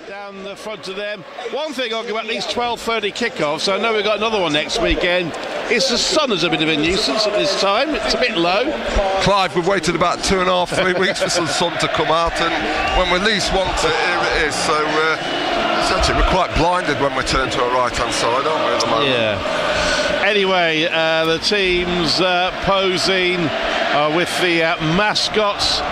Down the front of them. One thing I'll give at least 12:30 kickoffs. I know we've got another one next weekend. It's the sun is a bit of a nuisance at this time. It's a bit low. Clive, we've waited about 2.5, 3 weeks for some sun to come out, and when we least want it, here it is. So essentially we're quite blinded when we turn to our right-hand side, aren't we, at the moment? Yeah. Anyway, the teams posing with the mascots.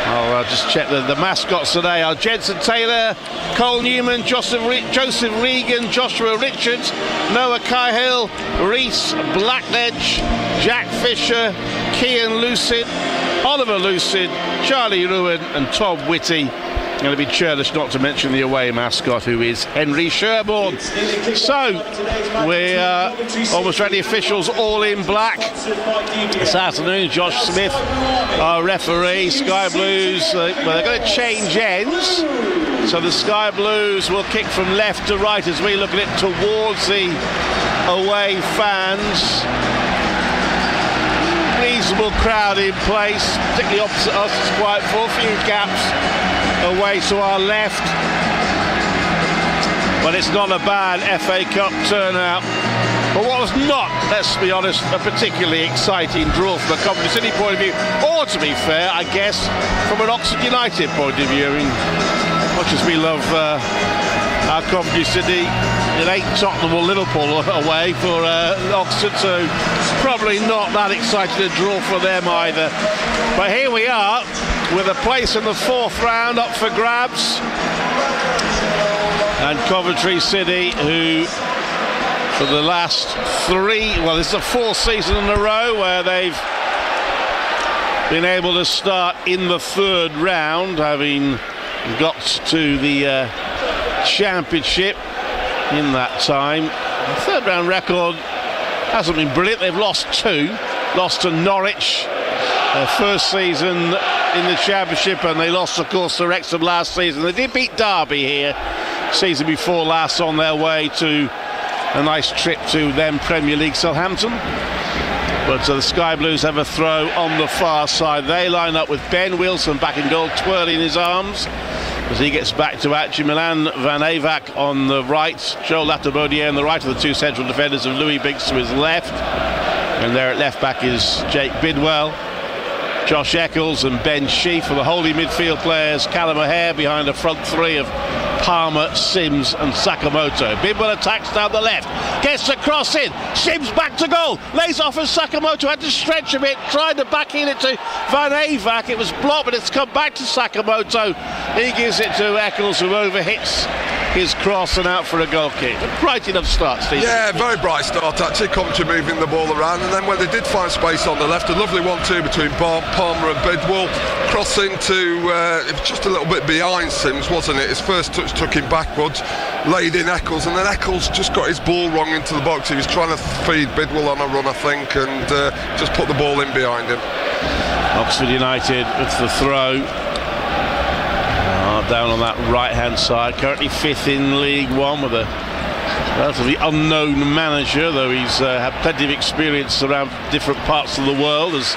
I'll just check the mascots today are Jensen Taylor, Cole Newman, Joseph Regan, Joshua Richards, Noah Cahill, Reese Blackledge, Jack Fisher, Cian Lucid, Oliver Lucid, Charlie Ruin and Tom Whitty. Going to be churlish not to mention the away mascot, who is Henry Sherborne. So we're almost ready. Officials all in black this afternoon. Josh Smith, our referee. Sky Blues, well, they're going to change ends, so the Sky Blues will kick from left to right as we look at it towards the away fans. Reasonable crowd in place, particularly opposite us. It's quite full. A few gaps away to our left, but it's not a bad FA Cup turnout. But what was not, let's be honest, a particularly exciting draw from a Coventry City point of view, or to be fair, I guess, from an Oxford United point of view. I mean, much as we love our Coventry City, it ain't Tottenham or Liverpool away for Oxford, so probably not that exciting a draw for them either. But here we are, with a place in the fourth round up for grabs, and Coventry City, who for the last this is the fourth season in a row where they've been able to start in the third round, having got to the championship in that time. The third round record hasn't been brilliant. They've lost two, lost to Norwich their first season in the championship, and they lost of course to Wrexham last season. They did beat Derby here season before last on their way to a nice trip to them Premier League Southampton. But the Sky Blues have a throw on the far side. They line up with Ben Wilson back in goal, twirling his arms as he gets back to action. Milan Van Eyck on the right, Joel Latabodier on the right of the two central defenders, of Louis Biggs to his left, and there at left back is Jake Bidwell, Josh Eccles and Ben Sheaf. For the holding midfield players, Callum O'Hare behind a front three of Palmer, Sims and Sakamoto. Bidwell attacks down the left, gets the cross in, Sims back to goal, lays off as Sakamoto had to stretch a bit, tried to backheel it to Van Eyck. It was blocked, but it's come back to Sakamoto. He gives it to Eccles, who overhits his cross and out for a goal kick. A bright enough start, Steve. Yeah, very bright start actually. Coventry moving the ball around, and then when they did find space on the left, a lovely 1-2 between Palmer and Bidwell, crossing to it was just a little bit behind Sims, wasn't it? His first touch took him backwards, laid in Eccles, and then Eccles just got his ball wrong into the box. He was trying to feed Bidwell on a run, I think, and just put the ball in behind him. Oxford United with the throw. Down on that right hand side, currently fifth in League One with a relatively unknown manager, though he's had plenty of experience around different parts of the world, as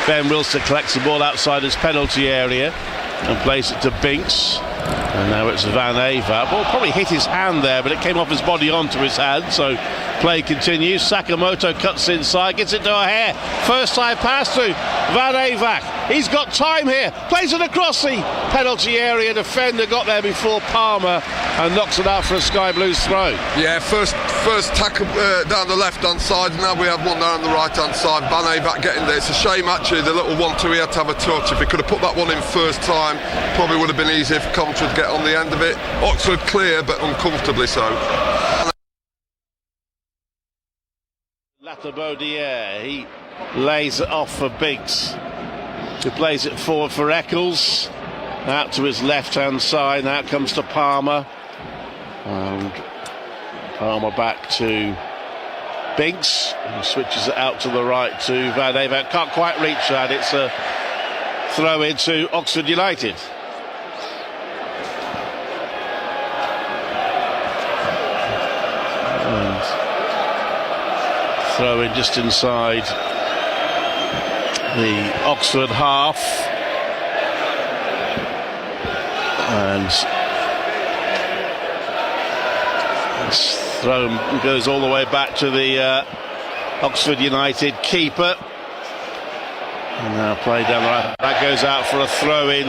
Ben Wilson collects the ball outside his penalty area and plays it to Binks. And now it's Van Eyck. Ball probably hit his hand there, but it came off his body onto his hand, so play continues. Sakamoto cuts inside, gets it to O'Hare. First side pass to Van Eyck. He's got time here, plays it across the penalty area. Defender got there before Palmer and knocks it out for a Sky Blues throw. Yeah, first tackle down the left hand side, and now we have one down the right hand side. Van Eyck getting there. It's a shame actually, the little 1-2, he had to have a touch. If he could have put that one in first time, probably would have been easier for Coventry to get on the end of it. Oxford clear, but uncomfortably so. Latabodier, he lays it off for Biggs, who plays it forward for Eccles, out to his left hand side. Now it comes to Palmer, and Palmer back to Biggs, who switches it out to the right to Van Eyck. Can't quite reach that. It's a throw into Oxford United. Throw in just inside the Oxford half, and This throw goes all the way back to the Oxford United keeper. And now play down the right. That goes out for a throw-in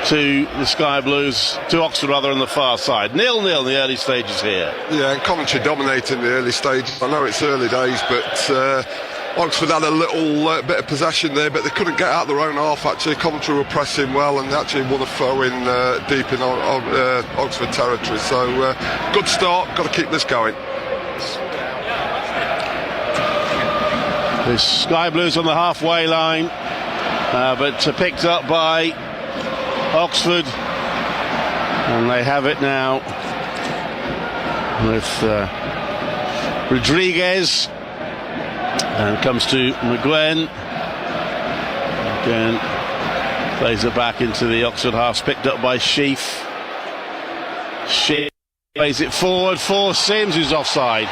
to the Sky Blues, to Oxford rather, on the far side. 0-0 in the early stages here. Yeah, and Coventry dominating the early stages. I know it's early days, but Oxford had a little bit of possession there, but they couldn't get out their own half. Actually, Coventry were pressing well and actually won a throw-in deep in Oxford territory. So good start, got to keep this going. The Sky Blues on the halfway line, but picked up by Oxford, and they have it now with Rodriguez, and comes to McGuinn. Again, plays it back into the Oxford half, picked up by Sheaf. Sheaf plays it forward for Sims, who's offside.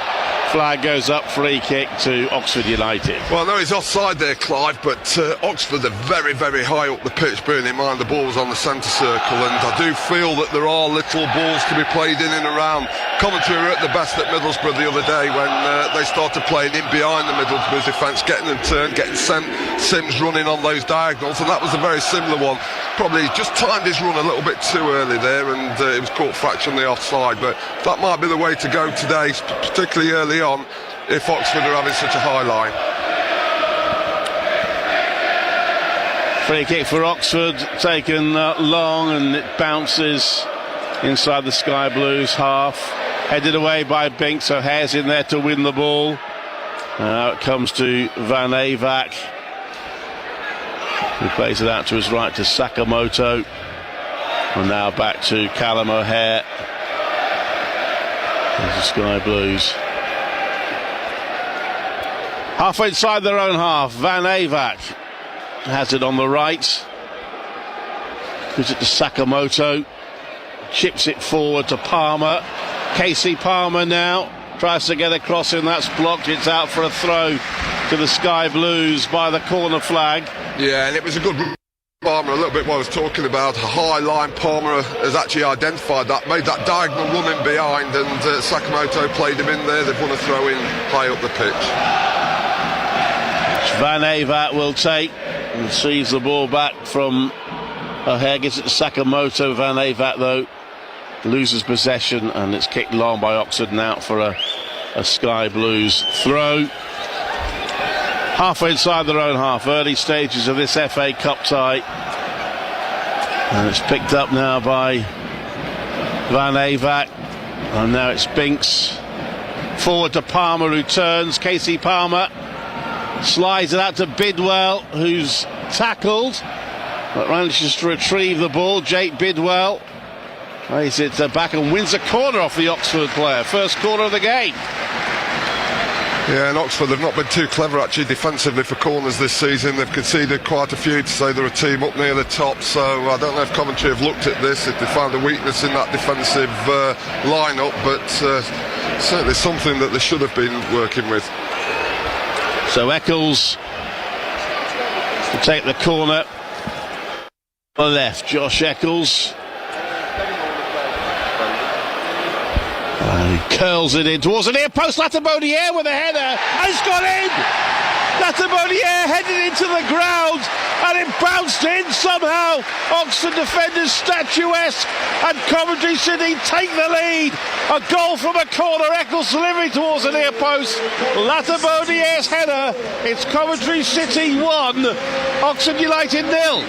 Flag goes up, free kick to Oxford United. Well, I know he's offside there, Clive, but Oxford are very, very high up the pitch, bearing in mind the ball's on the centre circle, and I do feel that there are little balls to be played in and around. Coventry were at the best at Middlesbrough the other day when they started playing in behind the Middlesbrough defence, getting them turned, getting Sims running on those diagonals, and that was a very similar one. Probably just timed his run a little bit too early there, and it was caught fractionally offside, but that might be the way to go today, particularly early on, if Oxford are having such a high line. Free kick for Oxford, taken long, and it bounces inside the Sky Blues half, headed away by Binks, so Hare's in there to win the ball. Now it comes to Van Avac, who plays it out to his right to Sakamoto, and now back to Callum O'Hare. There's the Sky Blues halfway inside their own half. Van Avac has it on the right, gives it to Sakamoto, chips it forward to Palmer. Casey Palmer now tries to get across, and that's blocked. It's out for a throw to the Sky Blues by the corner flag. Yeah, and it was a good Palmer, a little bit what I was talking about, a high line. Palmer has actually identified that, made that diagonal run in behind, and Sakamoto played him in there. They've won a throw in high up the pitch. Van Avac will take and sees the ball back from O'Hare, gives it to Sakamoto. Van Avac, though, loses possession, and it's kicked long by Oxford and out for a Sky Blues throw. Halfway inside their own half, early stages of this FA Cup tie, and it's picked up now by Van Avac, and now it's Binks forward to Palmer, who turns. Casey Palmer slides it out to Bidwell, who's tackled but manages to retrieve the ball. Jake Bidwell plays it back and wins a corner off the Oxford player. First corner of the game. Yeah, and Oxford, they've not been too clever actually defensively for corners this season. They've conceded quite a few, to say they're a team up near the top, so I don't know if Coventry have looked at this, if they found a weakness in that defensive line-up, but certainly something that they should have been working with. So Eccles to take the corner on the left. Josh Eccles. He curls it in towards the near post. Latabodiere with a header, and it's gone in. Latabodiere headed into the ground, and it bounced in somehow. Oxford defenders statuesque, and Coventry City take the lead. A goal from a corner. Eccles delivery towards the near post. Latabodiere's header. It's Coventry City 1, Oxford United 0.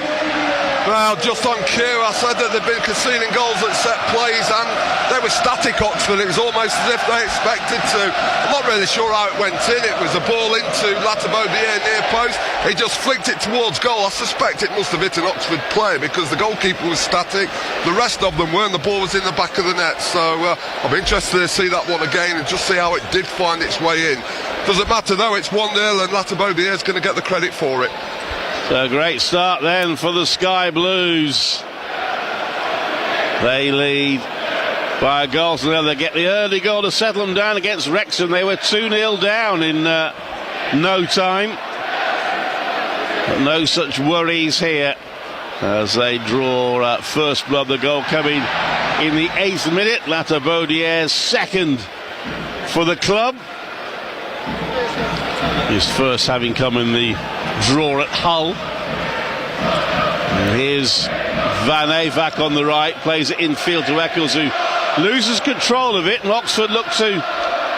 Well, just on cue, I said that they've been conceding goals at set plays, and they were static, Oxford. It was almost as if they expected to. I'm not really sure how it went in. It was a ball into Latabodiere near post. He just flicked it towards goal. I suspect it must have hit an Oxford player because the goalkeeper was static. The rest of them weren't. The ball was in the back of the net. So I'll be interested to see that one again and just see how it did find its way in. Doesn't matter though, it's 1-0 and Latabodiere's going to get the credit for it. So a great start then for the Sky Blues. They lead by a goal, so they get the early goal to settle them down against Wrexham. They were 2-0 down in no time. But no such worries here as they draw first blood. The goal coming in the 8th minute. Latabodier's second for the club. His first having come in the draw at Hull. And here's Van Avac on the right, plays it infield to Eccles, who loses control of it, and Oxford look to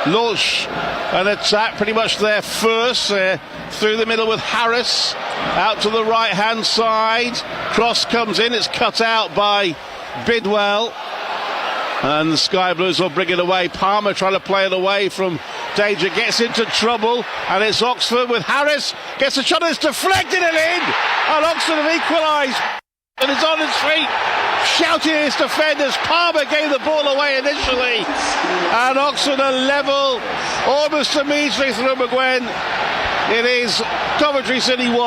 launch an attack pretty much there first, through the middle with Harris, out to the right hand side, cross comes in, it's cut out by Bidwell, and the Sky Blues will bring it away. Palmer trying to play it away from danger, gets into trouble, and it's Oxford with Harris, gets a shot, it's deflected and in, and Oxford have equalised, and it's on its feet, shouting at his defenders. Palmer gave the ball away initially, and Oxford are level almost immediately through McGuinn. It is Coventry City 1,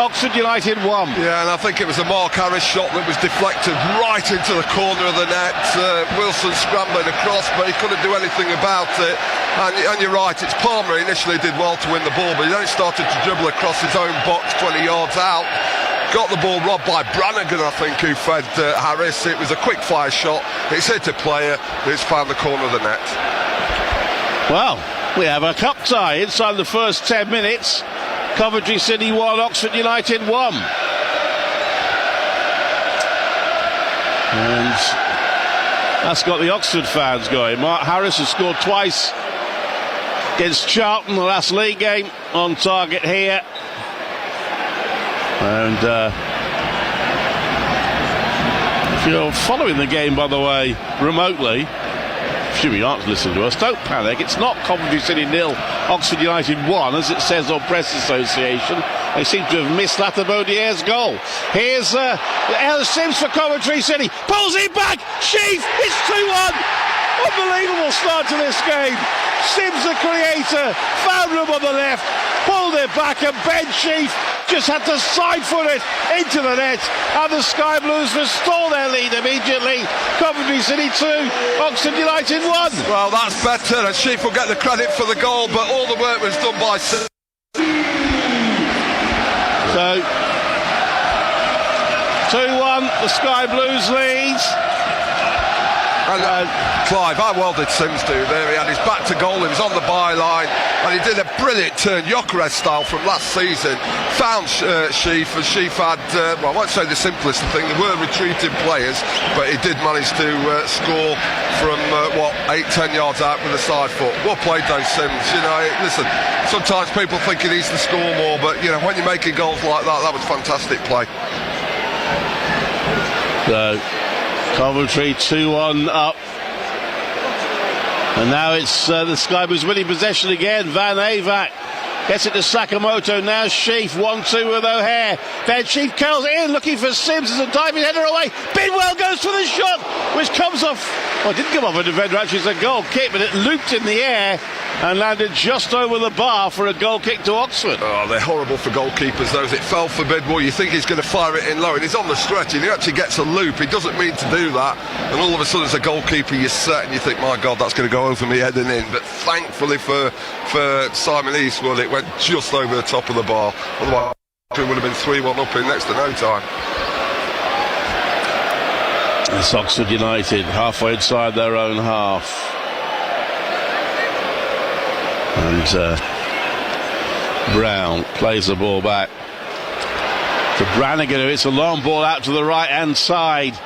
Oxford United 1. Yeah, and I think it was a Mark Harris shot that was deflected right into the corner of the net. Wilson scrambling across, but he couldn't do anything about it. And you're right, it's Palmer initially did well to win the ball, but he then started to dribble across his own box 20 yards out. Got the ball robbed by Brannigan, I think, who fed Harris. It was a quick fire shot. It's hit a player who's found the corner of the net. Well, we have a cup tie inside the first 10 minutes. Coventry City 1, Oxford United 1. And that's got the Oxford fans going. Mark Harris has scored twice against Charlton, the last league game, on target here. And if you're following the game, by the way, remotely, assuming you aren't listening to us, don't panic. It's not Coventry City 0, Oxford United 1, as it says on Press Association. They seem to have missed Latabodier's goal. Here's Ellis Sims for Coventry City. Pulls it back. Sheaf. It's 2-1. Unbelievable start to this game. Sims, the creator, found room on the left, pulled it back, and Ben Sheaf just had to side foot it into the net, and the Sky Blues restore their lead immediately. Coventry City 2, Oxford United 1. Well, that's better, and Sheaf will get the credit for the goal, but all the work was done by Sims. So 2-1, the Sky Blues leads. And Clive, how well did Sims do there? He had his back to goal, he was on the byline, and he did a brilliant turn, Gyökeres style, from last season. Found Sheaf, and Sheaf had, well, I won't say the simplest thing, there were retreating players, but he did manage to score from, 8-10 yards out with a side foot. Well played though, Sims. You know, listen, sometimes people think he needs to score more, but, you know, when you're making goals like that, that was fantastic play. So Coventry 2-1 up, and now it's the Sky Blues winning possession again. Van Avac gets it to Sakamoto, now Sheaf 1-2 with O'Hare, then Sheaf curls it in looking for Sims as a diving header away. Bidwell goes for the shot, which comes off, well, it didn't come off a defender, actually it's a goal kick, but it looped in the air and landed just over the bar for a goal kick to Oxford. Oh, they're horrible for goalkeepers, those. It fell for Bidwell. You think he's going to fire it in low, and he's on the stretch, and he actually gets a loop. He doesn't mean to do that, and all of a sudden as a goalkeeper you're set and you think, my God, that's going to go over me head and in. But thankfully for Simon Eastwood, it went just over the top of the bar. Otherwise it would have been 3-1 up in next to no time. It's Oxford United halfway inside their own half. And Brown plays the ball back to Brannigan, who hits a long ball out to the right hand side,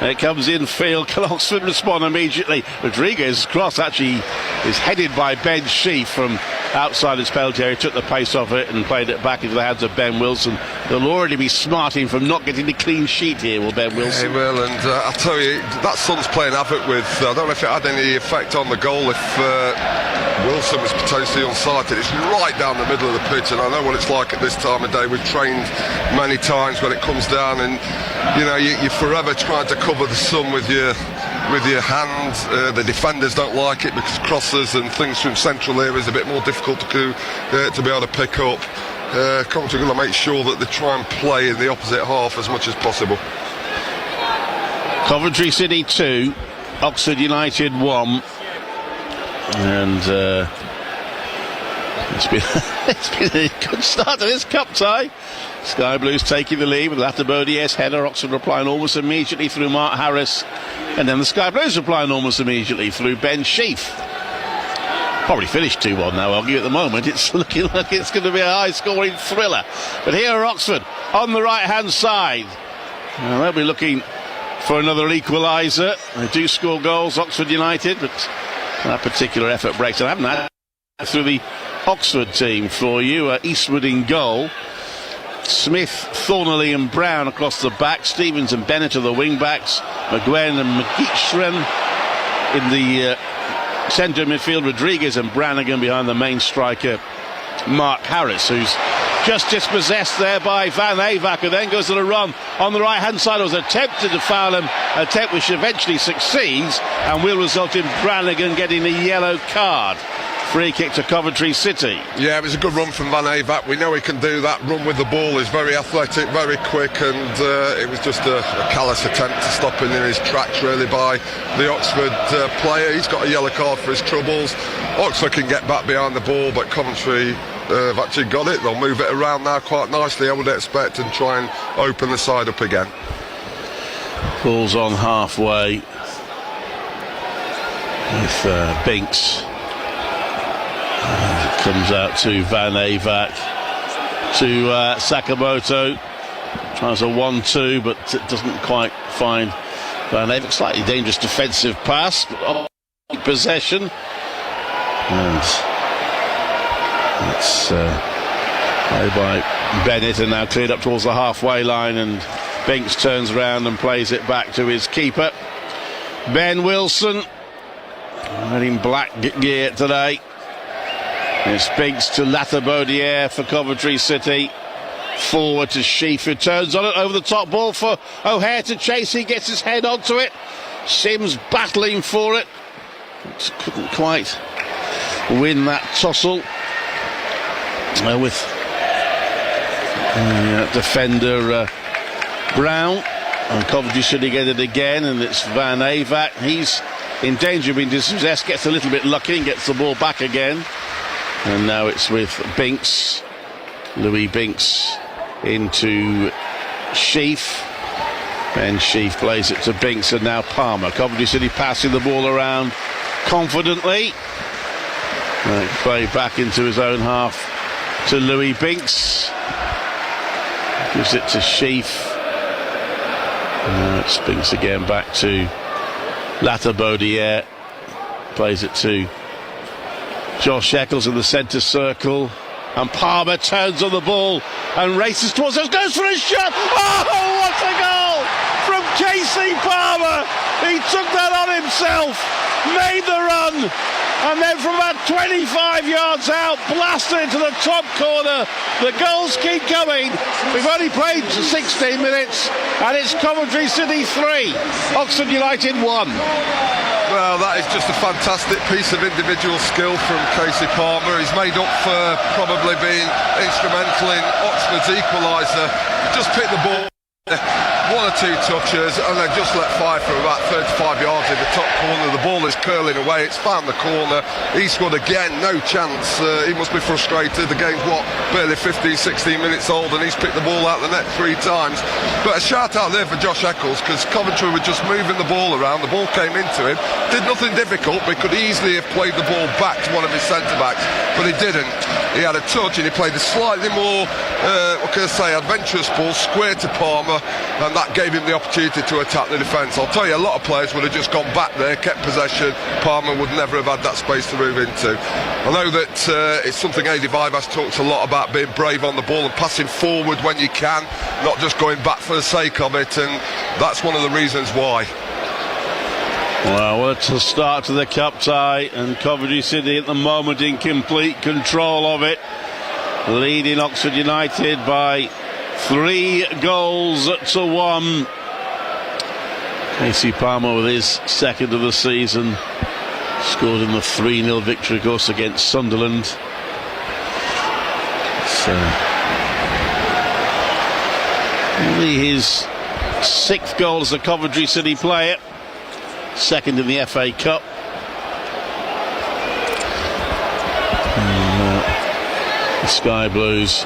and it comes infield. Can Oxford respond immediately? Rodriguez's cross actually is headed by Ben Sheaf from outside his penalty area. He took the pace off it and played it back into the hands of Ben Wilson. They'll already be smarting from not getting the clean sheet here, will Ben Wilson? He will, and I'll tell you, that son's playing havoc with, I don't know if it had any effect on the goal, if Wilson was potentially unsighted. It's right down the middle of the pitch, and I know what it's like at this time of day. We've trained many times when it comes down, and you know, you're forever trying to cover the sun with your hand. The defenders don't like it because crosses and things from central areas is a bit more difficult to be able to pick up. Coventry are going to make sure that they try and play in the opposite half as much as possible. Coventry City 2, Oxford United 1, and It's been a good start to this cup tie. Sky Blues taking the lead with Latabodier's header. Oxford replying almost immediately through Mark Harris. And then the Sky Blues replying almost immediately through Ben Sheaf. Probably finished 2-1 now, argue at the moment. It's looking like it's going to be a high-scoring thriller. But here are Oxford on the right-hand side. Well, they'll be looking for another equaliser. They do score goals, Oxford United, but that particular effort breaks. I haven't had through the Oxford team for you. Eastwood in goal. Smith, Thornley and Brown across the back. Stevens and Bennett are the wing-backs. McGuinn and McGeachran in the centre midfield. Rodriguez and Brannigan behind the main striker, Mark Harris, who's just dispossessed there by Van Avaak, who then goes to the run on the right-hand side. It was attempted to foul him, attempt which eventually succeeds and will result in Brannigan getting a yellow card. Free kick to Coventry City. Yeah, it was a good run from Van Avaak. We know he can do that. Run with the ball is very athletic, very quick, and it was just a callous attempt to stop him in his tracks, really, by the Oxford player. He's got a yellow card for his troubles. Oxford can get back behind the ball, but Coventry have actually got it. They'll move it around now quite nicely, I would expect, and try and open the side up again. Ball's on halfway with Binks. It comes out to Van Avaak, to Sakamoto. Tries a 1-2, but it doesn't quite find Van Avaak. Slightly dangerous defensive pass, but possession. And it's played by Bennett and now cleared up towards the halfway line, and Binks turns around and plays it back to his keeper, Ben Wilson. Wearing black gear today. It's Binks to Latabodiere for Coventry City. Forward to Sheaf, who turns on it over the top. Ball for O'Hare to chase. He gets his head onto it. Sims battling for it. Couldn't quite win that tussle with defender Brown. And Coventry City get it again, and it's Van Avaak. He's in danger of being dispossessed. Gets a little bit lucky and gets the ball back again. And now it's with Binks. Louis Binks into Sheaf. Ben Sheaf plays it to Binks, and now Palmer. Coventry City passing the ball around confidently. Play back into his own half to Louis Binks. Gives it to Sheaf. Now it's Binks again back to Latabodiere. Plays it to Josh Eccles in the centre circle, and Palmer turns on the ball and races towards us, goes for a shot. Oh, what a goal from KC Palmer! He took that on himself, made the run, and then from about 25 yards out, blasted into the top corner. The goals keep coming. We've only played 16 minutes, and it's Coventry City 3, Oxford United 1. Well, that is just a fantastic piece of individual skill from Casey Palmer. He's made up for probably being instrumental in Oxford's equaliser. Just picked the ball, one or two touches, and then just let fly for about 35 yards in the top corner. The ball is curling away. It's found the corner. Eastwood again, no chance. He must be frustrated. The game's barely 15, 16 minutes old, and he's picked the ball out the net 3 times. But a shout out there for Josh Eccles, because Coventry were just moving the ball around. The ball came into him. Did nothing difficult, but could easily have played the ball back to one of his centre-backs, but he didn't. He had a touch, and he played a slightly more, adventurous ball, square to Palmer, and that gave him the opportunity to attack the defence. I'll tell you, a lot of players would have just gone back there, kept possession. Palmer would never have had that space to move into. I know that it's something Adi Vibas talks a lot about, being brave on the ball and passing forward when you can, not just going back for the sake of it, and that's one of the reasons why. Well, it's a start to the cup tie, and Coventry City at the moment in complete control of it, leading Oxford United by 3 goals to 1. Casey Palmer with his second of the season, scored in the 3-0 victory, of course, against Sunderland. So, only his 6th goal as a Coventry City player, second in the FA Cup. Sky Blues.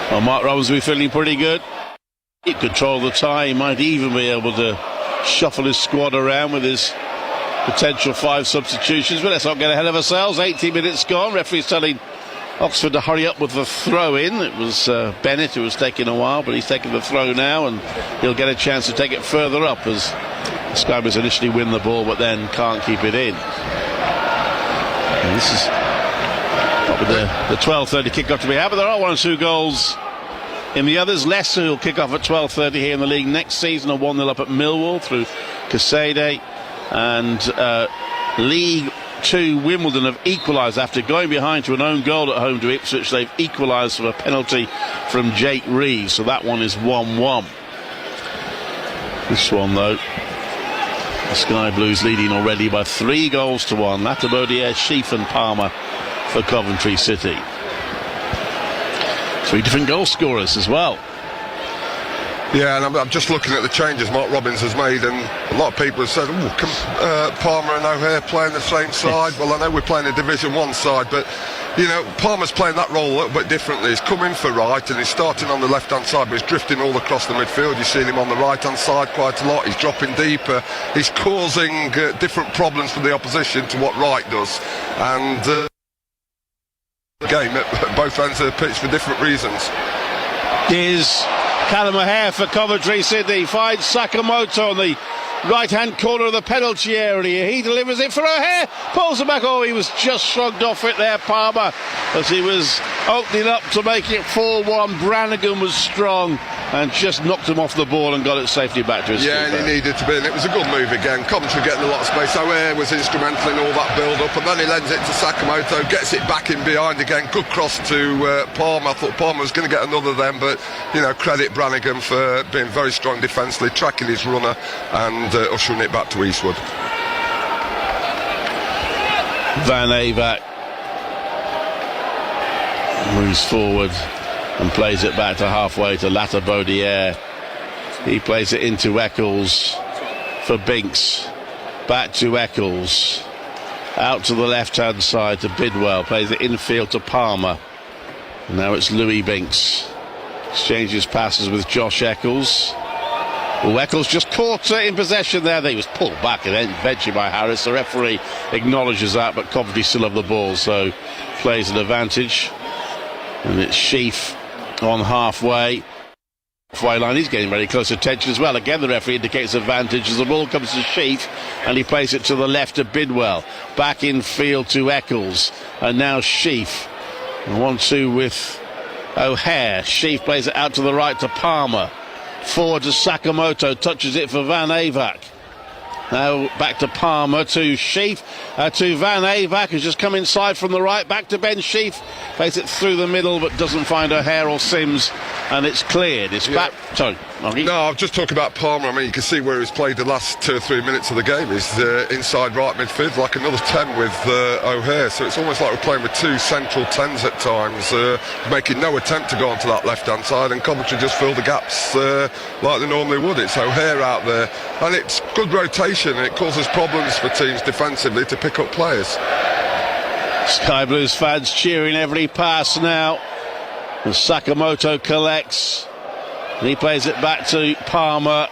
Well, Mark Robbins will be feeling pretty good. He control the tie. He might even be able to shuffle his squad around with his potential 5 substitutions. But let's not get ahead of ourselves. 18 minutes gone. Referee's telling Oxford to hurry up with the throw in. It was Bennett who was taking a while, but he's taking the throw now, and he'll get a chance to take it further up as the Sky Blues initially win the ball but then can't keep it in. And this is probably the 12:30 kick-off to be had, but there are 1 or 2 goals in the others. Leicester will kick off at 12:30 here in the league next season, are 1-0 up at Millwall through Casade, and League 2 Wimbledon have equalised after going behind to an own goal at home to Ipswich. They've equalised from a penalty from Jake Reeves, so that one is 1-1. This one, though, the Sky Blues leading already by 3 goals to 1. Latabodiere, Sheaf and Palmer for Coventry City. 3 different goal scorers as well. Yeah, and I'm just looking at the changes Mark Robbins has made, and a lot of people have said, Palmer and O'Hare playing the same side. Well, I know we're playing a Division 1 side, but, you know, Palmer's playing that role a little bit differently. He's coming for right, and he's starting on the left-hand side, but he's drifting all across the midfield. You've seen him on the right-hand side quite a lot. He's dropping deeper. He's causing different problems for the opposition to what Wright does. And game at both ends of the pitch for different reasons. Is Callum O'Hare for Coventry City, finds Sakamoto on the right-hand corner of the penalty area. He delivers it for O'Hare, pulls it back. Oh, he was just shrugged off it there, Palmer, as he was opening up to make it 4-1. Brannigan was strong and just knocked him off the ball and got it safely back to his keeper. And he needed to be, and it was a good move again. Coventry getting a lot of space. O'Hare was instrumental in all that build-up, and then he lends it to Sakamoto, gets it back in behind again. Good cross to Palmer. I thought Palmer was going to get another then, but, you know, credit Brannigan for being very strong defensively, tracking his runner and ushering it back to Eastwood. Van Avac moves forward and plays it back to halfway to Latabodiere. He plays it into Eccles for Binks. Back to Eccles. Out to the left-hand side to Bidwell. Plays it infield to Palmer. Now it's Louis Binks. Exchanges passes with Josh Eccles. Well, Eccles just caught in possession there. He was pulled back and then eventually by Harris. The referee acknowledges that, but Coventry still have the ball, so plays an advantage. And it's Sheaf on halfway line. He's getting very close attention as well. Again, the referee indicates advantage as the ball comes to Sheaf, and he plays it to the left of Bidwell. Back in field to Eccles, and now Sheaf. 1-2 with O'Hare. Sheaf plays it out to the right to Palmer. Forward to Sakamoto, touches it for Van Avac. Now back to Palmer, to Sheaf, to Van Avac, who's just come inside from the right, back to Ben Sheaf, plays it through the middle but doesn't find O'Hare or Sims, and it's cleared. It's back. Sorry, Moggy. No, I'm just talking about Palmer. I mean, you can see where he's played the last 2 or 3 minutes of the game. He's inside right midfield, like another 10 with O'Hare, so it's almost like we're playing with 2 central 10s at times, making no attempt to go onto that left-hand side, and Coventry just fill the gaps like they normally would. It's O'Hare out there, and it's good rotation. It causes problems for teams defensively to pick up players. Sky Blues fans cheering every pass now. And Sakamoto collects. And he plays it back to Palmer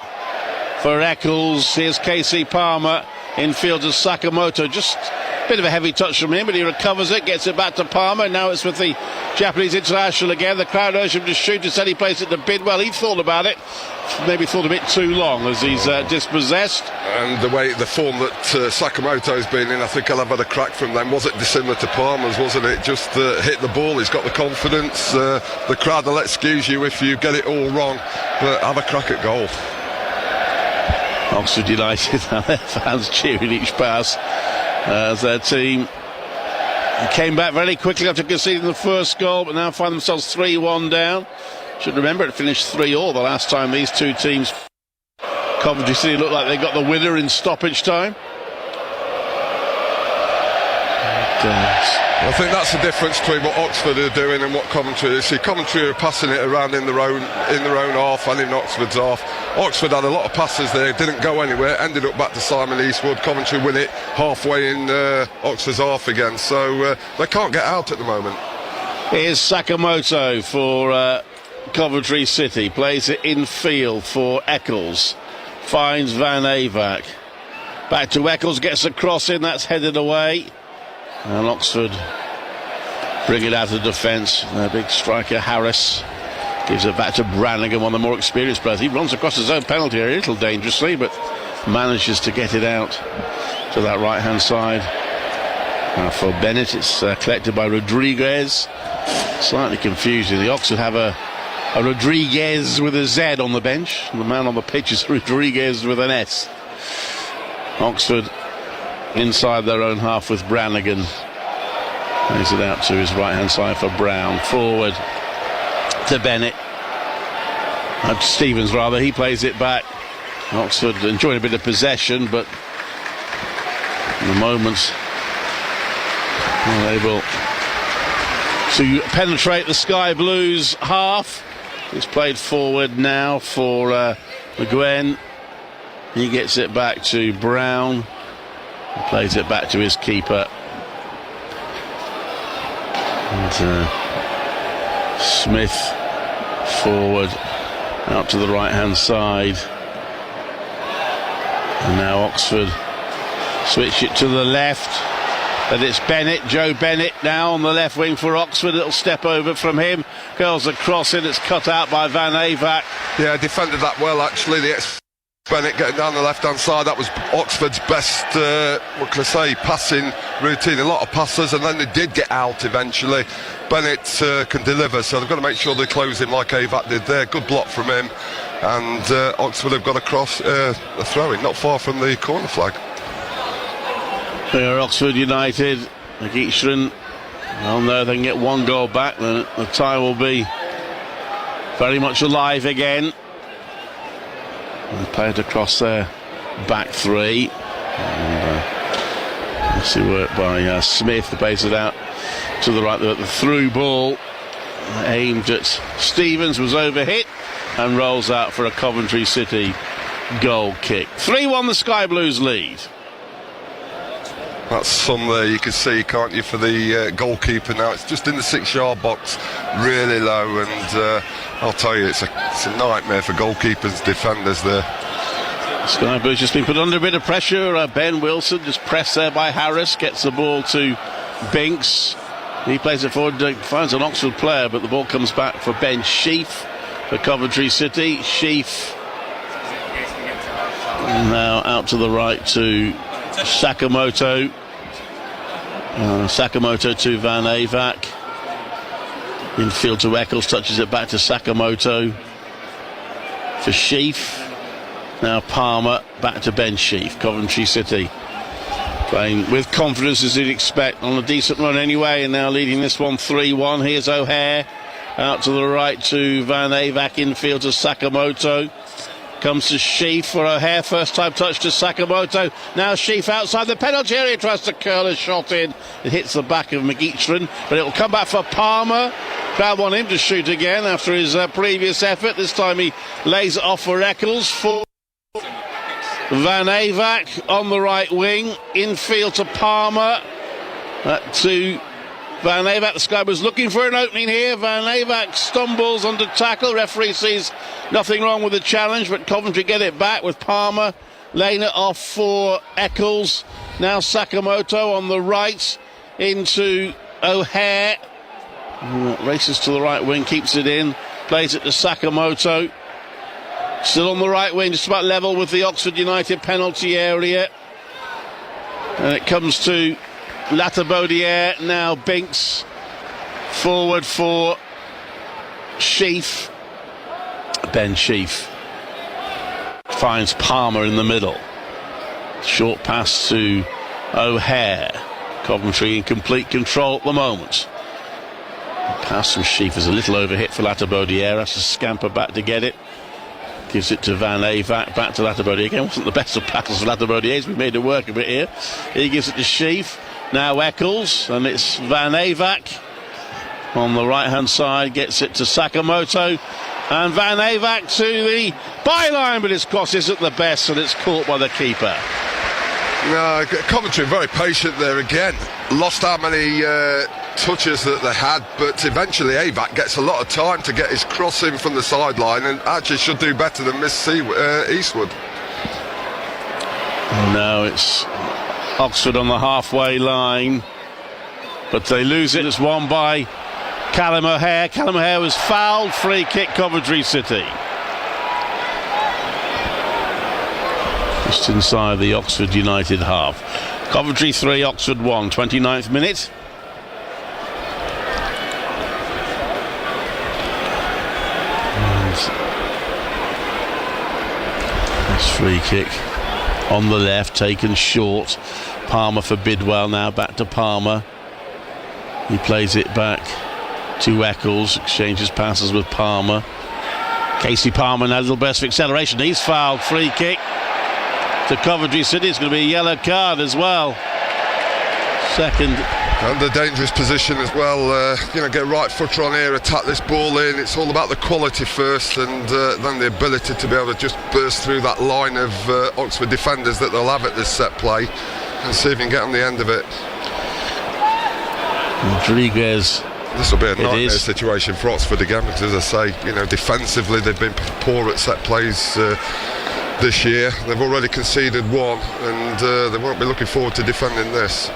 for Eccles. Here's Casey Palmer. Infield to Sakamoto. Just a bit of a heavy touch from him, but he recovers it, gets it back to Palmer. Now it's with the Japanese international again. The crowd urged him to shoot. Instead he plays it to Bidwell. He thought about it. Maybe thought a bit too long as he's dispossessed. And the form that Sakamoto's been in, I think I'll have had a crack from them. Was it dissimilar to Palmer's, wasn't it? Just hit the ball, he's got the confidence. The crowd will excuse you if you get it all wrong, but have a crack at goal. Oxford United, their fans cheering each pass as their team came back very quickly after conceding the first goal, but now find themselves 3-1 down. Should remember it finished 3-3 the last time these two teams. Coventry City looked like they got the winner in stoppage time. I think that's the difference between what Oxford are doing and what Coventry is. See, Coventry are passing it around in their own half and in Oxford's half. Oxford had a lot of passes there, didn't go anywhere, ended up back to Simon Eastwood. Coventry win it halfway in Oxford's half again, so they can't get out at the moment. Here's Sakamoto for Coventry City. Plays it in field for Eccles. Finds Van Avaak. Back to Eccles, gets a cross in, that's headed away. And Oxford bring it out of defence. Their big striker Harris gives it back to Brannigan, one of the more experienced players. He runs across his own penalty area a little dangerously, but manages to get it out to that right hand side. Now for Bennett, it's collected by Rodriguez. Slightly confusing. The Oxford have a Rodriguez with a Z on the bench. The man on the pitch is Rodriguez with an S. Oxford inside their own half with Brannigan. Plays it out to his right hand side for Brown. Forward to Bennett. Stevens rather, he plays it back. Oxford enjoying a bit of possession, but in the moments able to penetrate the Sky Blues half. It's played forward now for McGuinn. He gets it back to Brown. He plays it back to his keeper. And Smith forward out to the right hand side. And now Oxford switch it to the left. But it's Bennett, Joe Bennett now on the left wing for Oxford. Little step over from him. Curls across it. It's cut out by Van Avaak. Yeah, defended that well actually. Bennett getting down the left hand side. That was Oxford's best, passing routine. A lot of passes, and then they did get out eventually. Bennett can deliver, so they've got to make sure they close him like Avaak did there. Good block from him, and Oxford have got across a throw-in not far from the corner flag. Here Oxford United, McGeachran, well, no, they can get one goal back, then the tie will be very much alive again. And played across their back three. And see work by Smith, the plays it out to the right. The through ball aimed at Stevens was overhit and rolls out for a Coventry City goal kick. 3-1 the Sky Blues lead. That's some there you can see, can't you, for the goalkeeper now. It's just in the 6-yard box, really low, and I'll tell you, it's a nightmare for goalkeepers, defenders there. Sky Blues just been put under a bit of pressure. Ben Wilson just pressed there by Harris, gets the ball to Binks. He plays it forward, finds an Oxford player, but the ball comes back for Ben Sheaf for Coventry City. Sheaf now out to the right to Sakamoto. Sakamoto to Van Avaak. Infield to Eccles, touches it back to Sakamoto for Sheaf. Now Palmer back to Ben Sheaf. Coventry City playing with confidence as you'd expect, on a decent run anyway, and now leading this one 3-1. Here's O'Hare out to the right to Van Avaak, infield to Sakamoto. Comes to Sheaf for O'Hare, first time touch to Sakamoto. Now Sheaf outside the penalty area, tries to curl a shot in. It hits the back of McGeachran, but it will come back for Palmer. Crowd want him to shoot again after his previous effort. This time he lays it off for Eccles. For Van Avaak on the right wing, infield to Palmer. To Van Avaak, the Sky was looking for an opening here. Van Avaak stumbles under tackle. Referee sees nothing wrong with the challenge, but Coventry get it back with Palmer laying it off for Eccles. Now Sakamoto on the right into O'Hare. Races to the right wing, keeps it in, plays it to Sakamoto. Still on the right wing, just about level with the Oxford United penalty area. And it comes to Latabaudiere, now Binks forward for Sheaf. Ben Sheaf finds Palmer in the middle. Short pass to O'Hare. Coventry in complete control at the moment. The pass from Sheaf is a little overhit for Latabaudiere. Has to scamper back to get it. Gives it to Van Avaak, back to Latabaudiere. Again, wasn't the best of passes for Latabaudiere. We made it work a bit here. He gives it to Sheaf. Now Eccles, and it's Van Avaak on the right hand side, gets it to Sakamoto, and Van Avaak to the byline, but his cross isn't the best, and it's caught by the keeper. Coventry very patient there again. Lost how many touches that they had, but eventually Avac gets a lot of time to get his cross in from the sideline and actually should do better than miss Eastwood. No, it's Oxford on the halfway line, but they lose it. It's won by Callum O'Hare. Callum O'Hare was fouled. Free kick, Coventry City. Just inside the Oxford United half. Coventry 3, Oxford 1, 29th minute. This free kick on the left, taken short. Palmer for Bidwell now, back to Palmer. He plays it back to Eccles, exchanges passes with Palmer. Casey Palmer now, a little burst of acceleration. He's fouled. Free kick to Coventry City. It's going to be a yellow card as well. Second. Under dangerous position as well. Get right footer on here, attack this ball in. It's all about the quality first, and then the ability to be able to just burst through that line of Oxford defenders that they'll have at this set play, and see if you can get on the end of it. Rodriguez. This will be a nightmare situation for Oxford again, because as I say, defensively they've been poor at set plays this year. They've already conceded one, and they won't be looking forward to defending this.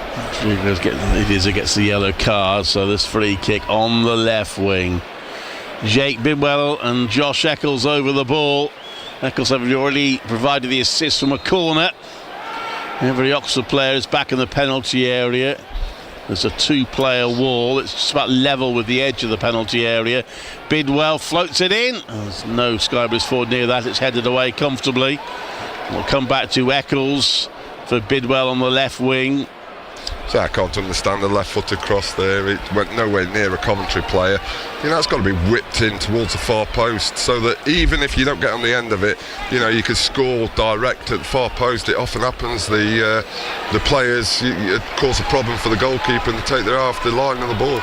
It gets the yellow card, so this free kick on the left wing. Jake Bidwell and Josh Eccles over the ball. Eccles having already provided the assist from a corner. Every Oxford player is back in the penalty area. There's a two-player wall. It's just about level with the edge of the penalty area. Bidwell floats it in. There's no Sky Blues forward near that. It's headed away comfortably. We'll come back to Eccles for Bidwell on the left wing. So I can't understand the left-footed cross there. It went nowhere near a Coventry player. It's got to be whipped in towards the far post, so that even if you don't get on the end of it, you can score direct at the far post. It often happens. The players it cause a problem for the goalkeeper, and they take their eye off the line of the ball.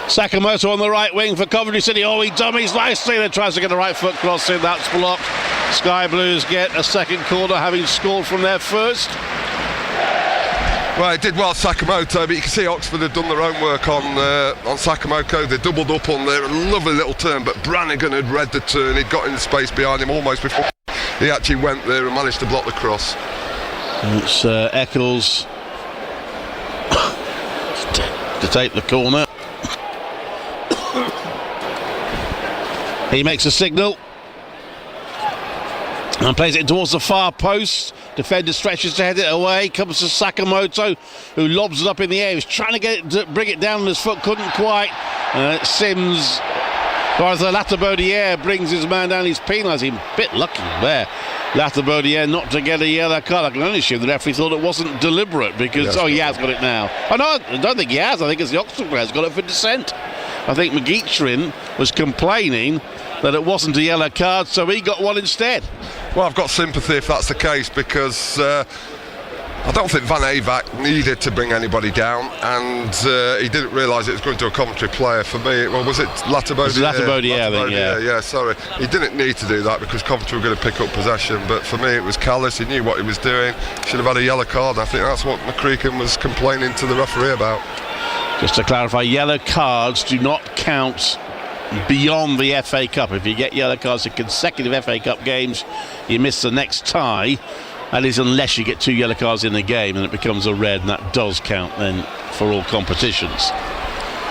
Sakamoto on the right wing for Coventry City. Oh, he dummies nicely. Then tries to get a right foot cross in. That's blocked. Sky Blues get a second corner, having scored from their first. Well, it did well, Sakamoto, but you can see Oxford had done their own work on Sakamoto. They doubled up on there, a lovely little turn, but Brannigan had read the turn. He'd got in the space behind him almost before he actually went there and managed to block the cross. It's Eccles to take the corner. He makes a signal and plays it towards the far post. Defender stretches to head it away. Comes to Sakamoto, who lobs it up in the air. He's trying to get it to bring it down on his foot, couldn't quite. Sims, or the Latabaudiere, brings his man down. He's penalised him. Bit lucky there. Latabaudiere not to get a yellow card. I can only assume the referee thought it wasn't deliberate, because he has got it now. Oh no, I don't think he has. I think it's the Oxford player's got it for dissent. I think McGeachrin was complaining that it wasn't a yellow card, so he got one instead. Well, I've got sympathy if that's the case, because I don't think Van Avac needed to bring anybody down, and he didn't realise it was going to a Coventry player. For me, was it Latabaudiere? Latabaudiere, I think, yeah, sorry. He didn't need to do that, because Coventry were going to pick up possession, but for me it was callous. He knew what he was doing. Should have had a yellow card. I think that's what McCreachan was complaining to the referee about. Just to clarify, yellow cards do not count beyond the FA Cup. If you get yellow cards in consecutive FA Cup games, you miss the next tie. That is unless you get two yellow cards in the game and it becomes a red, and that does count then for all competitions.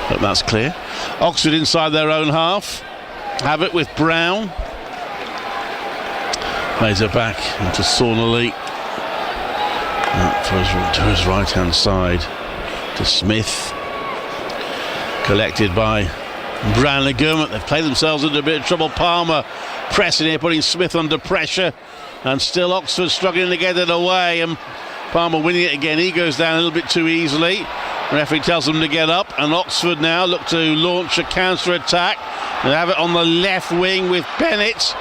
But that's clear. Oxford inside their own half. Have it with Brown. Plays it back into Saunderley. To his right hand side to Smith. Collected by Brannigan. They've played themselves into a bit of trouble. Palmer pressing here, putting Smith under pressure, and still Oxford struggling to get it away, and Palmer winning it again. He goes down a little bit too easily. The referee tells them to get up, and Oxford now look to launch a counter attack. They have it on the left wing with Bennett.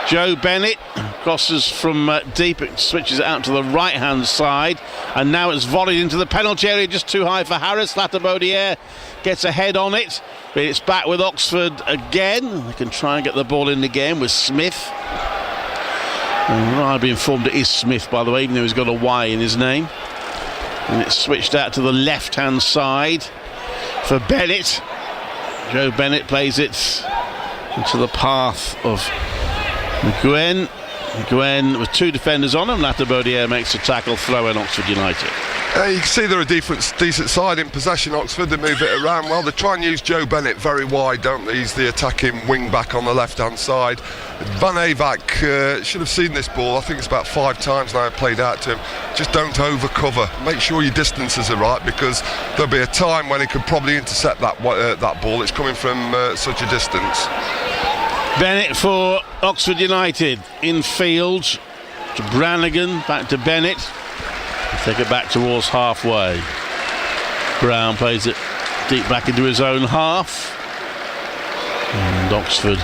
Joe Bennett crosses from deep, it switches it out to the right hand side, and now it's volleyed into the penalty area, just too high for Harris. Latabaudiere gets a head on it, but it's back with Oxford again. They can try and get the ball in again with Smith. I've been informed it is Smith, by the way, even though he's got a Y in his name. And it's switched out to the left hand side for Bennett. Joe Bennett plays it into the path of McGuinn. McGuinn with two defenders on him. Latabodiere makes a tackle, throw in Oxford United. You can see they're a decent side in possession, Oxford. They move it around well. They try and use Joe Bennett very wide, don't they? He's the attacking wing back on the left-hand side. Van Avac should have seen this ball. I think it's about 5 times now played out to him. Just don't overcover. Make sure your distances are right, because there'll be a time when he could probably intercept that ball. It's coming from such a distance. Bennett for Oxford United. Infield to Brannigan, back to Bennett. Take it back towards halfway. Brown plays it deep back into his own half. And Oxford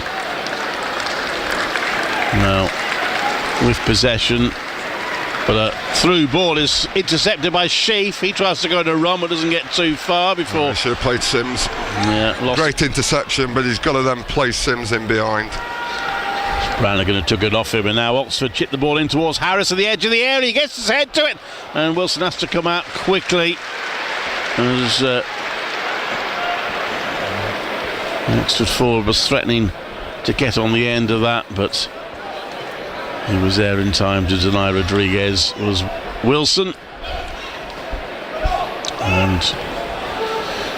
now with possession. But a through ball is intercepted by Sheaf. He tries to go to run but doesn't get too far before. Should have played Sims. Yeah, lost. Great interception, but he's got to then play Sims in behind. Brannigan took it off him, and now Oxford chip the ball in towards Harris at the edge of the area. He gets his head to it, and Wilson has to come out quickly as Oxford forward was threatening to get on the end of that, but he was there in time to deny Rodriguez. Was Wilson, and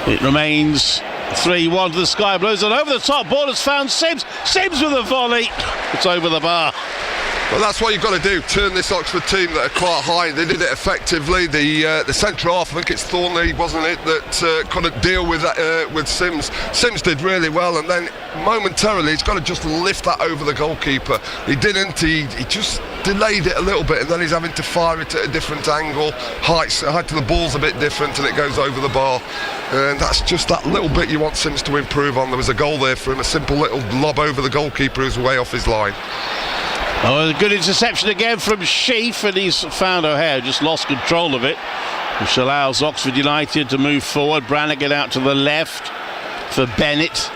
it remains 3-1 to the Sky Blues, and over the top ball has found Sims. Sims with a volley. It's over the bar. Well, that's what you've got to do. Turn this Oxford team that are quite high. They did it effectively. The centre half, I think it's Thornley, wasn't it, that couldn't deal with that, with Sims. Sims did really well, and then momentarily he's got to just lift that over the goalkeeper. He didn't. He just delayed it a little bit, and then he's having to fire it at a different angle. Height to the ball's a bit different, and it goes over the bar. And that's just that little bit you want Sims to improve on. There was a goal there for him, a simple little lob over the goalkeeper who's way off his line. Oh, a good interception again from Sheaf, and he's found O'Hare, just lost control of it, which allows Oxford United to move forward. Brannigan out to the left for Bennett.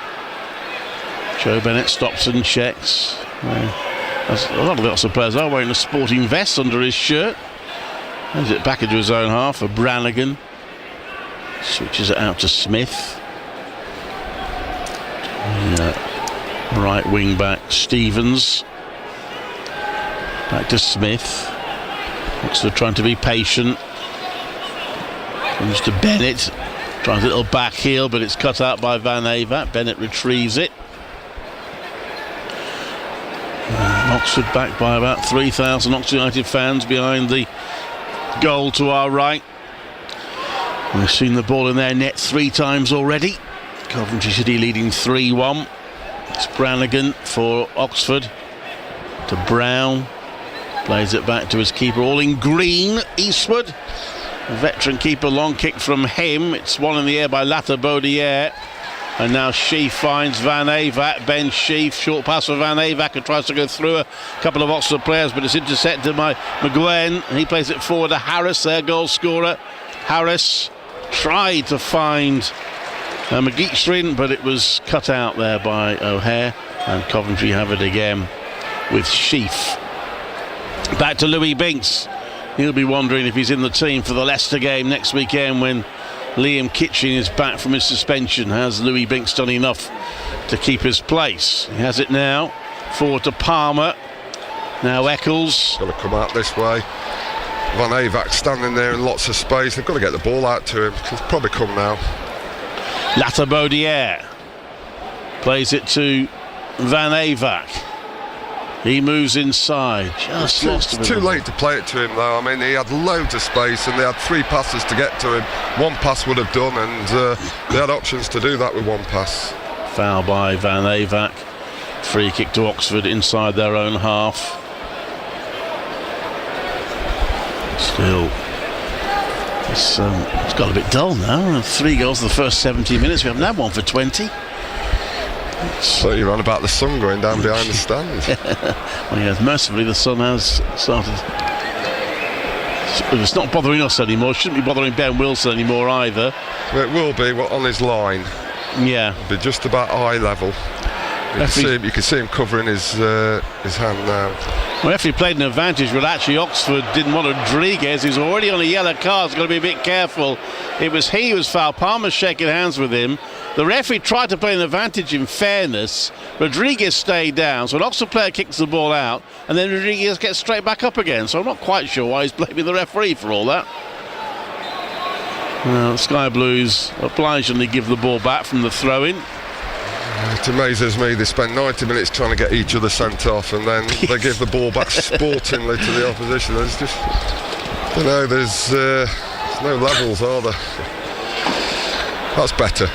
Joe Bennett stops and checks. A lot of the Oxford players are wearing a sporting vest under his shirt. Moves it back into his own half for Brannigan. Switches it out to Smith. Right wing back Stevens. Back to Smith. Oxford trying to be patient. Comes to Bennett. Tries a little back heel, but it's cut out by Van Avac. Bennett retrieves it. Oxford backed by about 3,000 Oxford United fans behind the goal to our right. We've seen the ball in their net 3 times already. Coventry City leading 3-1. It's Brannigan for Oxford to Brown. Plays it back to his keeper, all in green, Eastwood. A veteran keeper, long kick from him. It's one in the air by Latabodiere. And now Sheaf finds Van Avac. Ben Sheaf, short pass for Van Avac, who tries to go through a couple of Oxford players, but it's intercepted by McGuinn. He plays it forward to Harris, their goal scorer. Harris tried to find McGeachrin, but it was cut out there by O'Hare, and Coventry have it again with Sheaf. Back to Louis Binks. He'll be wondering if he's in the team for the Leicester game next weekend when Liam Kitching is back from his suspension. Has Louis Binks done enough to keep his place? He has it now. Forward to Palmer. Now Eccles. Got to come out this way. Van Avac standing there in lots of space. They've got to get the ball out to him. He'll probably come now. Latabodiere plays it to Van Avac. He moves inside. It's too late to play it to him, though. I mean, he had loads of space, and they had 3 passes to get to him. 1 pass would have done, and they had options to do that with 1 pass. Foul by Van Avac. Free kick to Oxford inside their own half. Still, it's got a bit dull now. 3 goals in the first 17 minutes. We haven't had one for 20. So you're on about the sun going down behind the stand. Well, yes, mercifully the sun has started. It's not bothering us anymore. It shouldn't be bothering Ben Wilson anymore either. It will be on his line. Yeah. It'll be just about eye level. You can see him covering his hand now. The referee played an advantage, but actually Oxford didn't want Rodriguez, who's already on a yellow card, has got to be a bit careful. It was he who was fouled. Palmer's shaking hands with him. The referee tried to play an advantage in fairness. Rodriguez stayed down, so an Oxford player kicks the ball out, and then Rodriguez gets straight back up again. So I'm not quite sure why he's blaming the referee for all that. Well, Sky Blues obligingly give the ball back from the throw-in. It amazes me they spent 90 minutes trying to get each other sent off, and then they give the ball back sportingly to the opposition. There's just, you know, there's no levels, are there? That's better.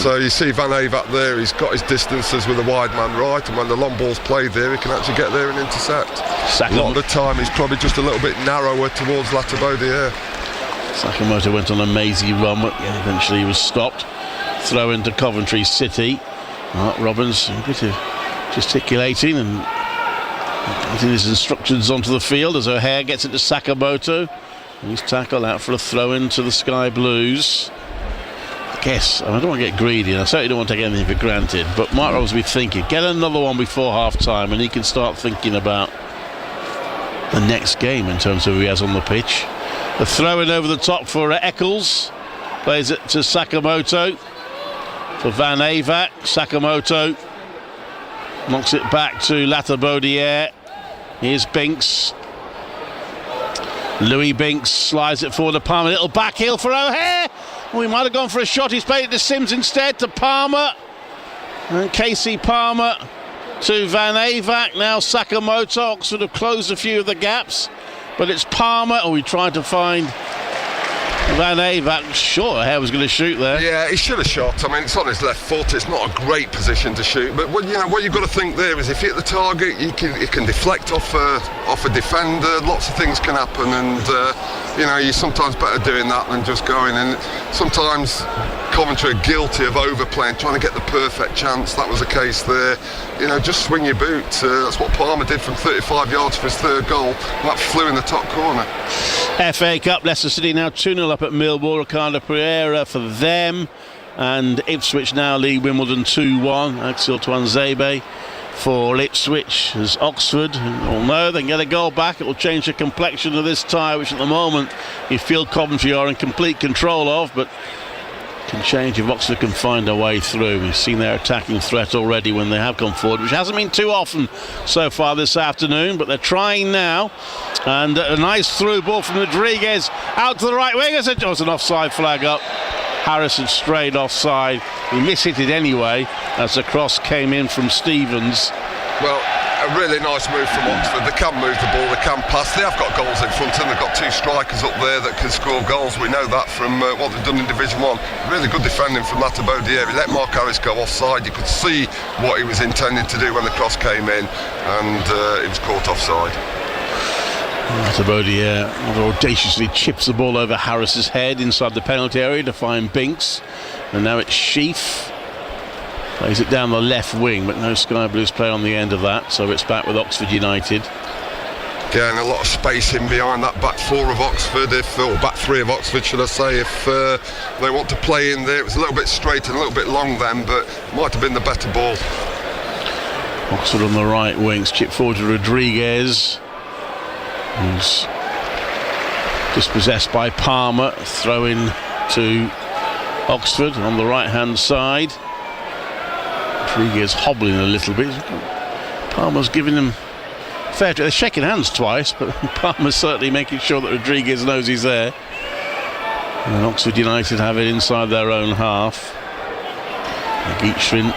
So you see Van Avac there, he's got his distances with the wide man right, and when the long ball's played there, he can actually get there and intercept. A lot of the time he's probably just a little bit narrower towards Latabodiere. Sakamoto went on a mazy run, but eventually he was stopped. Throw into Coventry City. Mark Robbins a bit of gesticulating and getting his instructions onto the field as O'Hare gets it to Sakamoto. He's tackled out for a throw into the Sky Blues. I guess, I don't want to get greedy, and I certainly don't want to take anything for granted, but Mark Robbins will be thinking, get another one before half time, and he can start thinking about the next game in terms of who he has on the pitch. The throw in over the top for Eccles. Plays it to Sakamoto. For Van Avac, Sakamoto knocks it back to Latabodiere. Here's Binks. Louis Binks slides it forward to Palmer. Little back heel for O'Hare. Oh, he might have gone for a shot. He's played it to Sims instead, to Palmer. And Casey Palmer to Van Avac. Now Sakamoto. Oxford have closed a few of the gaps, but it's Palmer. Oh, he tried to find Van Avac. Sure, O'Hare was going to shoot there. Yeah, he should have shot. I mean, it's on his left foot. It's not a great position to shoot. But what you've got to think there is, if you hit the target, you can deflect off a defender. Lots of things can happen, and you're sometimes better doing that than just going. And sometimes Coventry are guilty of overplaying, trying to get the perfect chance. That was the case there. Just swing your boot. That's what Palmer did from 35 yards for his third goal. That flew in the top corner. FA Cup, Leicester City now 2-0 up at Millwall. Ricardo Pereira for them, and Ipswich now lead Wimbledon 2-1. Axel Tuanzebe for Ipswich as Oxford, all know they can get a goal back. It will change the complexion of this tie, which at the moment you feel Coventry are in complete control of, but can change if Oxford can find a way through. We've seen their attacking threat already when they have gone forward, which hasn't been too often so far this afternoon, but they're trying now. And a nice through ball from Rodriguez out to the right wing. It's an offside flag up. Harrison strayed offside. He mishit it anyway as the cross came in from Stevens. Well, a really nice move from Oxford. They can move the ball, they can pass. They have got goals in front of them. They've got two strikers up there that can score goals. We know that from what they've done in Division 1. Really good defending from Latabodiere. He let Mark Harris go offside. You could see what he was intending to do when the cross came in, and he was caught offside. Latabodiere audaciously chips the ball over Harris's head inside the penalty area to find Binks, and now it's Sheaf. Plays it down the left wing, but no Sky Blues play on the end of that, so it's back with Oxford United. Again, a lot of space in behind that back four of Oxford, or back three of Oxford, should I say, if they want to play in there. It was a little bit straight and a little bit long then, but might have been the better ball. Oxford on the right wings, chip forward to Rodriguez, who's dispossessed by Palmer. Throw in to Oxford on the right hand side. Rodriguez hobbling a little bit. Palmer's giving him fair. They're shaking hands twice, but Palmer's certainly making sure that Rodriguez knows he's there. And Oxford United have it inside their own half. Geachrin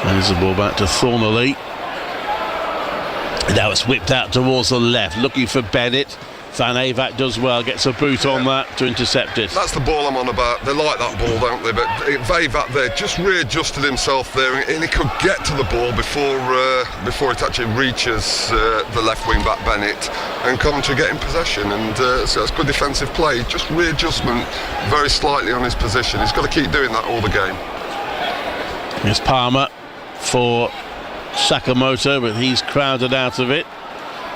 finds the ball back to Thornley. Now it's whipped out towards the left, looking for Bennett. Van Avac does well, gets a boot on that to intercept it. That's the ball I'm on about. They like that ball, don't they? But Avac there just readjusted himself there, and he could get to the ball before it actually reaches the left wing back Bennett, and Coventry get in possession. And so it's good defensive play. Just readjustment very slightly on his position. He's got to keep doing that all the game. Here's Palmer for Sakamoto, but he's crowded out of it.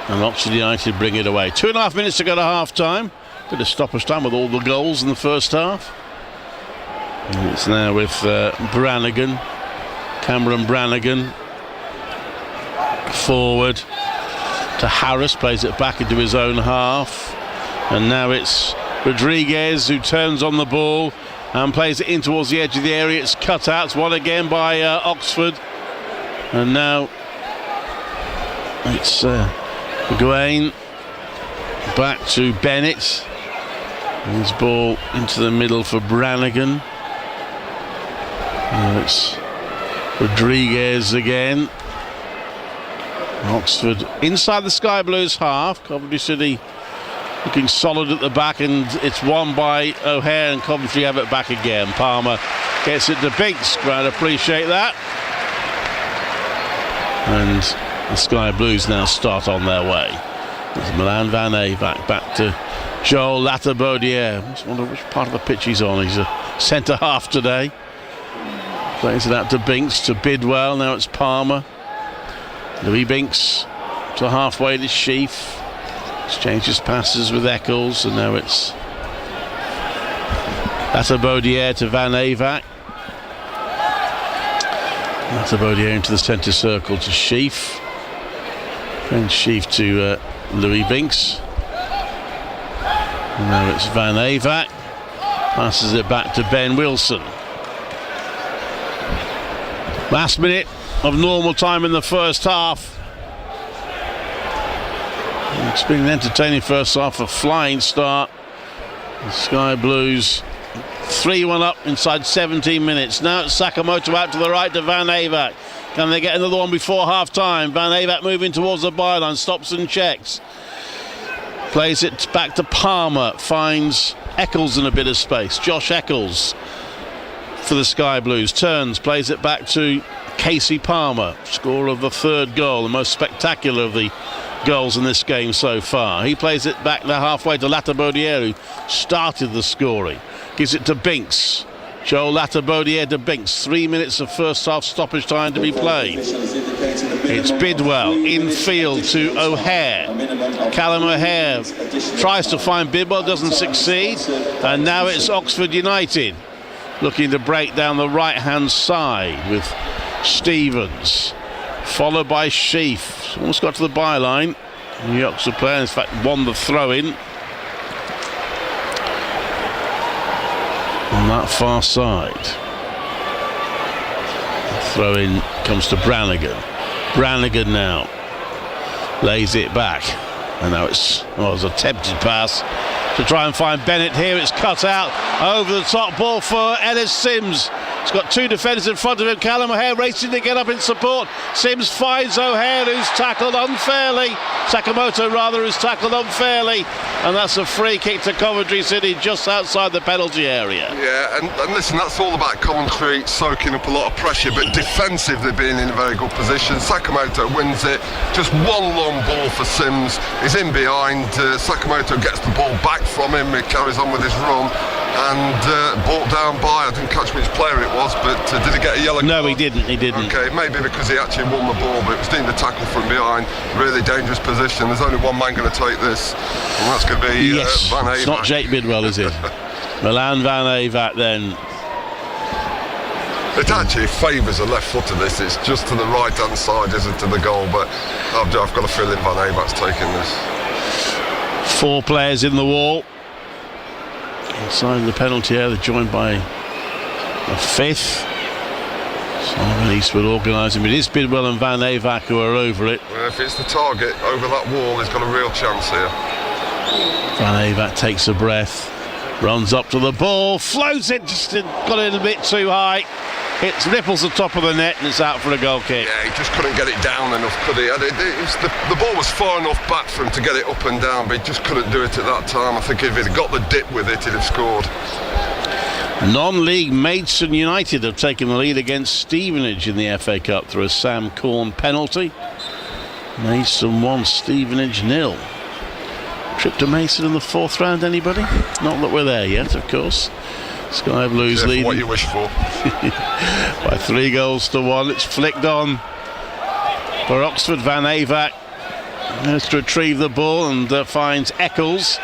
And Oxford United bring it away. 2.5 minutes to go to half time. Bit of stoppage time with all the goals in the first half. And it's now with Brannigan, Cameron Brannigan, Forward to Harris, plays it back into his own half, and now it's Rodriguez who turns on the ball and plays it in towards the edge of the area. It's cut out. It's won again by Oxford, and now it's Gawain back to Bennett. His ball into the middle for Brannigan. Now it's Rodriguez again. Oxford inside the Sky Blues half. Coventry City looking solid at the back, and it's won by O'Hare, and Coventry have it back again. Palmer gets it to Binks. Crowd appreciate that. And the Sky Blues now start on their way. There's Milan Van Avac back to Joel Latabaudiere. I just wonder which part of the pitch he's on. He's a centre half today. Plays it out to Binks, to Bidwell. Now it's Palmer. Louis Binks to halfway to Sheaf. Exchanges passes with Eccles, and now it's Latabaudiere to Van Avac. Latabaudiere into the centre circle to Sheaf. Then Sheaf to Louis Binks. And now it's Van Avac. Passes it back to Ben Wilson. Last minute of normal time in the first half. It's been an entertaining first half, a flying start. The Sky Blues 3-1 up inside 17 minutes. Now it's Sakamoto out to the right to Van Avac. Can they get another one before half time? Van Avac moving towards the byline, stops and checks. Plays it back to Palmer, finds Eccles in a bit of space. Josh Eccles for the Sky Blues, turns, plays it back to Casey Palmer, scorer of the third goal, the most spectacular of the goals in this game so far. He plays it back to halfway to Latabaudiere, who started the scoring. Gives it to Binks. Joel Latabaudiere to Binks. 3 minutes of first half stoppage time to be played. It's Bidwell infield to O'Hare. Callum O'Hare tries to find Bidwell, doesn't succeed, and now it's Oxford United looking to break down the right hand side with Stevens, followed by Sheaf. Almost got to the byline. The Oxford player, in fact, won the throw-in on that far side. The throw-in comes to Brannigan. Brannigan now lays it back, and now it's a attempted pass to try and find Bennett here. It's cut out over the top, ball for Ellis Sims. He's got two defenders in front of him. Callum O'Hare racing to get up in support. Sims finds O'Hare, who's tackled unfairly. Sakamoto rather, who's tackled unfairly, and that's a free kick to Coventry City just outside the penalty area. Yeah, and listen, that's all about Coventry soaking up a lot of pressure, but defensively being in a very good position. Sakamoto wins it. Just one long ball for Sims. He's in behind. Sakamoto gets the ball back from him. He carries on with his run. And brought down by, I didn't catch which player it was, but did he get a yellow card? No, he didn't. Okay, maybe because he actually won the ball, but it was deemed a tackle from behind. Really dangerous position. There's only one man going to take this, and that's going to be Van Avac. It's not Jake Bidwell, is it? Milan Van Avac then. It actually favours a left footer, this. It's just to the right-hand side, isn't to the goal, but I've got a feeling Van Avac's taking this. 4 players in the wall. Inside the penalty area, joined by a 5th. Simon Eastwood organising. It is Bidwell and Van Avac who are over it. Well, if it's the target over that wall, he's got a real chance here. Van Avac takes a breath, runs up to the ball, floats it, just got it a bit too high. It ripples the top of the net and it's out for a goal kick. Yeah, he just couldn't get it down enough, could he? The ball was far enough back for him to get it up and down, but he just couldn't do it at that time. I think if he'd got the dip with it, he'd have scored. Non-league Maidstone United have taken the lead against Stevenage in the FA Cup through a Sam Corn penalty. Maidstone 1, Stevenage 0. Trip to Maidstone in the 4th round, anybody? Not that we're there yet, of course. Sky Blues leading what you wish for. by 3-1. It's flicked on for Oxford. Van Avac has to retrieve the ball and finds Eccles.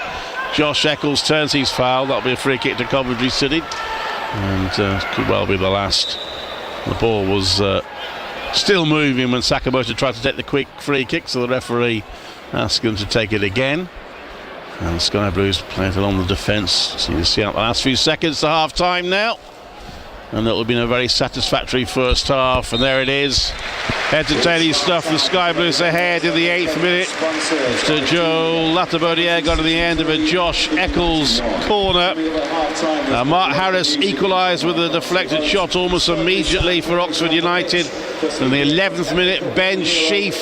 Josh Eccles turns, he's fouled. That'll be a free kick to Coventry City, and could well be the last. The ball was still moving when Sakamoto tried to take the quick free kick, so the referee asked him to take it again. And the Sky Blues playing it along the defence. So you see out the last few seconds to half time now. And that will have been a very satisfactory first half. And there it is. Entertaining stuff. The Sky Blues ahead in the 8th minute. Mr. Joe Latabodier got to the end of a Josh Eccles corner. Mark Harris equalised with a deflected shot almost immediately for Oxford United. In the 11th minute, Ben Sheaf,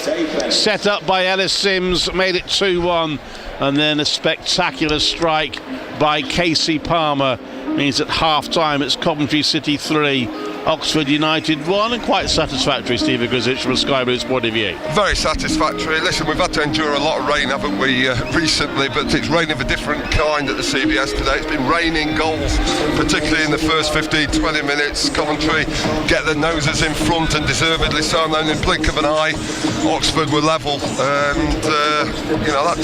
set up by Ellis Sims, made it 2-1. And then a spectacular strike by Casey Palmer means at half-time it's Coventry City 3, Oxford United 1, and quite satisfactory, Steve Grizzich, from a Sky Blues point of view. Very satisfactory. Listen, we've had to endure a lot of rain, haven't we, recently, but it's raining of a different kind at the CBS today. It's been raining goals, particularly in the first 15-20 minutes. Coventry get their noses in front, and deservedly so, and then in blink of an eye, Oxford were level, and that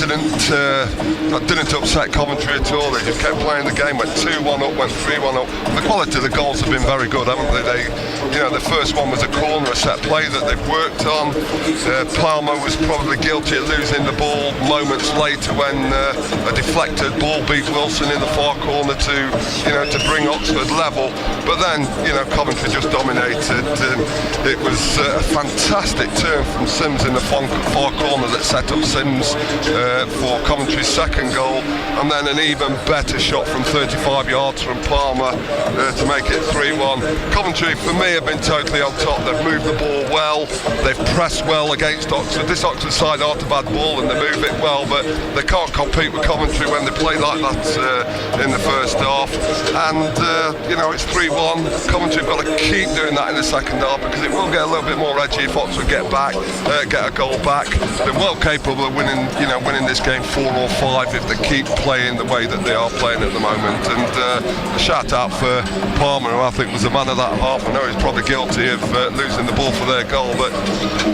didn't upset Coventry at all. They just kept playing the game, went 2-1 up, went 3-1 up. The quality of the goals have been very good, haven't they? The first one was a corner, a set play that they've worked on. Palmer was probably guilty of losing the ball moments later when a deflected ball beat Wilson in the far corner to bring Oxford level. But then, Coventry just dominated. It was a fantastic turn from Sims in the far corner that set up Sims for Coventry's second goal, and then an even better shot from 35 yards from Palmer to make it 3-1. Coventry, for me, have been totally on top. They've moved the ball well, they've pressed well against Oxford. This Oxford side aren't a bad ball and they move it well, but they can't compete with Coventry when they play like that in the first half. And it's 3-1. Coventry have got to keep doing that in the second half, because it will get a little bit more edgy if Oxford get a goal back. They're well capable of winning this game 4 or 5 if they keep playing the way that they are playing at the moment. And a shout out for Palmer, who I think was the man of that half. I know he's probably guilty of losing the ball for their goal, but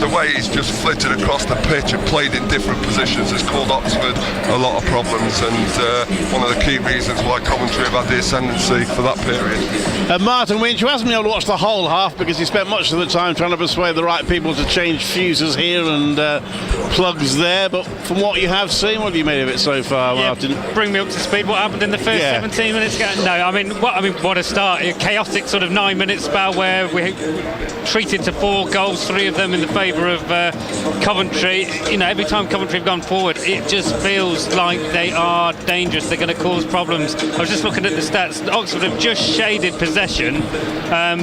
the way he's just flitted across the pitch and played in different positions has caused Oxford a lot of problems, and one of the key reasons why Coventry have had the ascendancy for that period. Martin Winch, who hasn't been able to watch the whole half because he spent much of the time trying to persuade the right people to change fuses here and plugs there, but from what you have seen, what have you made of it so far, Martin? Bring me up to speed. What happened in the first 17 minutes? What a start. A chaotic sort of 9 minute spell where we treated to 4 goals, 3 of them in the favour of Coventry. Every time Coventry have gone forward, it just feels like they are dangerous. They're going to cause problems. I was just looking at the stats. Oxford have just shaded possession,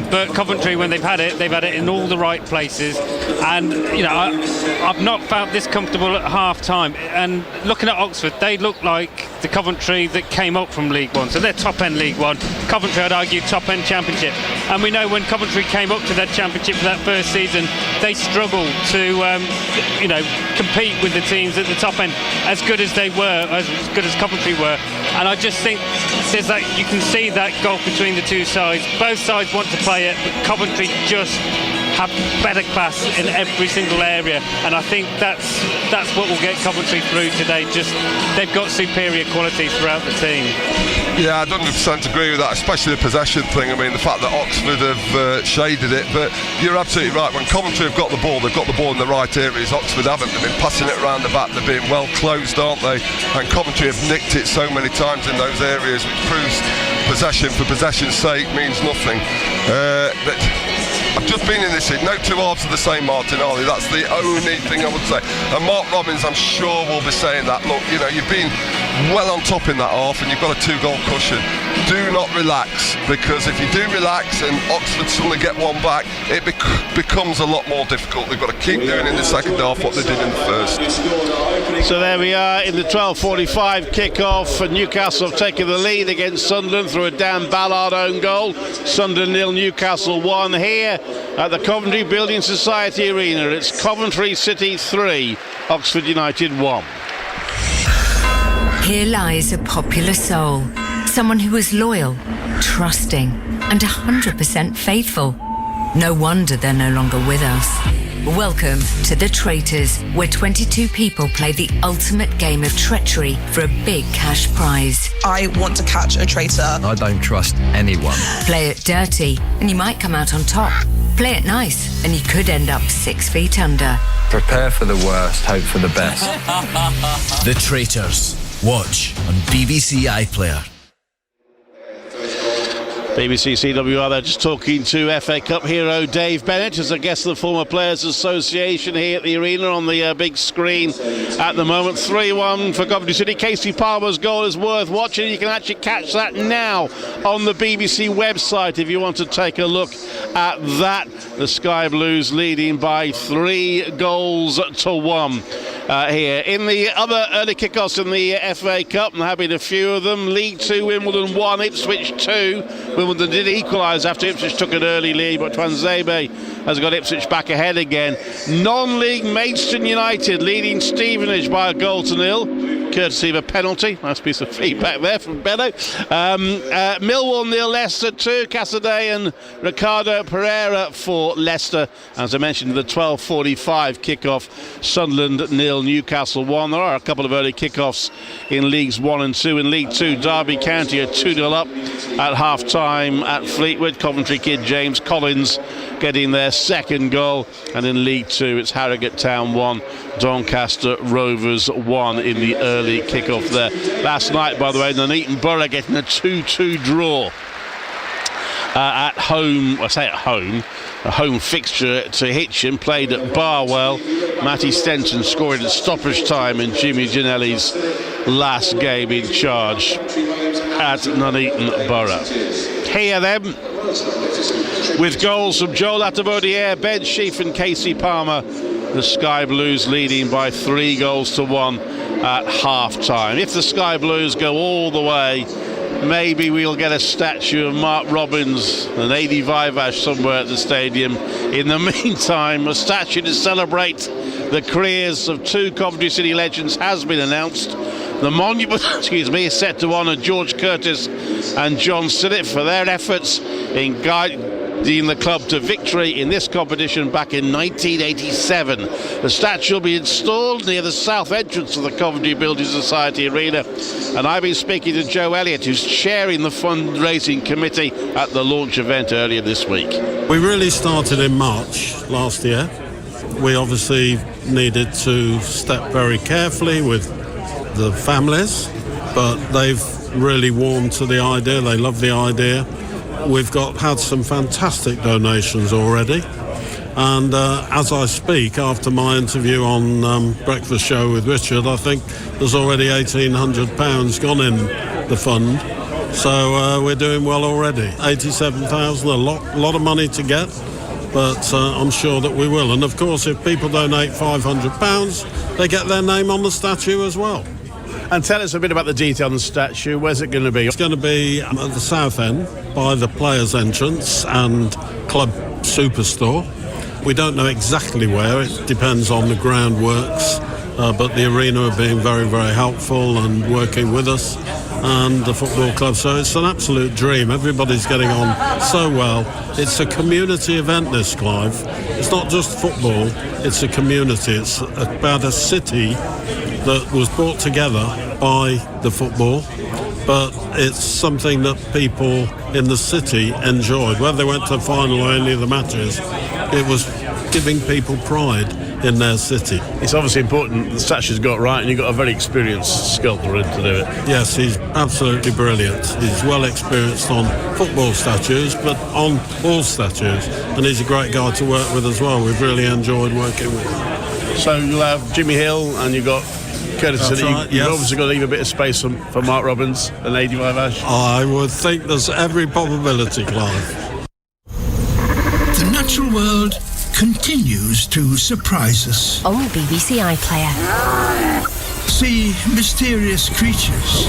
but Coventry, when they've had it in all the right places. And I've not felt this comfortable at half time. And looking at Oxford, they look like the Coventry that came up from League One, so they're top end League One. Coventry, I'd argue, top end Championship. And we know when Coventry came up to that Championship for that first season, they struggled to compete with the teams at the top end, as good as they were, as good as Coventry were. And I just think there's that, you can see that gulf between the two sides. Both sides want to play it, but Coventry just have better class in every single area, and I think that's what will get Coventry through today. Just they've got superior quality throughout the team. Yeah, I'd 100% agree with that, especially the possession thing. I mean, the fact that Oxford have shaded it, but you're absolutely right. When Coventry have got the ball, they've got the ball in the right areas. Oxford haven't. They've been passing it around the back. They're being well closed, aren't they? And Coventry have nicked it so many times in those areas, which proves possession for possession's sake means nothing. I've just been in this. No two halves are the same, Martin, are they? That's the only thing I would say. And Mark Robbins, I'm sure, will be saying that. Look, you've been well on top in that half and you've got a 2-goal cushion. Do not relax, because if you do relax and Oxford suddenly get one back, it becomes a lot more difficult. They've got to keep doing in the second half what they did in the first. So there we are in the 12:45 kick-off, and Newcastle have taken the lead against Sunderland through a Dan Ballard own goal. Sunderland 0, Newcastle 1 here at the Coventry Building Society Arena. It's Coventry City 3, Oxford United 1. Here lies a popular soul, someone who was loyal, trusting, and 100% faithful. No wonder they're no longer with us. Welcome to The Traitors, where 22 people play the ultimate game of treachery for a big cash prize. I want to catch a traitor. I don't trust anyone. Play it dirty, and you might come out on top. Play it nice, and you could end up 6 feet under. Prepare for the worst, hope for the best. The Traitors. Watch on BBC iPlayer. BBC CWR there, just talking to FA Cup hero Dave Bennett as a guest of the Former Players Association here at the arena on the big screen at the moment. 3-1 for Coventry City. Casey Palmer's goal is worth watching. You can actually catch that now on the BBC website if you want to take a look at that. The Sky Blues leading by 3-1 here. In the other early kickoffs in the FA Cup, and there have been a few of them. League 2, Wimbledon 1, Ipswich 2. Wimbledon did equalise after Ipswich took an early lead, but Twanzebe has got Ipswich back ahead again. Non-league Maidstone United leading Stevenage by 1-0, courtesy of a penalty. Nice piece of feedback there from Benno. Millwall 0, Leicester 2. Casaday and Ricardo Pereira for Leicester. As I mentioned, the 12:45 kickoff. Sunderland 0, Newcastle 1. There are a couple of early kickoffs in Leagues 1 and 2. In League 2, Derby County are 2-0 up at half-time at Fleetwood. Coventry kid James Collins getting their second goal. And in League 2, it's Harrogate Town 1, Doncaster Rovers 1 in the early kickoff there. Last night, by the way, Nuneaton Borough getting a 2-2 draw at home. I say at home, a home fixture to Hitchin, played at Barwell. Matty Stenson scoring at stoppage time in Jimmy Ginelli's last game in charge at Nuneaton Borough. Here then, with goals from Joel Atabodiere, Ben Sheaf and Casey Palmer, the Sky Blues leading by 3-1 at half-time. If the Sky Blues go all the way, maybe we'll get a statue of Mark Robbins and Adi Vivash somewhere at the stadium. In the meantime, a statue to celebrate the careers of 2 Coventry City legends has been announced. The monument, is set to honour George Curtis and John Sinnott for their efforts in guiding the club to victory in this competition back in 1987. The statue will be installed near the south entrance of the Coventry Building Society Arena, and I've been speaking to Joe Elliott, who's chairing the fundraising committee at the launch event earlier this week. We really started in March last year. We obviously needed to step very carefully with the families, but they've really warmed to the idea. They love the idea. We've had some fantastic donations already, and as I speak, after my interview on Breakfast Show with Richard, I think there's already £1,800 gone in the fund, so we're doing well already. 87,000, a lot of money to get, but I'm sure that we will. And of course, if people donate £500, they get their name on the statue as well. And tell us a bit about the detail on the statue. Where's it going to be? It's going to be at the south end by the players' entrance and Club Superstore. We don't know exactly where. It depends on the groundworks, but the arena are being very, very helpful and working with us, and the football club. So it's an absolute dream. Everybody's getting on so well. It's a community event, this, Clive. It's not just football. It's a community. It's about a city that was brought together by the football, but it's something that people in the city enjoyed. Whether they went to the final or any of the matches, it was giving people pride in their city. It's obviously important the statue's got right, and you've got a very experienced sculptor in to do it. Yes, he's absolutely brilliant. He's well experienced on football statues, but on all statues, and he's a great guy to work with as well. We've really enjoyed working with him. So you'll have Jimmy Hill, and you've got Curtis. You've obviously got to leave a bit of space for Mark Robbins and Adi Vivash. I would think there's every probability, Clive. The natural world continues to surprise us. On BBC iPlayer. See mysterious creatures.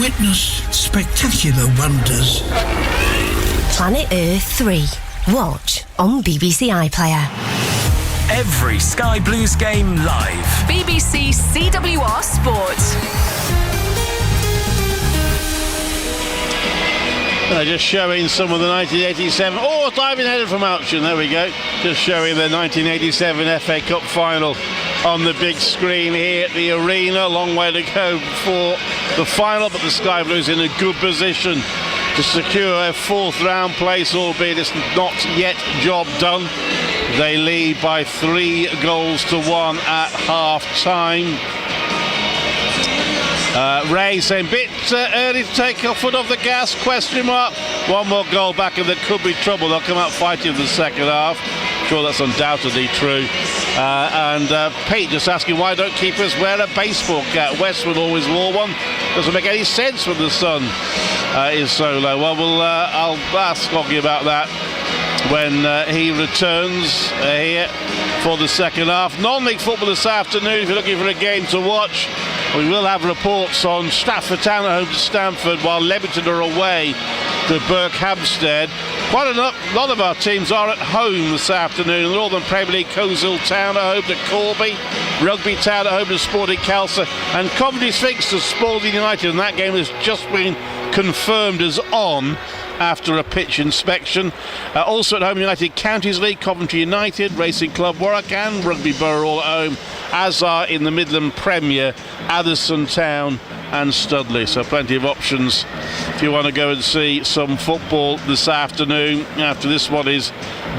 Witness spectacular wonders. Planet Earth 3. Watch on BBC iPlayer. Every Sky Blues game live. BBC CWR Sport. Just showing some of the 1987. Oh, diving headed from Alchin. There we go. Just showing the 1987 FA Cup final on the big screen here at the arena. Long way to go for the final, but the Sky Blues in a good position to secure a fourth round place, albeit it's not yet job done. They lead by 3-1 at half time. Ray saying bit early to take your foot off the gas, question mark. One more goal back and there could be trouble. They'll come out fighting in the second half. Sure, that's undoubtedly true. And Pete just asking, why don't keepers wear a baseball cap? Westwood always wore one. Doesn't make any sense when the sun is so low. Well, I'll ask Oggy about that when he returns here for the second half. Non-league football this afternoon. If you're looking for a game to watch, we will have reports on Stratford Town at home to Stamford, while Leamington are away to Berkhamsted. Quite a lot of our teams are at home this afternoon. In the Northern Premier League, Coleshill Town at home to Corby, Rugby Town at home to Sporting Calcer, and Coventry Sphinx to Spalding United, and that game has just been confirmed as on after a pitch inspection. Also at home, United Counties League, Coventry United, Racing Club Warwick and Rugby Borough all at home, as are in the Midland Premier, Addison Town and Studley. So plenty of options if you want to go and see some football this afternoon after this one is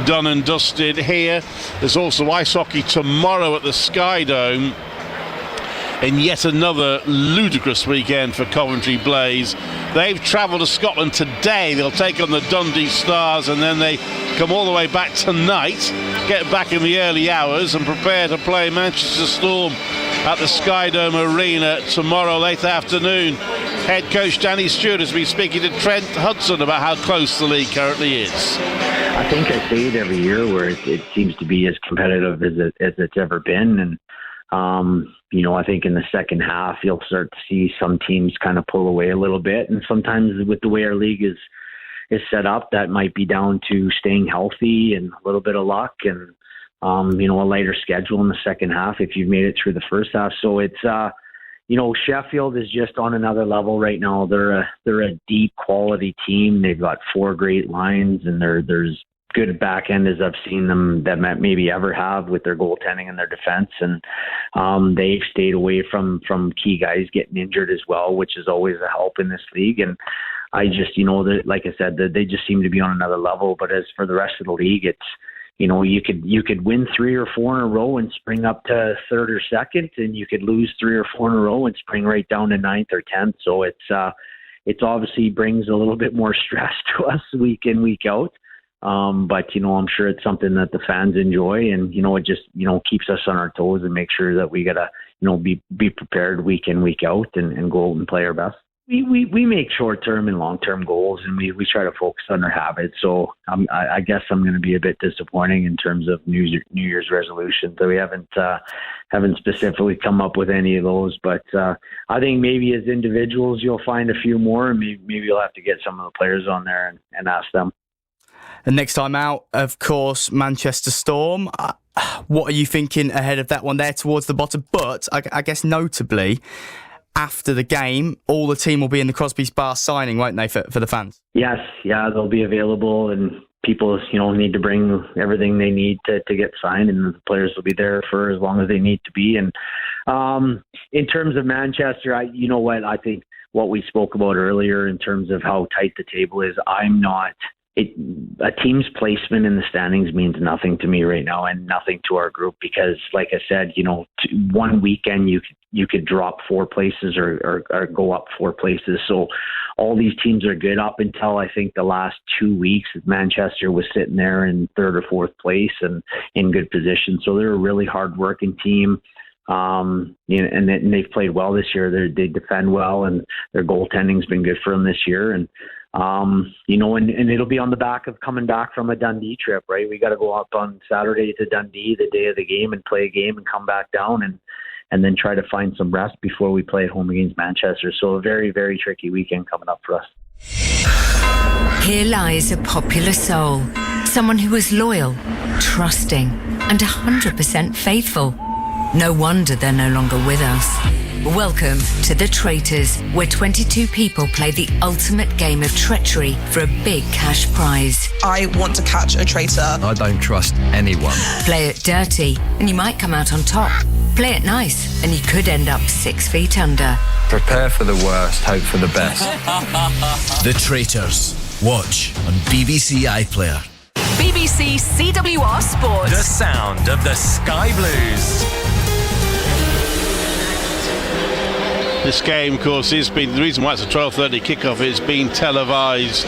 done and dusted here. There's also ice hockey tomorrow at the Sky Dome in yet another ludicrous weekend for Coventry Blaze. They've travelled to Scotland today. They'll take on the Dundee Stars, and then they come all the way back tonight, get back in the early hours and prepare to play Manchester Storm at the Sky Dome Arena tomorrow late afternoon. Head coach Danny Stewart has been speaking to Trent Hudson about how close the league currently is. I think I say it every year where it seems to be as competitive as it's ever been, and I think in the second half you'll start to see some teams kind of pull away a little bit, and sometimes with the way our league is set up, that might be down to staying healthy and a little bit of luck and a lighter schedule in the second half if you've made it through the first half. So it's Sheffield is just on another level right now. They're a deep quality team. They've got 4 great lines, and there's good back end as I've seen them that maybe ever have with their goaltending and their defense, and they've stayed away from key guys getting injured as well, which is always a help in this league. And I just like I said, they just seem to be on another level. But as for the rest of the league, it's you could win 3 or 4 in a row and spring up to third or second, and you could lose 3 or 4 in a row and spring right down to 9th or 10th. So it's obviously brings a little bit more stress to us week in, week out. But I'm sure it's something that the fans enjoy, and it just keeps us on our toes and make sure that we gotta be prepared week in, week out, and go out and play our best. We make short-term and long-term goals, and we try to focus on our habits. So I guess I'm going to be a bit disappointing in terms of New Year's resolutions. So we haven't specifically come up with any of those, but I think maybe as individuals you'll find a few more, and maybe you'll have to get some of the players on there and ask them. And next time out, of course, Manchester Storm. What are you thinking ahead of that one there towards the bottom? But I guess notably, after the game, all the team will be in the Crosby's Bar signing, won't they, for the fans? Yes, yeah, they'll be available, and people, need to bring everything they need to get signed, and the players will be there for as long as they need to be. And in terms of Manchester, I think what we spoke about earlier in terms of how tight the table is, a team's placement in the standings means nothing to me right now, and nothing to our group, because like I said, one weekend you could drop 4 places or go up 4 places. So all these teams are good up until I think the last 2 weeks. Manchester was sitting there in 3rd or 4th place and in good position. So they're a really hard working team. And they've played well this year. They defend well, and their goaltending's been good for them this year. And and it'll be on the back of coming back from a Dundee trip, right? We got to go up on Saturday to Dundee, the day of the game, and play a game and come back down and then try to find some rest before we play at home against Manchester. So a very, very tricky weekend coming up for us. Here lies a popular soul, someone who was loyal, trusting, and 100% faithful. No wonder they're no longer with us. Welcome to The Traitors, where 22 people play the ultimate game of treachery for a big cash prize. I want to catch a traitor. I don't trust anyone. Play it dirty, and you might come out on top. Play it nice, and you could end up 6 feet under. Prepare for the worst, hope for the best. The Traitors. Watch on BBC iPlayer. BBC CWR Sport. The sound of the Sky Blues. This game, of course, has been the reason why it's a 12:30 kickoff. It's been televised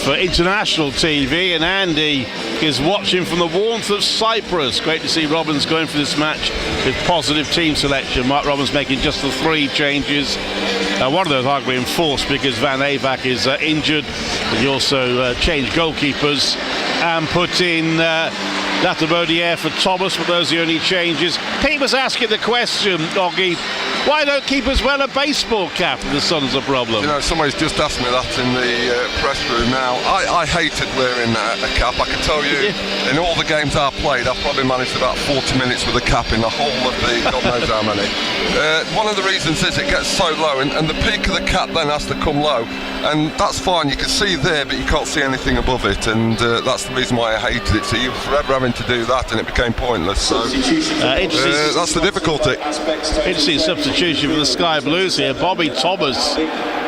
for international TV, and Andy is watching from the warmth of Cyprus. Great to see Robbins going for this match with positive team selection. Mark Robbins making just the 3 changes. One of those arguably enforced because Van Avak is injured. He also changed goalkeepers and put in Latabodiere for Thomas, but those are the only changes. Pete was asking the question, Oggy, why don't keepers wear a baseball cap if the sun's a problem? You know, somebody's just asked me that in the press room now. I hated wearing a cap. I can tell you, in all the games I've played, I've probably managed about 40 minutes with a cap in the whole of the God knows how many. One of the reasons is it gets so low, and the peak of the cap then has to come low, and that's fine. You can see there, but you can't see anything above it, and that's the reason why I hated it. So you're forever having to do that, and it became pointless. So that's the difficulty. Interesting substitution for the Sky Blues here. Bobby Thomas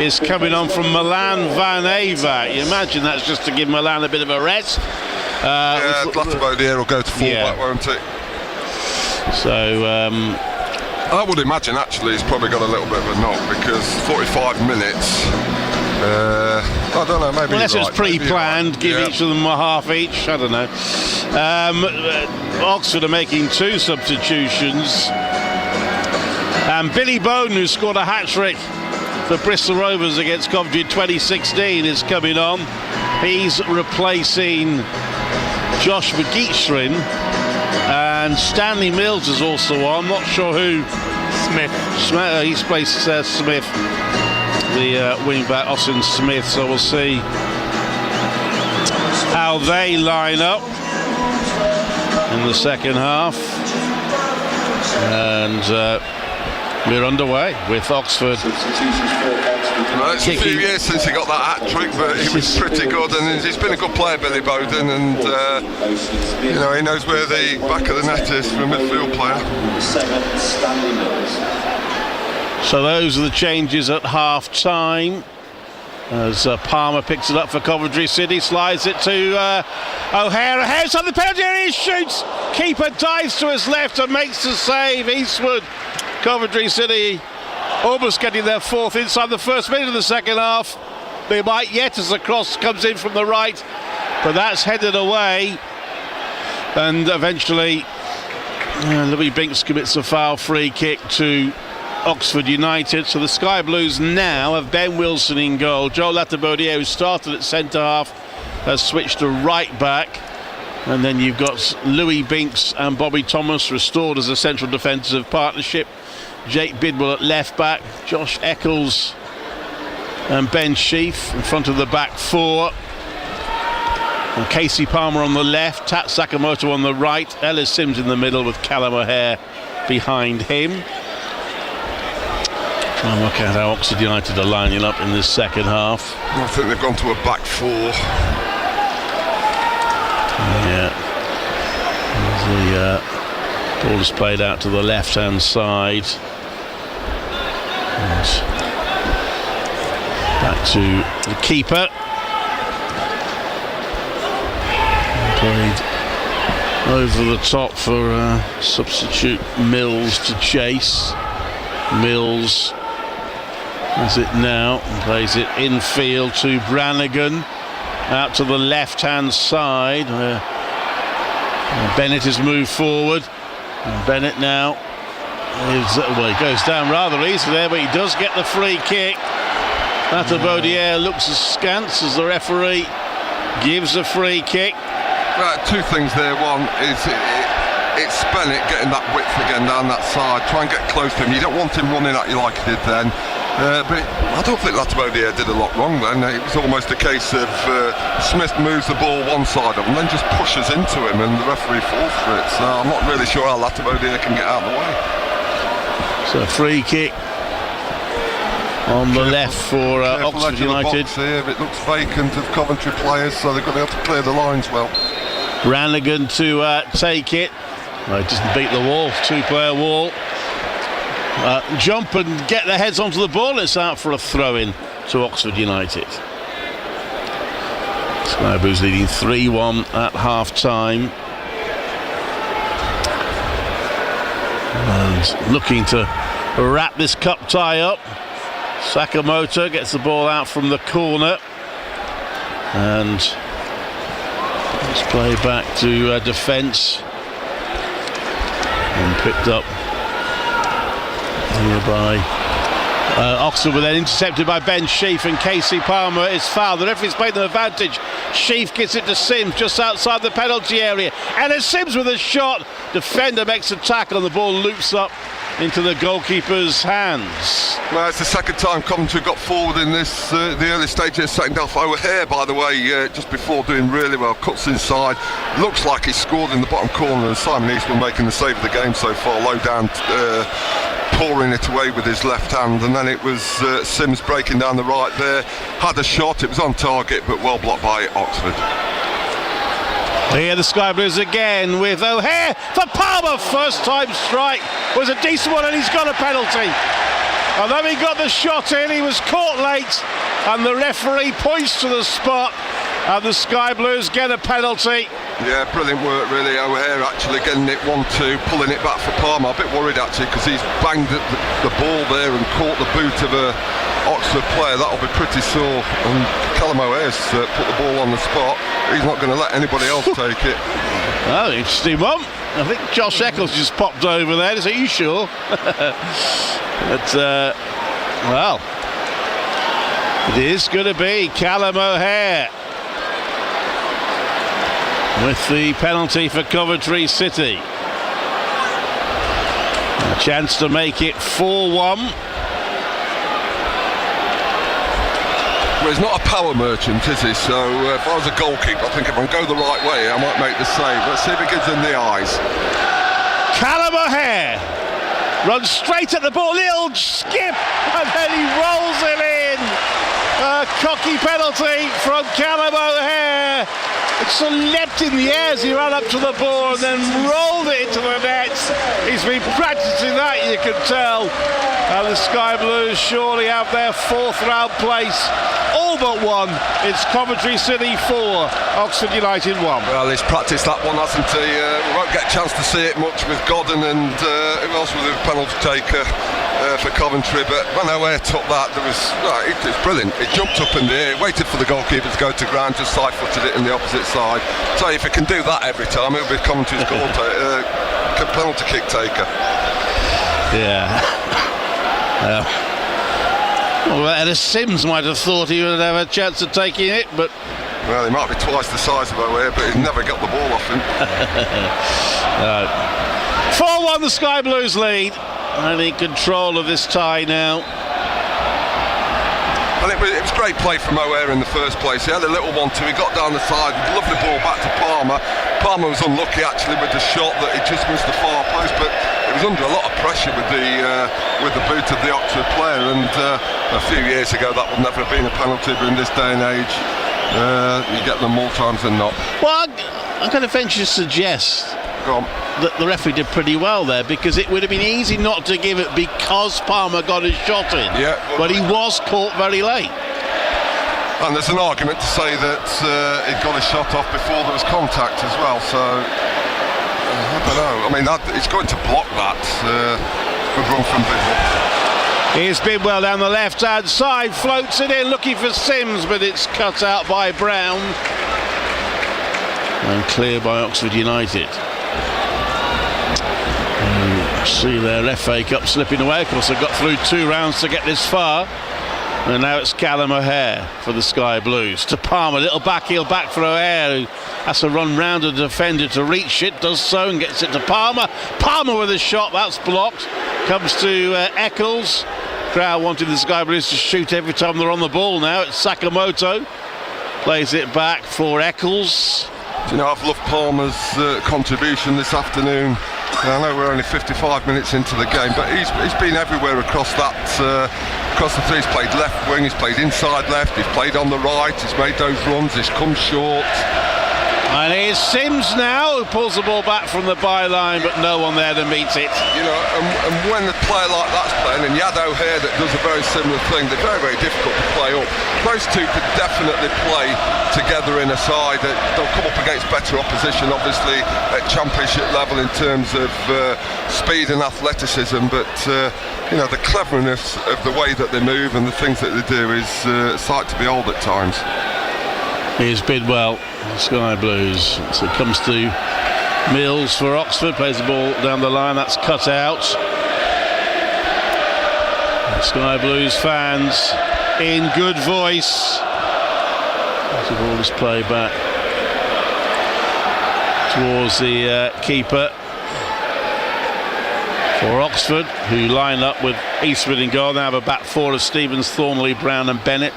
is coming on from Milan Van Avak. You imagine that's just to give Milan a bit of a rest. Latabodiere will go to fullback, won't it? So I would imagine actually he's probably got a little bit of a knock because 45 minutes. I don't know, maybe unless it's right, pre-planned, give each of them a half each. I don't know. Oxford are making 2 substitutions. And Billy Bowden, who scored a hat-trick for Bristol Rovers against Coventry in 2016, is coming on. He's replacing Josh McGeachrin, and Stanley Mills is also on. Not sure who. Smith. He's placed Smith, the wing back, Austin Smith. So we'll see how they line up in the second half. And we're underway with Oxford. It's a few years since he got that hat-trick, but he was pretty good, and he's been a good player, Billy Bowden, and you know, he knows where the back of the net is for a midfield player. So those are the changes at half-time. As Palmer picks it up for Coventry City, slides it to O'Hare. O'Hare's on the penalty area, he shoots. Keeper dives to his left and makes the save. Eastwood. Coventry City almost getting their 4th inside the first minute of the second half. They might yet as the cross comes in from the right, but that's headed away. And eventually Louis Binks commits a foul free kick to Oxford United. So the Sky Blues now have Ben Wilson in goal. Joe Latabodiere, who started at centre half, has switched to right back. And then you've got Louis Binks and Bobby Thomas restored as a central defensive partnership. Jake Bidwell at left back, Josh Eccles and Ben Sheaf in front of the back 4. And Casey Palmer on the left, Tat Sakamoto on the right, Ellis Sims in the middle with Callum O'Hare behind him. Try and work out how Oxford United are lining up in this second half. I think they've gone to a back 4. Yeah. The ball is played out to the left-hand side. And back to the keeper. Played over the top for substitute Mills to chase. Mills has it now and plays it infield to Brannigan. Out to the left-hand side where Bennett has moved forward. And Bennett now is, well, he goes down rather easily there, but he does get the free kick. Latabodiere looks askance as the referee gives a free kick. Right, 2 things there. One is it's Bennett getting that width again down that side. Try and get close to him. You don't want him running at you like he did then. But I don't think Latabodiere did a lot wrong then. It was almost a case of Smith moves the ball one side of him, then just pushes into him, and the referee falls for it. So I'm not really sure how Latabodiere can get out of the way. So free kick on the left for Oxford United. Here. It looks vacant of Coventry players, so they're going to have to clear the lines well. Brannigan to take it. No, it doesn't beat the wall, two-player wall. Jump and get their heads onto the ball. It's out for a throw-in to Oxford United. Sky Blues leading 3-1 at half-time. And looking to wrap this cup tie up. Sakamoto gets the ball out from the corner. And let's play back to defence. And picked up here by Oxford, were then intercepted by Ben Sheaf, and Casey Palmer is fouled. The referee's played the advantage. Sheaf gets it to Sims just outside the penalty area, and it's Sims with a shot. Defender makes a tackle and the ball loops up into the goalkeeper's hands. Well, it's the second time Coventry got forward in this the early stage of the second half. O'Hare, by the way, just before doing really well, cuts inside, looks like he scored in the bottom corner, and Simon Eastman making the save of the game so far, low down, pouring it away with his left hand, and then it was Sims breaking down the right there, had a shot, it was on target but well blocked by Oxford. Here the Sky Blues again with O'Hare for Palmer. First time strike was a decent one, and he's got a penalty. Although he got the shot in, he was caught late, and the referee points to the spot, and the Sky Blues get a penalty. Yeah, brilliant work really. O'Hare actually getting it 1-2, pulling it back for Palmer. A bit worried actually because he's banged the ball there and caught the boot of a Oxford player. That'll be pretty sore, and Callum O'Hare's put the ball on the spot. He's not going to let anybody else take it. Oh, interesting one. I think Josh Eccles just popped over there. Are you sure? But well, it is going to be Callum O'Hare with the penalty for Coventry City. A chance to make it 4-1. Well, he's not a power merchant, is he? So if I was a goalkeeper, I think if I go the right way, I might make the save. Let's see if it gives him the eyes. Callum O'Hare runs straight at the ball, little skip, and then he rolls it in. A cocky penalty from Callum O'Hare. It sort of leapt in the air as he ran up to the ball and then rolled it into the net. He's been practicing that, you can tell. And the Sky Blues surely have their fourth round place, all but one. It's Coventry City 4, Oxford United 1. Well, he's practiced that one, hasn't he? We won't get a chance to see it much with Godden and who else was the penalty taker for Coventry, but when O'Hare took that, it was brilliant. It jumped up in the air, waited for the goalkeeper to go to ground, just side-footed it in the opposite side. So if he can do that every time, it'll be Coventry's penalty kick taker. Yeah. Well, Ellis Sims might have thought he would have a chance of taking it, but... Well, he might be twice the size of O'Hare, but he's never got the ball off him. 4-1 the Sky Blues lead, and in control of this tie now. And it was great play from O'Hare in the first place. He had a little 1-2, he got down the side, lovely ball back to Palmer. Palmer was unlucky actually with the shot that he just missed the far post, but he was under a lot of pressure with the boot of the Oxford player, and a few years ago that would never have been a penalty, but in this day and age you get them more times than not. Well, I'm going to venture to suggest that the referee did pretty well there, because it would have been easy not to give it because Palmer got his shot in, but he was caught very late. And there's an argument to say that he got his shot off before there was contact as well, so I don't know. I mean, he's going to block that. Good run from Bidwell. Here's Bidwell down the left-hand side, floats it in, looking for Sims, but it's cut out by Brown. And clear by Oxford United. See their FA Cup slipping away. Of course, they've got through 2 rounds to get this far. And now it's Callum O'Hare for the Sky Blues. To Palmer, little backheel back for O'Hare, who has to run round a defender to reach it. Does so and gets it to Palmer. Palmer with a shot, that's blocked. Comes to Eccles. Crowd wanting the Sky Blues to shoot every time they're on the ball now. It's Sakamoto. Plays it back for Eccles. Do you know, I've loved Palmer's contribution this afternoon I know we're only 55 minutes into the game, but he's been everywhere across that. Across the three, he's played left wing, he's played inside left, he's played on the right, he's made those runs, he's come short. And here's Sims now, who pulls the ball back from the byline, but no one there to meet it. You know, and when a player like that's playing, and Yad O'Hare that does a very similar thing, they're very, very difficult to play up. Those two could definitely play together in a side. They'll come up against better opposition, obviously, at championship level in terms of speed and athleticism, but you know, the cleverness of the way that they move and the things that they do is a sight to behold at times. Here's Bidwell, Sky Blues. So it comes to Mills for Oxford, plays the ball down the line, that's cut out. Sky Blues fans in good voice. The ball is played back towards the keeper for Oxford, who line up with Eastwood in goal. They have a back four of Stevens, Thornley, Brown and Bennett.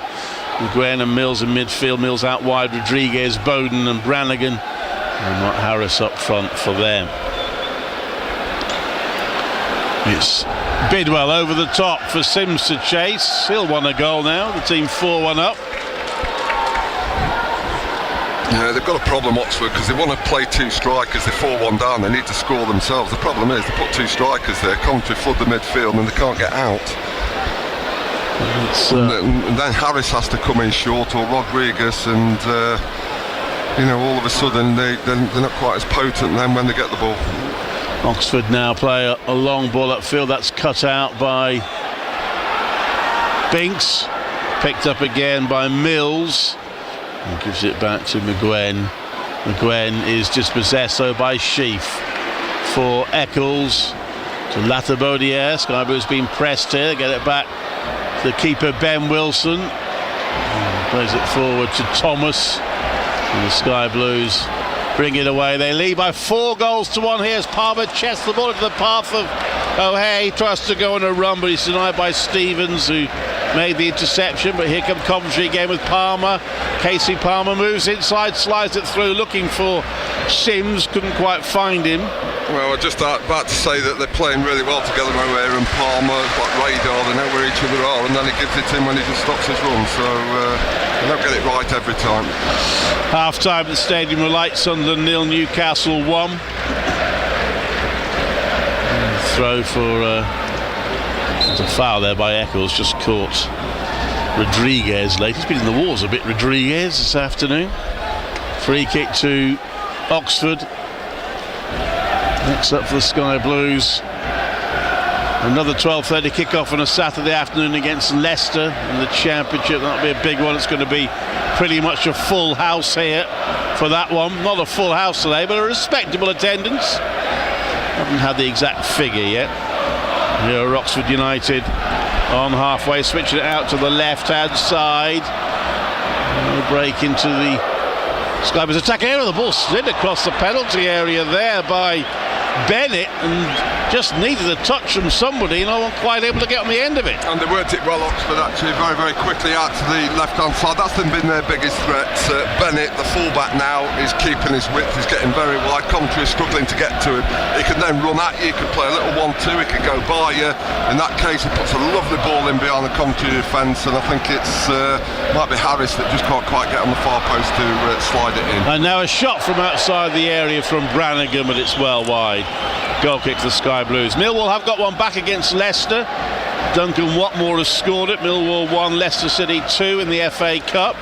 McGuinn and Mills in midfield. Mills out wide, Rodriguez, Bowden and Brannigan, and Matt Harris up front for them. It's Bidwell over the top for Sims to chase. He'll want a goal now. The team 4-1 up. Yeah, they've got a problem, Oxford, because they want to play two strikers. They're 4-1 down. They need to score themselves. The problem is they put two strikers there. Coventry flood the midfield and they can't get out. And then Harris has to come in short, or Rodriguez, and you know, all of a sudden they're not quite as potent then when they get the ball. Oxford now play a long ball upfield. That's cut out by Binks, picked up again by Mills, and gives it back to McGuinn. McGuinn is dispossessed though by Sheaf for Eccles to Latabaudiere. Sky Blue's been pressed here. Get it back. The keeper Ben Wilson plays it forward to Thomas, and the Sky Blues bring it away. They lead by 4-1 here as Palmer chests the ball into the path of O'Hare. He tries to go on a run, but he's denied by Stevens, who made the interception. But here come Coventry again with Palmer. Casey Palmer moves inside, slides it through, looking for Sims, couldn't quite find him. Well, I was just about to say that they're playing really well together, O'Hare and Palmer, like radar, they know where each other are, and then he gives it in when he just stops his run, so they don't get it right every time. Half time at the Stadium of Light, Sunderland 0, Newcastle 1. Throw for there's a foul there by Eccles, just caught Rodriguez late. He's been in the wars a bit, Rodriguez, this afternoon. Free kick to Oxford. Next up for the Sky Blues, another 12:30 kick-off on a Saturday afternoon against Leicester in the Championship. That'll be a big one. It's going to be pretty much a full house here for that one. Not a full house today, but a respectable attendance. Haven't had the exact figure yet. Here are Oxford United on halfway, switching it out to the left-hand side. Break into the Sky Blues attack area. The ball slid across the penalty area there by Bennett, and just needed a touch from somebody, no one quite able to get on the end of it. And they worked it well, Oxford, actually, very, very quickly out to the left-hand side. That's been their biggest threat. Bennett, the fullback now, is keeping his width, he's getting very wide. Coventry is struggling to get to him. He can then run at you, he can play a little 1-2, he can go by you. In that case, he puts a lovely ball in behind the Coventry defence, and I think it's might be Harris that just can't quite get on the far post to slide it in. And now a shot from outside the area from Brannigan, but it's well wide. Goal kick to the Sky Blues. Millwall have got one back against Leicester. Duncan Watmore has scored it. Millwall 1, Leicester City 2 in the FA Cup.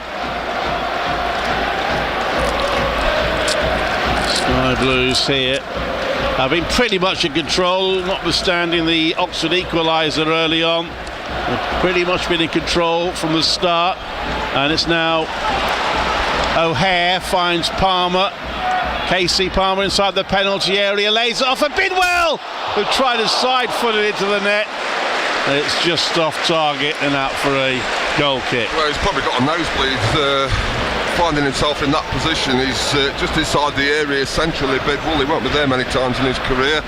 Sky Blues here have been pretty much in control, notwithstanding the Oxford equaliser early on. They've pretty much been in control from the start, and it's now O'Hare finds Palmer. Casey Palmer inside the penalty area, lays it off for Bidwell, who tried to side-foot it into the net. It's just off target and out for a goal kick. Well, he's probably got a nosebleed, finding himself in that position. He's just inside the area centrally. Bidwell, he won't be there many times in his career,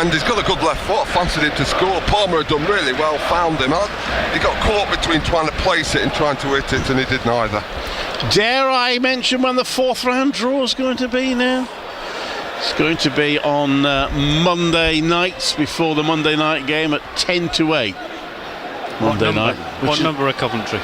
and he's got a good left foot. I fancied him to score. Palmer had done really well, found him. He got caught between trying to place it and trying to hit it, and he did neither. Dare I mention when the 4th round draw is going to be now? It's going to be on Monday nights before the Monday night game at 10 to 8. Monday night. What number are Coventry?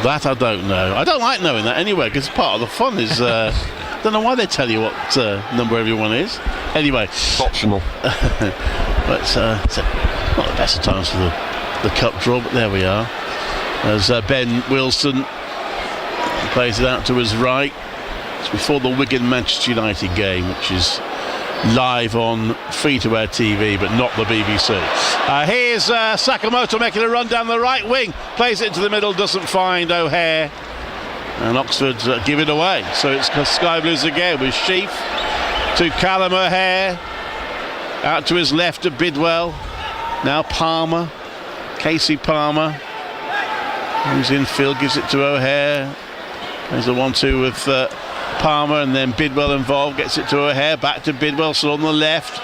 That I don't know. I don't like knowing that anyway, because part of the fun is don't know why they tell you what number everyone is. Anyway, it's optional. But it's not the best of times for the cup draw, but there we are. As Ben Wilson plays it out to his right. It's before the Wigan-Manchester United game, which is live on free-to-air TV, but not the BBC. Here's Sakamoto making a run down the right wing. Plays it into the middle, doesn't find O'Hare. And Oxford give it away. So it's Sky Blues again with Sheaf to Callum O'Hare. Out to his left to Bidwell. Now Palmer. Casey Palmer. Comes infield, gives it to O'Hare. There's a 1-2 with Palmer, and then Bidwell involved, gets it to O'Hare, back to Bidwell, still on the left.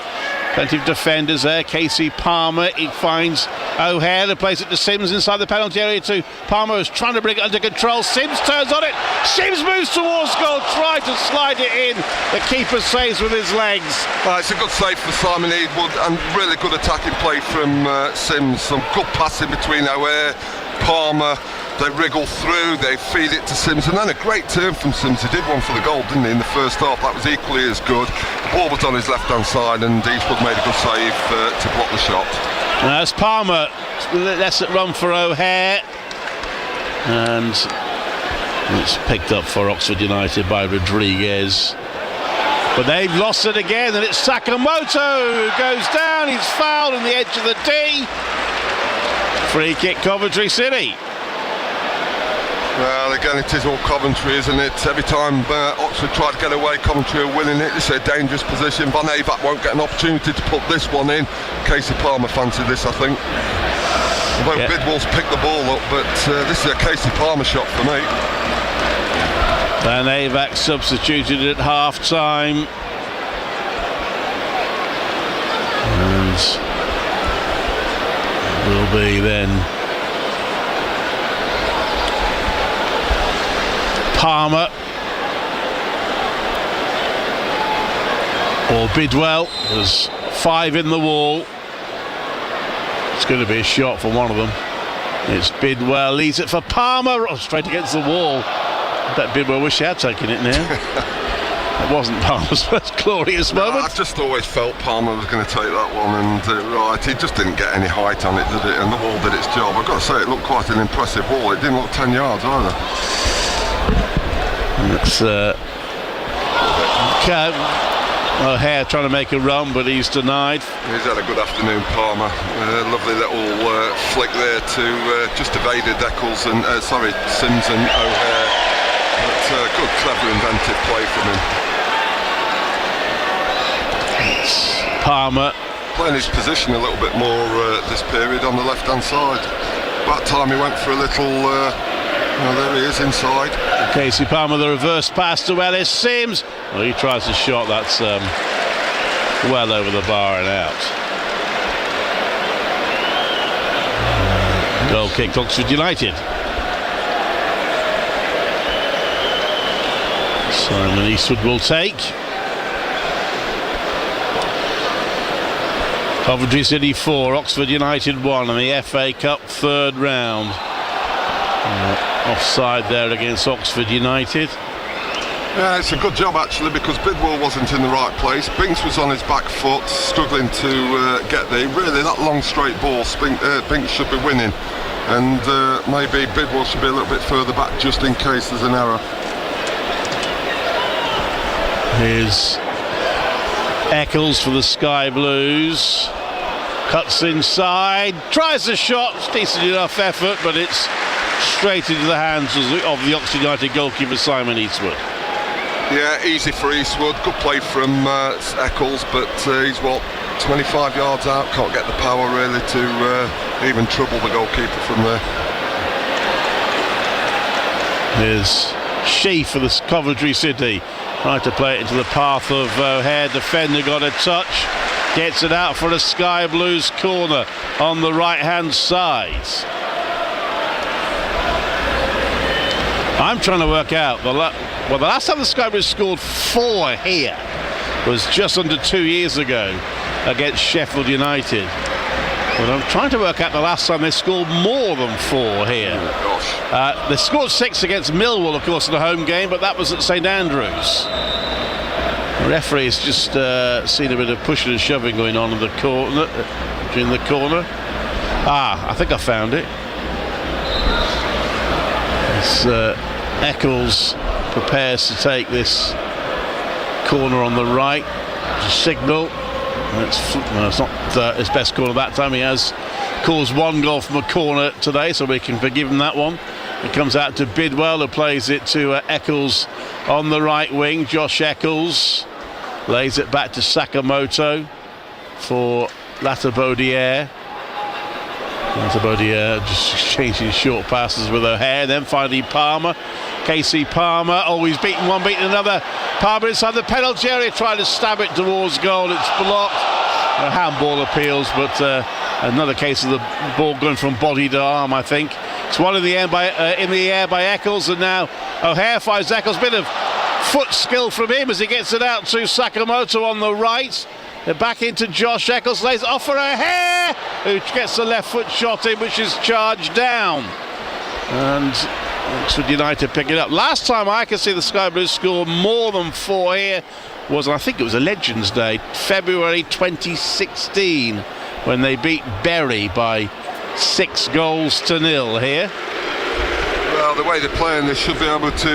Plenty of defenders there. Casey Palmer, he finds O'Hare, who plays it to Sims inside the penalty area too. Palmer is trying to bring it under control. Sims turns on it. Sims moves towards goal, tries to slide it in. The keeper saves with his legs. It's a good save for Simon Eadwood, and really good attacking play from Sims. Some good passing between O'Hare, Palmer. They wriggle through, they feed it to Sims, and then a great turn from Sims. He did one for the goal, didn't he, in the first half? That was equally as good. The ball was on his left-hand side, and Eastwood made a good save to block the shot. As Palmer lets it run for O'Hare, and it's picked up for Oxford United by Rodriguez. But they've lost it again, and it's Sakamoto who goes down. He's fouled on the edge of the tee. Free kick, Coventry City. Well, again, it is all Coventry, isn't it? Every time Oxford try to get away, Coventry are winning it. It's a dangerous position. Van Avac won't get an opportunity to put this one in. Casey Palmer fancied this, I think. Although Bidwell's picked the ball up, but this is a Casey Palmer shot for me. Van Avac substituted at half-time. And will be then Palmer or Bidwell. There's 5 in the wall. It's going to be a shot for one of them. It's Bidwell, leaves it for Palmer, straight against the wall. I bet Bidwell wish he had taken it now. It wasn't Palmer's first glorious moment. I just always felt Palmer was going to take that one, and right, he just didn't get any height on it, did it? And the wall did its job. I've got to say, it looked quite an impressive wall. It didn't look 10 yards either. It's O'Hare trying to make a run, but he's denied. He's had a good afternoon, Palmer. Lovely little flick there to just evaded Eccles and Sims and O'Hare. But good, clever, inventive play from him. It's Palmer playing his position a little bit more this period on the left-hand side. That time he went for a little. There he is inside. Casey Palmer, the reverse pass to Ellis Sims. Well, he tries a shot that's well over the bar and out. Goal kicked Oxford United. Simon Eastwood will take. Coventry City 4, Oxford United 1 in the FA Cup third round. Offside there against Oxford United. Yeah, it's a good job actually, because Bidwell wasn't in the right place. Binks was on his back foot, struggling to get there. Really, that long straight ball, Binks should be winning, and maybe Bidwell should be a little bit further back just in case there's an error. Here's Eccles for the Sky Blues. Cuts inside, tries the shot, it's decent enough effort, but it's straight into the hands of the Oxford United goalkeeper Simon Eastwood. Yeah, easy for Eastwood. Good play from Eccles, but he's 25 yards out. Can't get the power really to even trouble the goalkeeper from there. Here's Sheaf for the Coventry City. Tried to play it into the path of O'Hare. Defender got a touch. Gets it out for a Sky Blues corner on the right-hand side. I'm trying to work out the last time the Sky Blues scored 4 here was just under 2 years ago against Sheffield United. But I'm trying to work out the last time they scored more than 4 here. They scored 6 against Millwall, of course, in the home game, but that was at St Andrews. The referee's just seen a bit of pushing and shoving going on in the corner, in the corner. I think I found it. It's Eccles prepares to take this corner on the right. Signal. It's not his best corner that time. He has caused 1 goal from a corner today, so we can forgive him that one. It comes out to Bidwell, who plays it to Eccles on the right wing. Josh Eccles lays it back to Sakamoto for Latabaudiere. Latabaudiere just exchanging short passes with O'Hare. Then finally Palmer. Casey Palmer. Oh, he's beaten one, beaten another. Palmer inside the penalty area, trying to stab it towards goal. It's blocked. A handball appeals, but another case of the ball going from body to arm, I think. It's one in the air by Eccles, and now O'Hare finds Eccles. Bit of foot skill from him as he gets it out to Sakamoto on the right. Back into Josh Eccles, lays it off for O'Hare, who gets the left foot shot in, which is charged down. And Oxford United pick it up. Last time I could see the Sky Blues score more than 4 here was, I think it was a Legends Day, February 2016, when they beat Bury by 6-0 here. Well, the way they're playing, they should be able to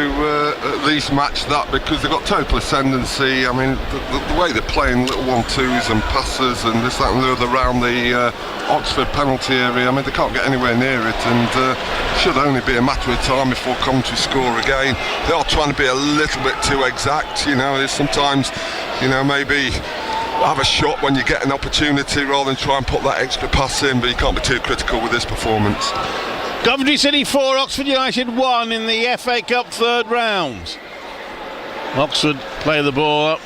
at least match that, because they've got total ascendancy. I mean, the way they're playing, little 1-2s and passes and this, that and the other around the Oxford penalty area, I mean, they can't get anywhere near it, and should only be a matter of time before Coventry score again. They are trying to be a little bit too exact, you know. Sometimes, you know, maybe have a shot when you get an opportunity rather than try and put that extra pass in, but you can't be too critical with this performance. Coventry City 4, Oxford United 1 in the FA Cup 3rd round. Oxford play the ball up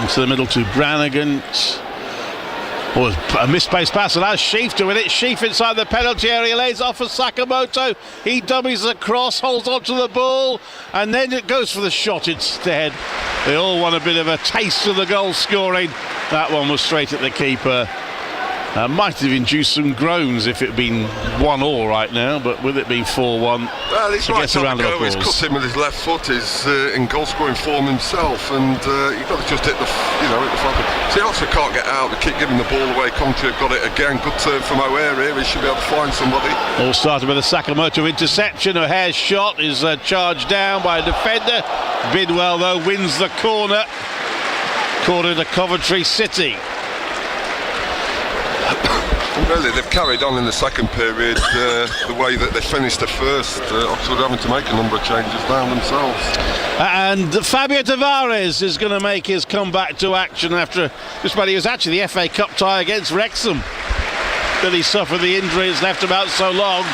into the middle to Brannigan. A misplaced pass, and that's Sheaf doing it. Sheaf inside the penalty area, lays off for Sakamoto. He dummies across, holds on to the ball, and then it goes for the shot instead. They all want a bit of a taste of the goal scoring. That one was straight at the keeper. Might have induced some groans if it had been 1-1 right now, but with it being 4-1, well, he's right on the go. He's cut him with his left foot. He's in goal-scoring form himself, and you've got to just hit the front. See, Oxford can't get out. They keep giving the ball away. Coventry have got it again. Good turn from O'Hare here. He should be able to find somebody. All started with a Sakamoto interception. O'Hare's shot is charged down by a defender. Bidwell, though, wins the corner. Corner to Coventry City. Really, they've carried on in the second period the way that they finished the first. Oxford having to make a number of changes down themselves. And Fabio Tavares is going to make his comeback to action after this. Well, he was actually the FA Cup tie against Wrexham, but he suffered the injury that's left him out so long.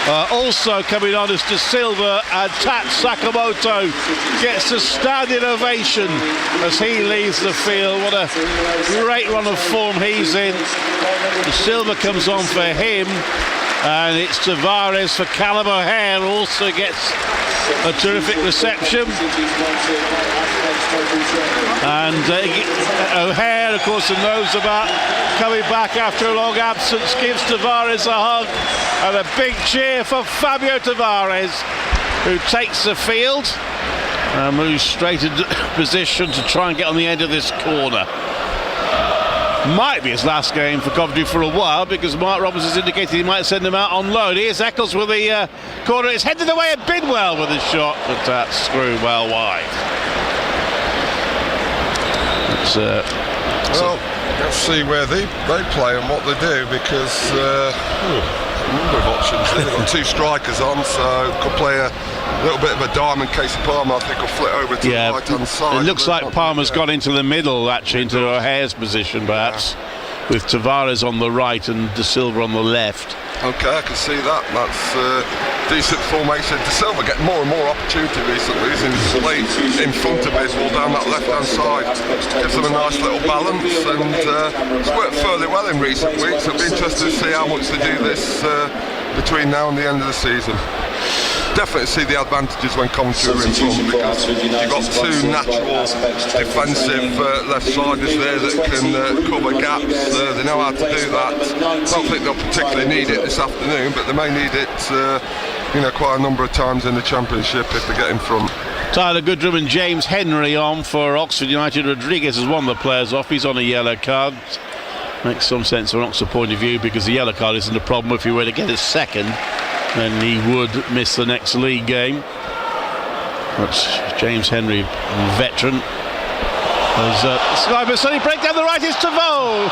Also coming on is De Silva, and Tat Sakamoto gets a standing ovation as he leaves the field. What a great run of form he's in. De Silva comes on for him, and it's Tavares for Callum O'Hare, also gets a terrific reception. And O'Hare, of course, knows about coming back after a long absence, gives Tavares a hug, and a big cheer for Fabio Tavares, who takes the field and moves straight into position to try and get on the end of this corner. Might be his last game for Coventry for a while, because Mark Roberts has indicated he might send him out on loan. Here's Eccles with the corner. It's headed away at Bidwell with a shot, but that's screwed well wide. Well, let's see where they play and what they do, because a number of options. They've got 2 strikers on, so could play a little bit of a diamond. Casey Palmer, I think, will flit over to the right-hand side. It looks like Palmer's gone into the middle, actually, into O'Hare's position, perhaps, with Tavares on the right and De Silva on the left. Okay, I can see that. That's decent formation. De Silva getting more and more opportunity recently. He's in front of his ball down that left-hand side. Gives them a nice little balance, and it's worked fairly well in recent weeks. It'll be interesting to see how much they do this between now and the end of the season. definitely see the advantages when Coventry are in front, because you've got two natural defensive left-siders there that can cover gaps. They know how to do that. I don't think they'll particularly need it this afternoon, but they may need it quite a number of times in the Championship if they get in front. Tyler Goodrum and James Henry on for Oxford United. Rodriguez is one of the players off. He's on a yellow card. Makes some sense from an Oxford point of view, because the yellow card isn't a problem. If he were to get his second, then he would miss the next league game. But James Henry, veteran, has suddenly break down the right. It's Tavo.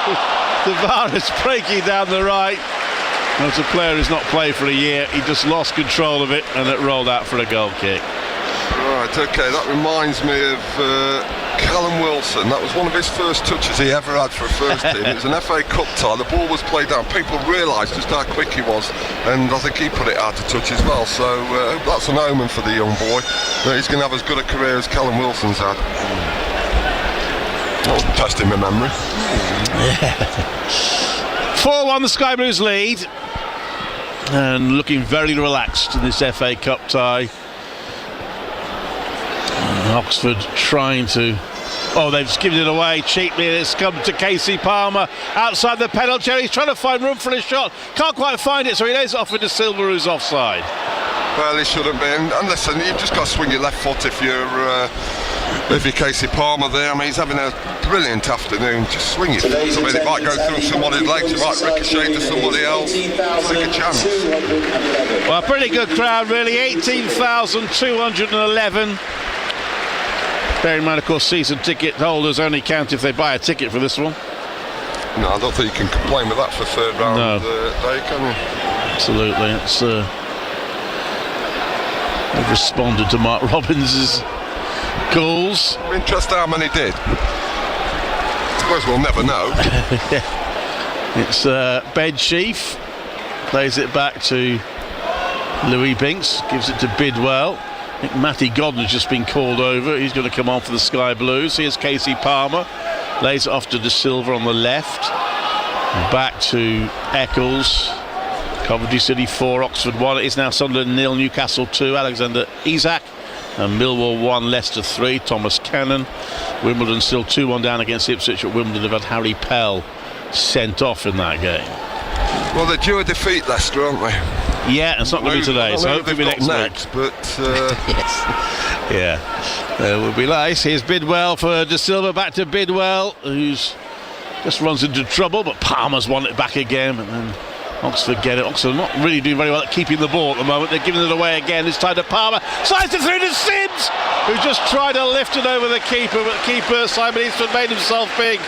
Tavares breaking down the right. As a player who's not played for a year, he just lost control of it and it rolled out for a goal kick. Right, okay, that reminds me of Callum Wilson. That was one of his first touches he ever had for a first team. It was an FA Cup tie. The ball was played down. People realised just how quick he was, and I think he put it out of touch as well. So that's an omen for the young boy. He's going to have as good a career as Callum Wilson's had. That was testing my memory. 4-1 the Sky Blues lead, and looking very relaxed in this FA Cup tie. Oxford trying to... they've just given it away cheaply, and it's come to Casey Palmer outside the penalty area. He's trying to find room for a shot, can't quite find it, so he lays it off into Silver, who's offside. Well, he shouldn't be, and listen, you've just got to swing your left foot if you're Casey Palmer there. I mean, he's having a brilliant afternoon. Just swing it. I mean, it might go through somebody's legs, it might ricochet to somebody else. Take a chance. Well, pretty good crowd really, 18,211. Bearing in mind, of course, season ticket holders only count if they buy a ticket for this one. No, I don't think you can complain with that for third round day, can you? Absolutely. They've responded to Mark Robbins' goals. I'm interested how many did. I suppose we'll never know. It's Ben Sheaf, plays it back to Louis Binks, gives it to Bidwell. I think Matty Godden's just been called over. He's going to come on for the Sky Blues. Here's Casey Palmer, lays it off to De Silva on the left. Back to Eccles. Coventry City 4, Oxford 1. It is now Sunderland 0, Newcastle 2. Alexander Isak. And Millwall 1, Leicester 3. Thomas Cannon. Wimbledon still 2-1 down against Ipswich. At Wimbledon they've had Harry Pell sent off in that game. Well, they're due a defeat, Leicester, aren't they? Yeah, it's not going to be today, so hopefully it'll be next week. But yes. Yeah, it will be nice. Here's Bidwell for De Silva, back to Bidwell, who's just runs into trouble, but Palmer's won it back again, and then Oxford get it. Oxford not really doing very well at keeping the ball at the moment. They're giving it away again. It's time to Palmer. Slides it through to Sims, who just tried to lift it over the keeper, but the keeper, Simon Eastwood, made himself big.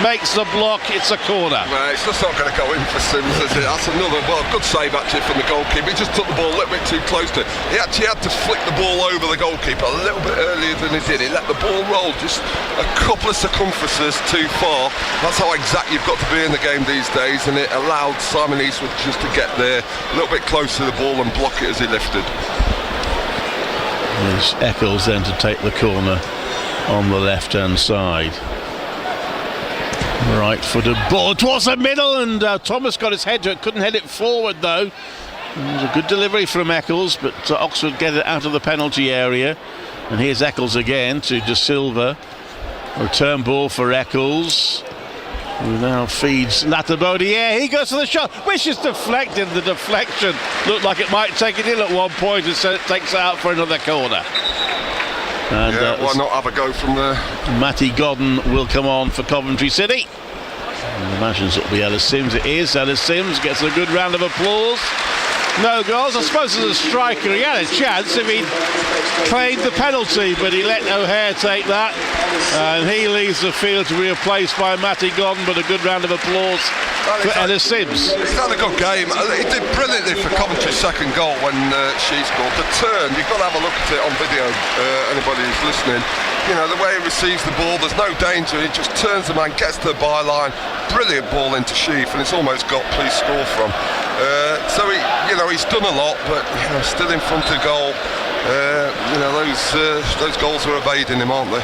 Makes the block. It's a corner. Well, it's just not going to go in for Sims, is it? That's another, good save actually from the goalkeeper. He just took the ball a little bit too close to it. He actually had to flick the ball over the goalkeeper a little bit earlier than he did. He let the ball roll just a couple of circumferences too far. That's how exact you've got to be in the game these days, and it allowed Simon Eastwood just to get there a little bit close to the ball and block it as he lifted. There's Eccles then to take the corner on the left hand side. Right footed ball towards the middle, and Thomas got his head to it, couldn't head it forward though. It was a good delivery from Eccles, but Oxford get it out of the penalty area. And here's Eccles again to De Silva. Return ball for Eccles, who now feeds Latabodi. Yeah, he goes for the shot, which is deflected. The deflection looked like it might take it in at one point, and so it takes it out for another corner. And why not have a go from there? Matty Godden will come on for Coventry City. I imagine it'll be Ellis Sims. It is. Ellis Sims gets a good round of applause. No goals. I suppose as a striker he had a chance if he'd claimed the penalty, but he let O'Hare take that, and he leaves the field to be replaced by Matty Godden. But a good round of applause for Ellis Sims. He's had a good game. He did brilliantly for Coventry's second goal when she scored. The turn, you've got to have a look at it on video, anybody who's listening. You know, the way he receives the ball, there's no danger. He just turns the man, gets to the byline. Brilliant ball into Sheaf, and it's almost got please score from. So he's done a lot, but still in front of goal. Those goals are evading him, aren't they?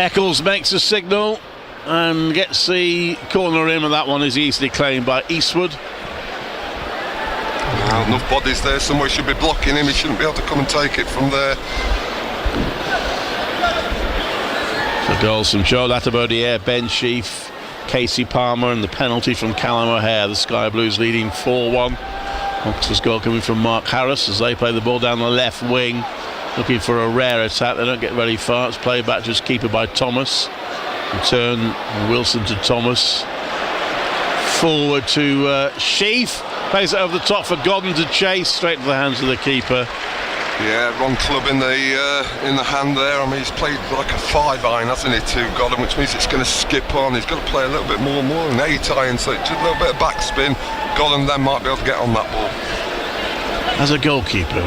Eccles makes a signal and gets the corner in, and that one is easily claimed by Eastwood. enough bodies there. Somebody should be blocking him. He shouldn't be able to come and take it from there. The goals from Joe Latabodiere, Ben Sheaf, Casey Palmer, and the penalty from Callum O'Hare. The Sky Blues leading 4-1. Oxford's goal coming from Mark Harris as they play the ball down the left wing, looking for a rare attack. They don't get very far. It's played back to his keeper by Thomas. Return Wilson to Thomas. Forward to Sheaf. Plays it over the top for Godden to chase. Straight to the hands of the keeper. Yeah, wrong club in the hand there. I mean, he's played like a 5-iron, hasn't he, to Godden, which means it's going to skip on. He's got to play a little bit more an 8-iron, so just a little bit of backspin. Godden then might be able to get on that ball. As a goalkeeper,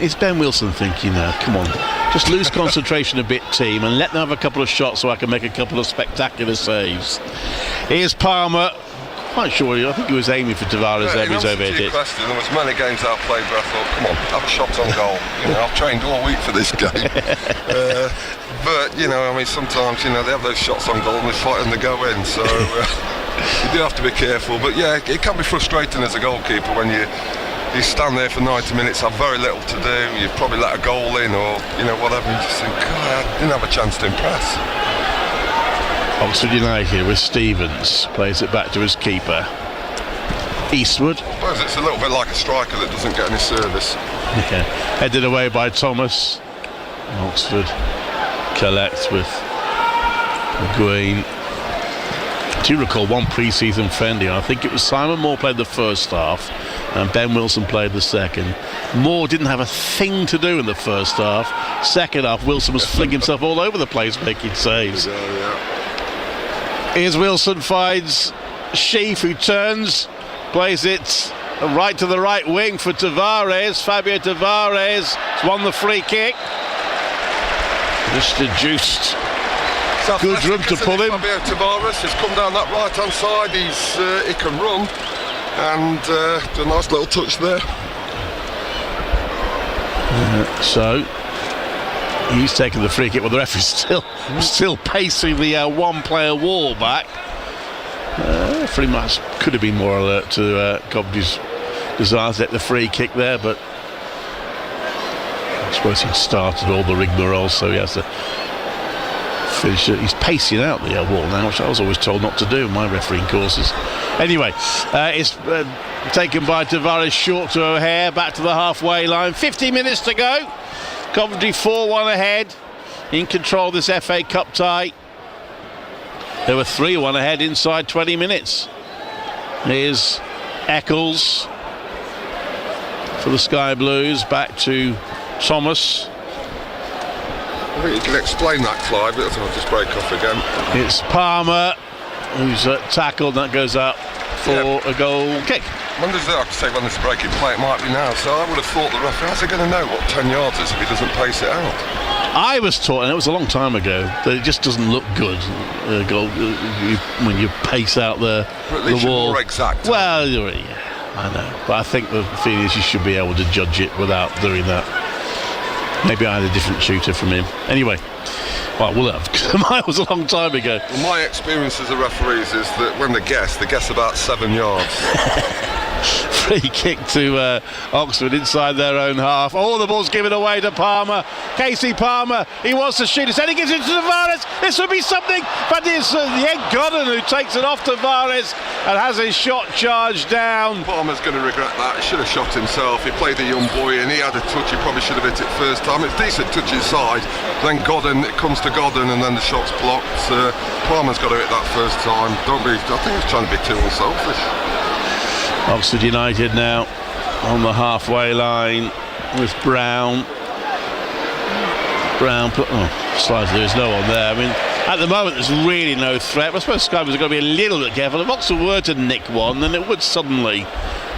is Ben Wilson thinking now, come on, just lose concentration a bit, team, and let them have a couple of shots so I can make a couple of spectacular saves. Here's Palmer. Quite sure, I think he was aiming for Tavares there, but he's overhit it. Question, there was many games I played where I thought, come on, have a shot on goal. I've trained all week for this game. But, I mean, sometimes, they have those shots on goal and they fight and they go in, so you do have to be careful. But yeah, it can be frustrating as a goalkeeper when you stand there for 90 minutes, have very little to do, you've probably let a goal in or, whatever, and you just think, God, I didn't have a chance to impress. Oxford United with Stevens, plays it back to his keeper Eastwood. I suppose it's a little bit like a striker that doesn't get any service. Yeah. Headed away by Thomas. Oxford collects with McGueen. I do recall one pre-season friendly. I think it was Simon Moore played the first half and Ben Wilson played the second. Moore didn't have a thing to do in the first half. Second half, Wilson was flinging himself all over the place making saves. Yeah. Here's Wilson, finds Sheaf, who turns, plays it right to the right wing for Tavares. Fabio Tavares has won the free kick. Just deduced. Good room to pull him. Fabio Tavares has come down that right hand side. He can run and do a nice little touch there. So he's taken the free kick. Well, the referee's still pacing the one-player wall back. Pretty much could have been more alert to Coventry's desires to get the free kick there, but I suppose he'd started all the rigmarole, so he has to finish it. He's pacing out the wall now, which I was always told not to do in my refereeing courses. Anyway, it's taken by Tavares, short to O'Hare, back to the halfway line. 50 minutes to go. Coventry 4-1 ahead, in control of this FA Cup tie. They were 3-1 ahead inside 20 minutes. Here's Eccles for the Sky Blues, back to Thomas. I think you can explain that, Clive, but I'll just break off again. It's Palmer who's tackled, and that goes up for a goal kick. When does it have to say when there's a breaking play? It might be now. So I would have thought the referee, how's he going to know what 10 yards is if he doesn't pace it out? I was taught, and it was a long time ago, that it just doesn't look good when you pace out the wall. More exact. Well, yeah, I know, but I think the thing is you should be able to judge it without doing that. Maybe I had a different tutor from him. Anyway, well, we'll have. Mine was a long time ago. Well, my experience as a referee is that when they guess about 7 yards. Free kick to Oxford inside their own half. Oh, the ball's given away to Palmer. Casey Palmer, he wants to shoot. Then he gives it to Tavares. This would be something, but it's Godden who takes it off Tavares and has his shot charged down. Palmer's going to regret that. He should have shot himself. He played a young boy and he had a touch. He probably should have hit it first time. It's decent touch inside. Then Godden, it comes to Godden and then the shot's blocked. Palmer's got to hit that first time. I think he's trying to be too unselfish. Oxford United now on the halfway line with Brown. Slides, there's no one there. I mean, at the moment there's really no threat, but I suppose Sky was going to be a little bit careful. If Oxford were to nick one, then it would suddenly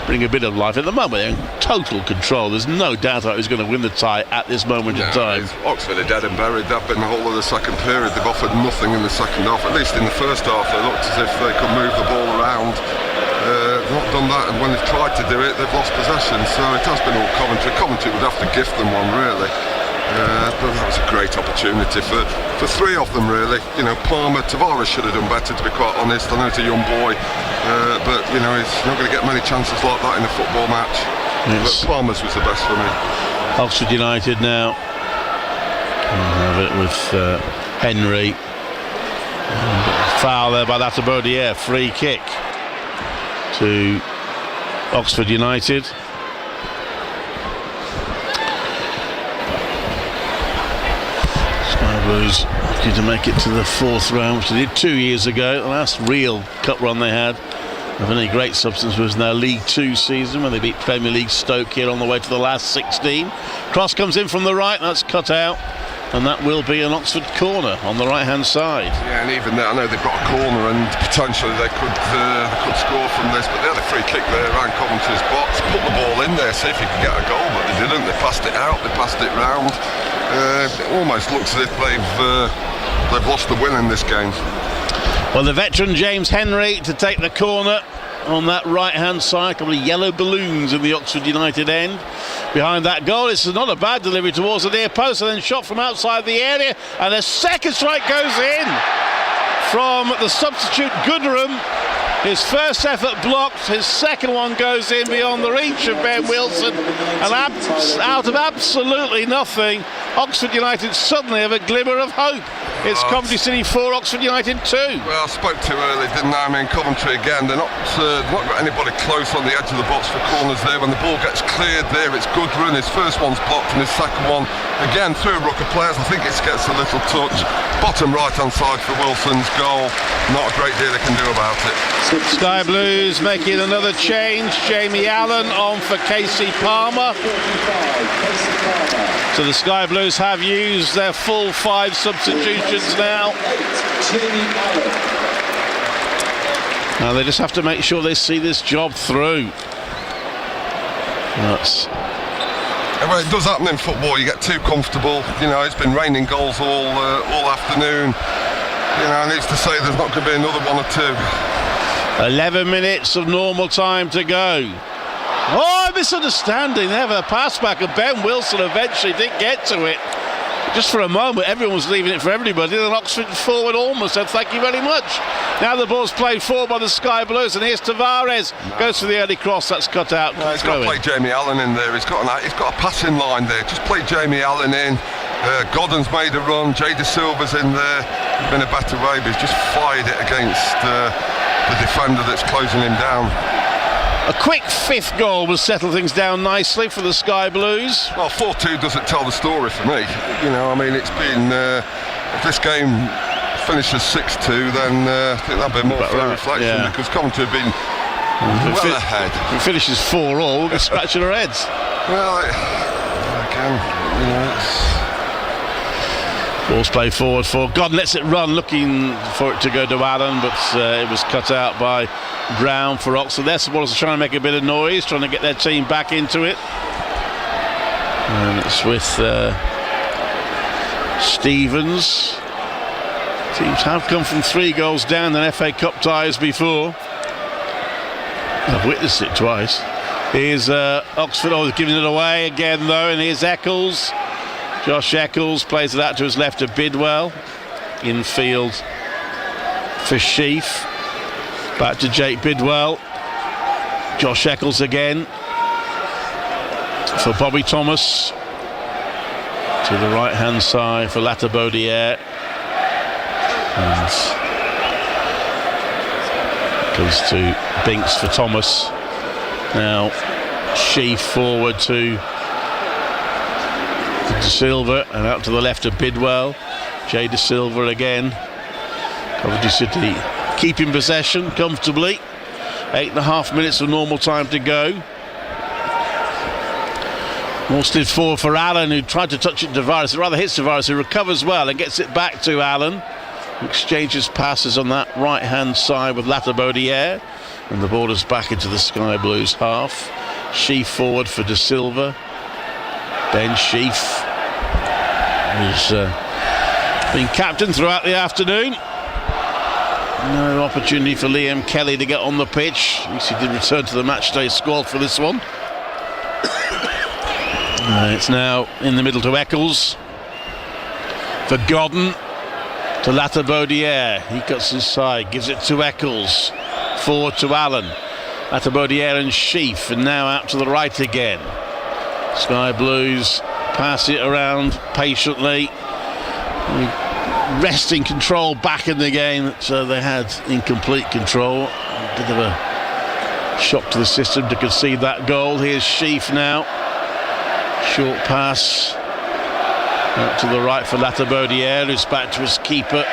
bring a bit of life. At the moment they're in total control. There's no doubt about who's going to win the tie at this moment in time. Oxford are dead and buried. They've been the whole of the second period. They've offered nothing in the second half. At least in the first half they looked as if they could move the ball around. Not done that, and when they've tried to do it they've lost possession, so it has been all Coventry. Coventry would have to gift them one, really. But that was a great opportunity for three of them, really. Palmer, Tavares should have done better, to be quite honest. I know it's a young boy, but he's not going to get many chances like that in a football match. But Palmer's was the best for me. Oxford United now have it with Henry. Foul there by Latabodiere. Free kick to Oxford United. Sky Blues looking to make it to the fourth round, which they did 2 years ago. The last real cup run they had of any great substance was in their League 2 season when they beat Premier League Stoke here on the way to the last 16. Cross comes in from the right, that's cut out, and that will be an Oxford corner on the right hand side. Yeah, and even there, I know they've got a corner and potentially they could score from this, but they had a free kick there around Coventry's box, put the ball in there, see if you could get a goal, but they didn't. They passed it out, they passed it round. It almost looks as if they've lost the win in this game. Well, the veteran James Henry to take the corner on that right hand side. A couple of yellow balloons in the Oxford United end. Behind that goal, it's not a bad delivery towards the near post, and then shot from outside the area, and a second strike goes in from the substitute Goodrum. His first effort blocked, his second one goes in beyond the reach of Ben Wilson, and out of absolutely nothing, Oxford United suddenly have a glimmer of hope. It's Coventry City 4, Oxford United 2. Well, I spoke too early, didn't I? I mean, Coventry again, they're not got anybody close on the edge of the box for corners there. When the ball gets cleared there, it's Goodrun. His first one's blocked and his second one, again, through a ruck of players. I think it gets a little touch. Bottom right-hand side for Wilson's goal. Not a great deal they can do about it. Sky Blues making another change. Jamie Allen on for Casey Palmer. So the Sky Blues have used their full 5 substitutions now. Now they just have to make sure they see this job through. Well, it does happen in football. You get too comfortable. You know, it's been raining goals all afternoon. You know, needs to say there's not going to be another one or two. 11 minutes of normal time to go. Oh, misunderstanding. They have a pass back, and Ben Wilson eventually didn't get to it. Just for a moment, everyone was leaving it for everybody, and Oxford forward almost said thank you very much. Now the ball's played forward by the Sky Blues, and here's Tavares. Goes for the early cross, that's cut out. No, he's got to play Jamie Allen in there. He's got a passing line there. Just play Jamie Allen in. Godden's made a run. Jay De Silva's in there. Been a better way, but he's just fired it against the defender that's closing him down. A quick 5th goal will settle things down nicely for the Sky Blues. Well, 4-2 doesn't tell the story for me. You know, I mean, it's been if this game finishes 6-2, then I think that'd be more fair reflection, because Coventry have been well ahead. If it finishes 4-4, we'll be scratching our heads. Well, again, you know, it's... Ball's played forward for Godden, lets it run, looking for it to go to Allen, but it was cut out by Brown for Oxford. Their supporters are trying to make a bit of noise, trying to get their team back into it. And it's with Stevens. Teams have come from 3 goals down in FA Cup ties before. I've witnessed it twice. Here's Oxford, giving it away again though, and here's Eccles. Josh Eccles plays it out to his left to Bidwell. Infield for Sheaf. Back to Jake Bidwell. Josh Eccles again for Bobby Thomas. To the right hand side for Latabodiere. And goes to Binks for Thomas. Now Sheaf forward to De Silva, and out to the left of Bidwell. Jay De Silva again. Coventry City keeping possession comfortably. 8.5 minutes of normal time to go. Morstead forward for Allen, who tried to touch it to Tavares. It rather hits Tavares, who recovers well and gets it back to Allen, who exchanges passes on that right hand side with Latabodiere, and the ball is back into the Sky Blues half. Sheaf forward for De Silva. Ben Sheaf, who's been captain throughout the afternoon. No opportunity for Liam Kelly to get on the pitch. At least he did return to the matchday squad for this one. It's now in the middle to Eccles. For Godden. To Latabodiere. He cuts inside, gives it to Eccles. Forward to Allen. Latabaudiere and Sheaf, and now out to the right again. Sky Blues pass it around patiently, resting control back in the game, so they had incomplete control. A bit of a shock to the system to concede that goal. Here's Sheaf now, short pass out to the right for Latabaudiere, who's back to his keeper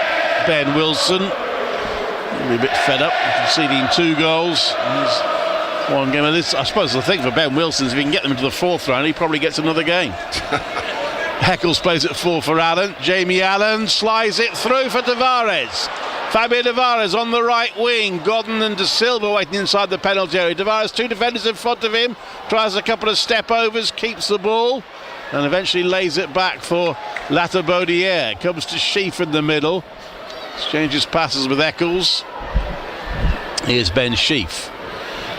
Ben Wilson. He'll be a bit fed up conceding 2 goals. He's one game of this. I suppose the thing for Ben Wilson is if he can get them into the 4th round, he probably gets another game. Heckles plays it 4 for Allen. Jamie Allen slides it through for Tavares. Fabio Tavares on the right wing. Godden and De Silva waiting inside the penalty area. Tavares, 2 defenders in front of him, tries a couple of step overs, keeps the ball, and eventually lays it back for Latabaudiere. Comes to Sheaf in the middle, exchanges passes with Eccles. Here's Ben Sheaf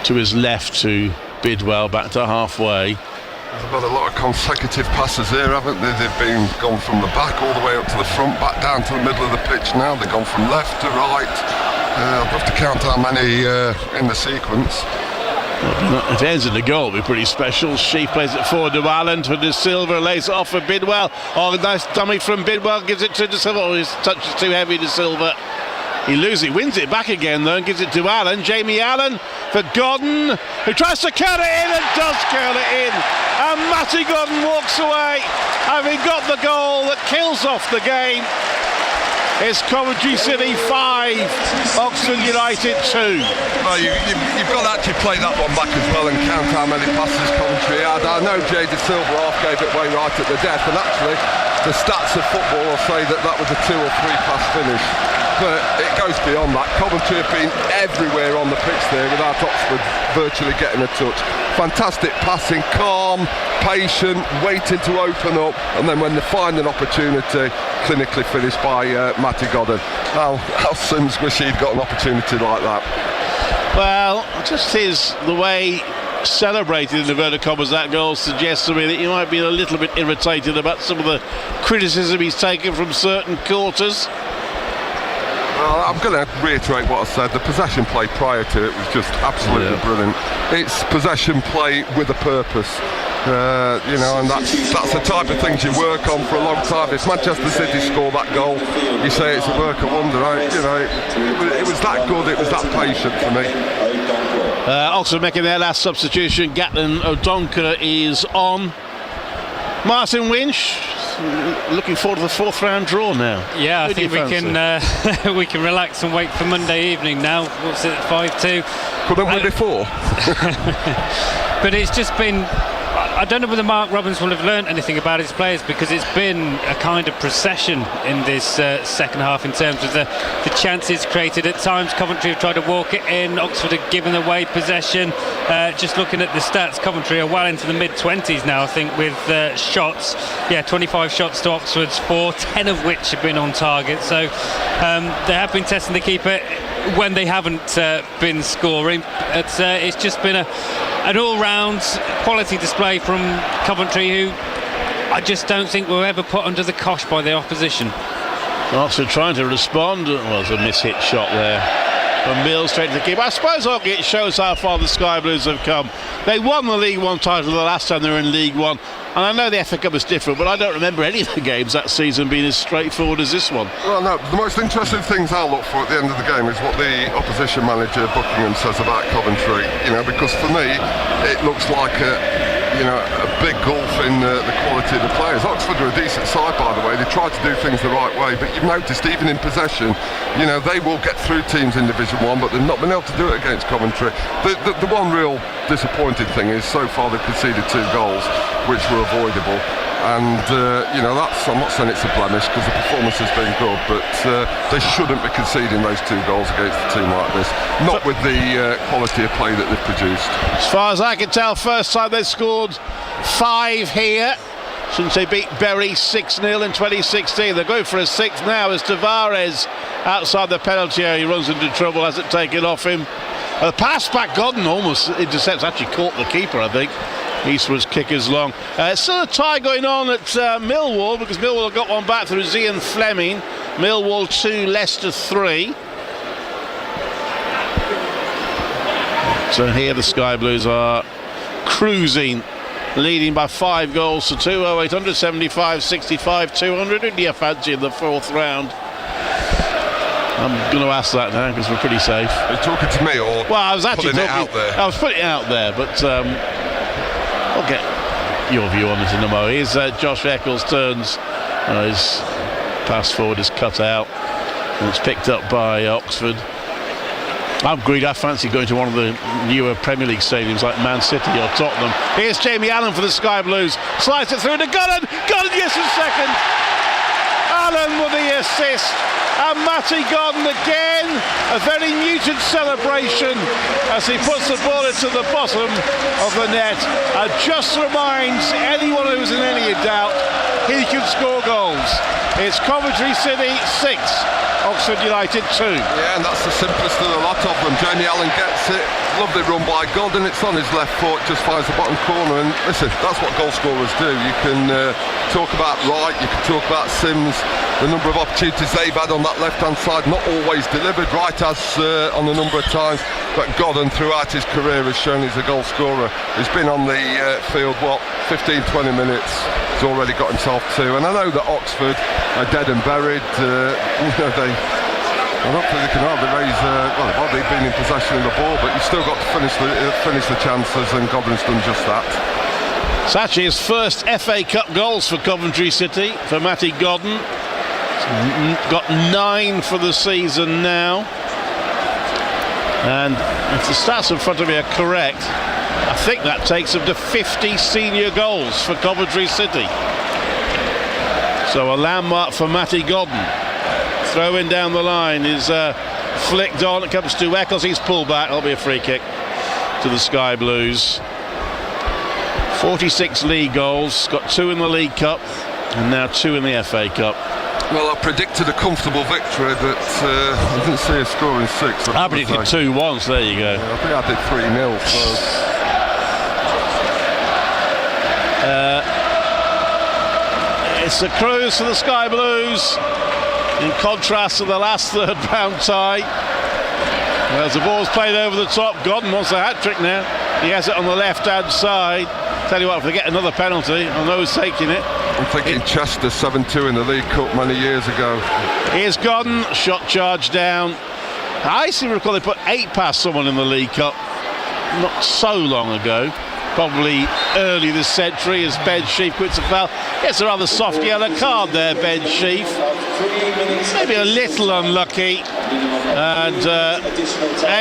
to his left to Bidwell, back to halfway. They've had a lot of consecutive passes here, haven't they? They've been gone from the back all the way up to the front, back down to the middle of the pitch now. They've gone from left to right. I'll have to count how many in the sequence. If it ends in the goal, it'll be pretty special. Sheaf plays it forward to Allen, to De Silva, lays it off for Bidwell. Oh, nice dummy from Bidwell, gives it to De Silva. Oh, his touch is too heavy, De Silva. He loses it, wins it back again though, and gives it to Allen. Jamie Allen for Godden, who tries to curl it in and does curl it in. And Matty Godden walks away, having got the goal that kills off the game. It's Coventry City 5, Oxford United 2. Well, you've got to actually play that one back as well and count how many passes Coventry had. I know Jay De Silva half gave it away right at the death, and actually the stats of football will say that that was a 2 or 3 pass finish. But it goes beyond that. Coventry have been everywhere on the pitch there without Oxford virtually getting a touch. Fantastic passing, calm, patient, waiting to open up, and then when they find an opportunity, clinically finished by Matty Godden. Al Sims wish he'd got an opportunity like that. Well, just the way celebrated in inverted commas that goal suggests to me that he might be a little bit irritated about some of the criticism he's taken from certain quarters. Well, I'm going to reiterate what I said. The possession play prior to it was just absolutely brilliant. It's possession play with a purpose, and that's the type of things you work on for a long time. If Manchester City score that goal, you say it's a work of wonder. It was that good. It was that patient for me. Also making their last substitution, Gatlin O'Donkor is on. Martin Winch, looking forward to the 4th round draw now. Yeah, I think we can relax and wait for Monday evening now. What's it, 5-2? Couldn't we before? But it's just been, I don't know whether Mark Robbins will have learnt anything about his players, because it's been a kind of procession in this second half in terms of the chances created. At times Coventry have tried to walk it in, Oxford have given away possession. Just looking at the stats, Coventry are well into the mid-20s now, I think, with shots. 25 shots to Oxford's 4, 10 of which have been on target. So they have been testing the keeper when they haven't been scoring. It's just been an all-round quality display from Coventry, who I just don't think were ever put under the cosh by the opposition. Oxford trying to respond. Well, there's a mishit shot there from Mills straight to the keeper. I suppose it shows how far the Sky Blues have come. They won the League One title the last time they were in League One, and I know the FA Cup is different, but I don't remember any of the games that season being as straightforward as this one. Well, no, the most interesting things I'll look for at the end of the game is what the opposition manager Buckingham says about Coventry. Because for me it looks like a big gulf in the quality of the players. Oxford are a decent side, by the way. They try to do things the right way, but you've noticed even in possession, they will get through teams in Division 1, but they've not been able to do it against Coventry. The one real disappointing thing is so far they've conceded 2 goals, which were avoidable. And, that's, I'm not saying it's a blemish because the performance has been good, but they shouldn't be conceding those 2 goals against a team like this. Not with the quality of play that they've produced. As far as I can tell, first time they've scored 5 here since they beat Bury 6-0 in 2016. They're going for a 6th now as Tavares outside the penalty area. He runs into trouble, has it taken off him. The pass back, Godden almost intercepts, actually caught the keeper, I think. Eastwood's kick is long. Still a tie going on at Millwall, because Millwall got one back through Zian Fleming. Millwall 2, Leicester 3. So here the Sky Blues are cruising, leading by 5 goals to 2. 0800 75 65 200. Who do you fancy in the 4th round? I'm going to ask that now because we're pretty safe. Are you talking to me or well, I was actually putting it out there? I was putting it out there, but I'll get your view on it in a moment. Here's Josh Eccles turns. His pass forward is cut out and it's picked up by Oxford. I'm greedy. I fancy going to one of the newer Premier League stadiums like Man City or Tottenham. Here's Jamie Allen for the Sky Blues. Slides it through to Gunnan. Gunnan, yes, in second. Allen with the assist. And Matty Godden again. A very muted celebration as he puts the ball into the bottom of the net. And just reminds anyone who's in any doubt he can score goals. It's Coventry City 6. Oxford United 2. Yeah, and that's the simplest of a lot of them. Jamie Allen gets it. Lovely run by Godden. It's on his left foot, just finds the bottom corner. And listen, that's what goal scorers do. You can talk about Wright, you can talk about Sims, the number of opportunities they've had on that left-hand side, not always delivered. Wright has on a number of times, but Godden throughout his career has shown he's a goal scorer. He's been on the field, 15-20 minutes. He's already got himself 2. And I know that Oxford are dead and buried. I don't think they can hardly raise. Well, they've been in possession of the ball, but you've still got to finish the chances, and Godden's done just that. It's actually his first FA Cup goals for Coventry City for Matty Godden. Got 9 for the season now, and if the stats in front of me are correct, I think that takes him to 50 senior goals for Coventry City. So a landmark for Matty Godden. Throw in down the line is flicked on. It comes to Eccles. He's pulled back. That'll be a free kick to the Sky Blues. 46 league goals. Got 2 in the League Cup and now 2 in the FA Cup. Well, I predicted a comfortable victory, but I didn't see a score in 6. I predicted 2-1, so there you go. Yeah, I think I did 3-0. So. It's a cruise for the Sky Blues, in contrast to the last 3rd round tie. As the ball's played over the top, Godden wants a hat-trick now. He has it on the left-hand side. Tell you what, if they get another penalty, I know who's taking it. I'm thinking Chester 7-2 in the League Cup many years ago. Here's Godden, shot charge down. I seem to recall they put 8 past someone in the League Cup not so long ago. Probably early this century as Ben Sheaf quits a foul. Gets a rather soft yellow card there, Ben Sheaf. Maybe a little unlucky. And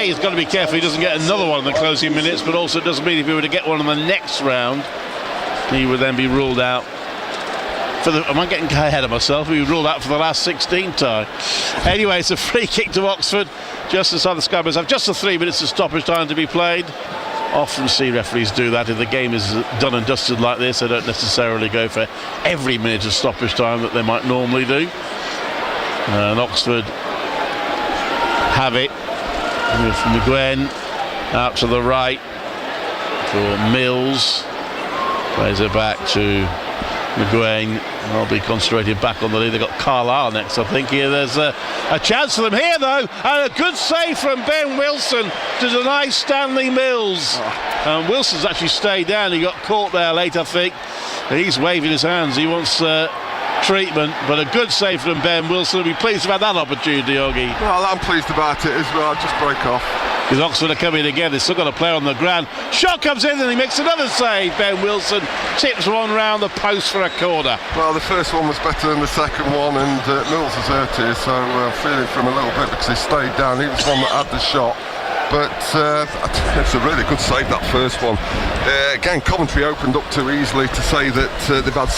he's got to be careful he doesn't get another one in the closing minutes, but also it doesn't mean if he were to get one in the next round, he would then be ruled out. Am I getting ahead of myself? He was ruled out for the last 16 tie. Anyway, it's a free kick to Oxford, just inside the Sky Blues have just the 3 minutes of stoppage time to be played. Often see referees do that. If the game is done and dusted like this, they don't necessarily go for every minute of stoppage time that they might normally do. And Oxford have it with McGuinn out to the right for Mills. Plays it back to McGuinn. They'll be concentrated back on the lead. They've got Carlisle next, I think. Here there's a chance for them here, though, and a good save from Ben Wilson to deny Stanley Mills. And Wilson's actually stayed down. He got caught there late, I think. He's waving his hands. He wants treatment, but a good save from Ben Wilson. We'll be pleased about that opportunity, Oggy. Well, I'm pleased about it as well. Just break off. Because Oxford are coming again. They've still got a player on the ground. Shot comes in and he makes another save. Ben Wilson tips one round the post for a corner. Well, the first one was better than the second one, and Mills is hurt here, so I'm feeling for him a little bit because he stayed down. He was the one that had the shot. But it's a really good save, that first one. Again, Coventry opened up too easily to say that they've had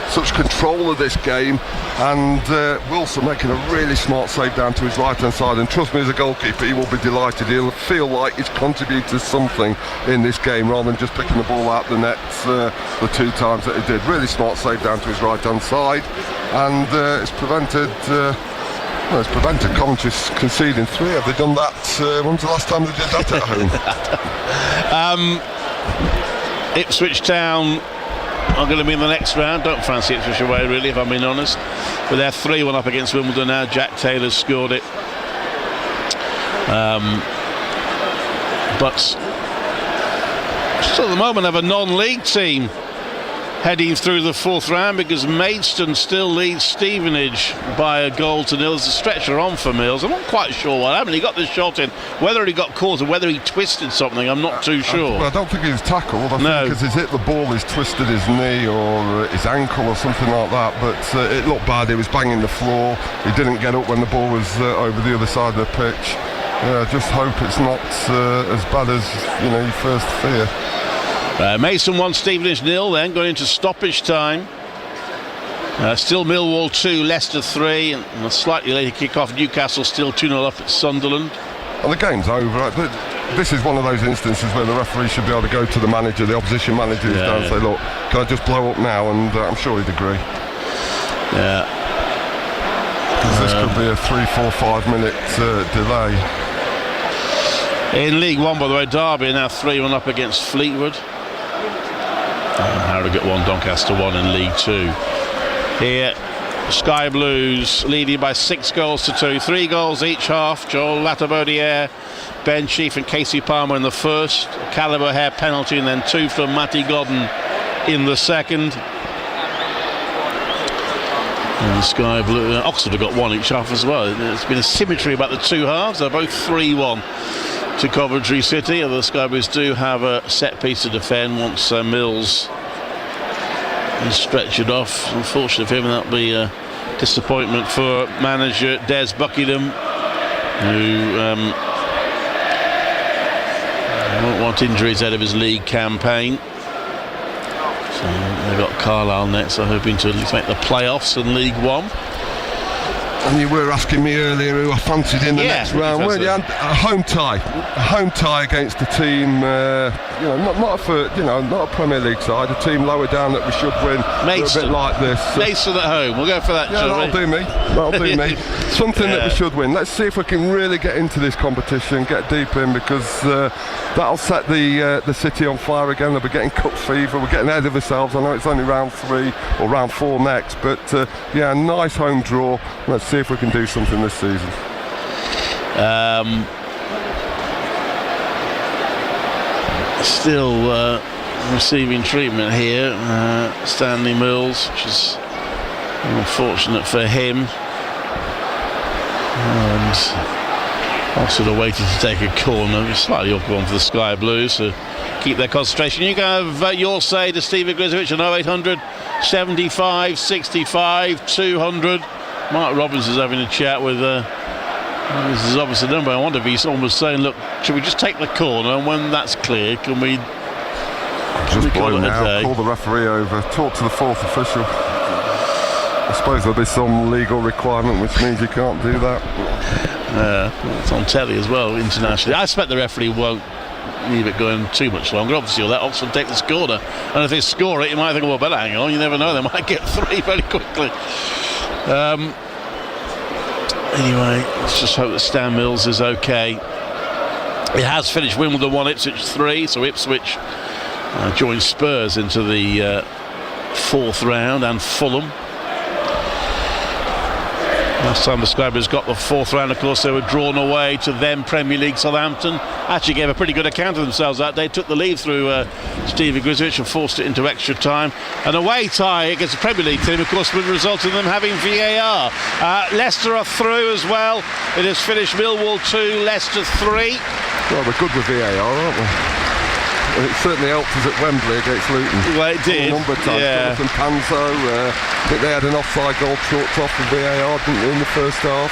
such control of this game, and Wilson making a really smart save down to his right-hand side. And trust me, as a goalkeeper, he will be delighted. He'll feel like he's contributed something in this game rather than just picking the ball out the net the 2 times that he did. Really smart save down to his right-hand side, and it's prevented Coventry conceding 3. Have they done that? When's the last time they did that at home? Ipswich Town are going to be in the next round. Don't fancy Ipswich away, really, if I'm being honest. But they're 3-1 up against Wimbledon now. Jack Taylor's scored it. but still at the moment have a non-league team heading through the fourth round, because Maidstone still leads Stevenage by a goal to nil. There's a stretcher on for Mills. I'm not quite sure what happened. He got the shot in. Whether he got caught or whether he twisted something, I'm not too sure. I don't think he was tackled. I think because he's hit the ball, he's twisted his knee or his ankle or something like that. But it looked bad. He was banging the floor. He didn't get up when the ball was over the other side of the pitch. Yeah, I just hope it's not as bad as you first fear. Mason 1, Stevenage 0, then going into stoppage time. Still Millwall 2, Leicester 3, and a slightly later kick-off. Newcastle still 2-0 up at Sunderland. And the game's over. This is one of those instances where the referee should be able to go to the manager, the opposition manager, who's down, and say, look, can I just blow up now? And I'm sure he'd agree. Yeah. Because this could be a 3, 4, 5 minute delay. In League One, by the way, Derby now 3-1 up against Fleetwood. Harrogate 1, Doncaster 1 in League 2. Here, Sky Blues leading by 6 goals to 2. 3 goals each half. Joel Latabaudiere, Ben Sheaf and Casey Palmer in the first. Caliber Hare penalty, and then 2 from Matty Godden in the second. And Sky Blue, Oxford have got 1 each half as well. There's been a symmetry about the 2 halves. They're both 3-1 to Coventry City. The Sky Blues do have a set piece to defend once Mills is stretched off. Unfortunately for him, that'll be a disappointment for manager Des Buckingham, who won't want injuries out of his league campaign. So they've got Carlisle next, so hoping to at least make the playoffs in League One. And you were asking me earlier who I fancied in the next round, weren't you? A home tie against a team, not a Premier League side, a team lower down that we should win. Maidstone. A bit like this. Maidstone at home. We'll go for that. Yeah, that'll do me. Something that we should win. Let's see if we can really get into this competition, get deep in, because that'll set the city on fire again. They'll be getting cup fever. We're getting ahead of ourselves. I know it's only round 3 or round 4 next, but nice home draw. Let's see if we can do something this season. Still receiving treatment here, Stanley Mills, which is unfortunate for him. And also waiting to take a corner. Slightly awkward one for the Sky Blues to keep their concentration. You can have your say to Steve Grizovic on 0800 75 65 200. Mark Robbins is having a chat with this is obviously the number. I wonder if he's almost saying, look, should we just take the corner, and when that's clear, can we just blow now, call the referee over, talk to the 4th official? I suppose there'll be some legal requirement which means you can't do that. It's on telly as well internationally. I expect the referee won't leave it going too much longer. Obviously you'll let Oxford take this corner, and if they score it, you might think, well, better hang on, you never know, they might get 3 very quickly. Anyway, let's just hope that Stan Mills is okay. It has finished Wimbledon 1, Ipswich 3, so Ipswich joins Spurs into the 4th round, and Fulham. Last time the Sky Blues got the 4th round, of course, they were drawn away to them Premier League Southampton. Actually gave a pretty good account of themselves that day, took the lead through Stevie Grizovic and forced it into extra time. An away tie against the Premier League team, of course, would result in them having VAR. Leicester are through as well. It has finished Millwall 2, Leicester 3. Well, we're good with VAR, aren't we? It certainly helped us at Wembley against Luton. Well, it did. A number of times. Jonathan Panzo, I think they had an offside goal chalked off with VAR, didn't they, in the first half?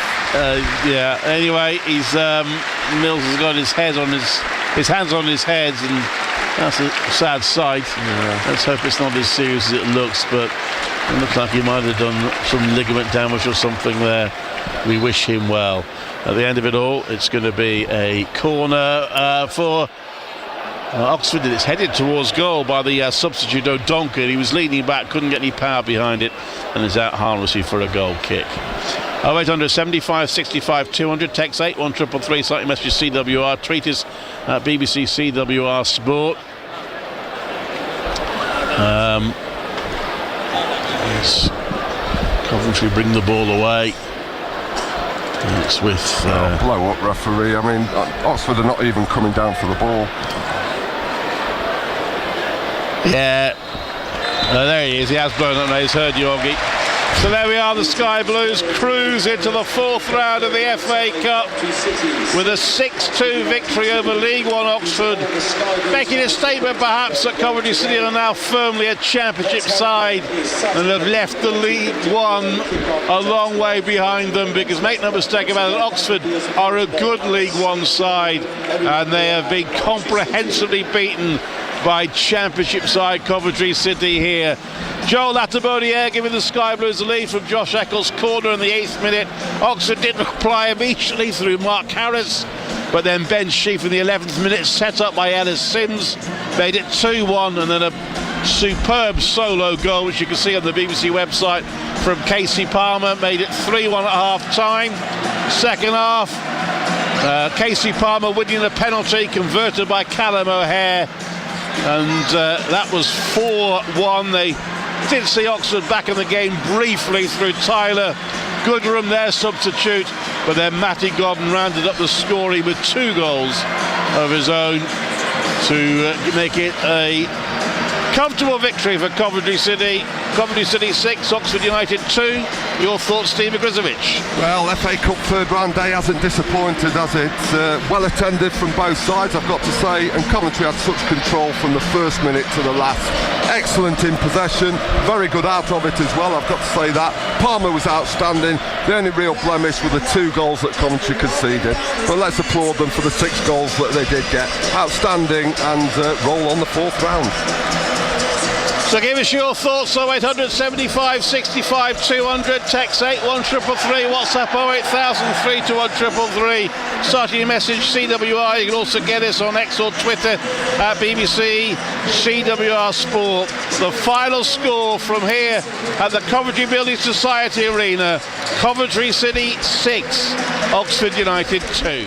Anyway, Mills has got his hands on his head, and that's a sad sight. Let's hope it's not as serious as it looks, but it looks like he might have done some ligament damage or something there. We wish him well. At the end of it all, it's going to be a corner for Oxford. It's headed towards goal by the substitute O'Donker. He was leaning back, couldn't get any power behind it, and is out harmlessly for a goal kick. 0800 75 65 200, text 81333, slightly message CWR, tweet us at BBC CWR Sport. Coventry bring the ball away. It's with blow up referee. I mean, Oxford are not even coming down for the ball. Yeah. There he is. He has blown up now. He's heard Yorgi. So there we are. The Sky Blues cruise into the fourth round of the FA Cup with a 6-2 victory over League One Oxford, making a statement perhaps that Coventry City are now firmly a championship side and have left the League One a long way behind them, because make no mistake about it, Oxford are a good League One side and they have been comprehensively beaten by championship side Coventry City here. Joel Latabodiere giving the Sky Blues the lead from Josh Eccles' corner in the 8th minute. Oxford did reply immediately through Mark Harris, but then Ben Sheaf in the 11th minute, set up by Ellis Sims, made it 2-1, and then a superb solo goal, which you can see on the BBC website, from Casey Palmer, made it 3-1 at half-time. Second half, Casey Palmer winning a penalty converted by Callum O'Hare, and that was 4-1. They did see Oxford back in the game briefly through Tyler Goodrum, their substitute, but then Matty Godden rounded up the scoring with 2 goals of his own to make it a comfortable victory for Coventry City. Coventry City 6, Oxford United 2. Your thoughts, Steve Grizovic? Well, FA Cup third round day hasn't disappointed, has it? Well attended from both sides, I've got to say, and Coventry had such control from the first minute to the last. Excellent in possession, very good out of it as well, I've got to say that. Palmer was outstanding. The only real blemish were the 2 goals that Coventry conceded, but let's applaud them for the 6 goals that they did get. Outstanding, and roll on the fourth round. So give us your thoughts, 0800 75 65 200, text 81333, WhatsApp 08000 321 starting your message CWR. You can also get us on X or Twitter at BBC CWR Sport. The final score from here at the Coventry Building Society Arena: Coventry City 6, Oxford United 2.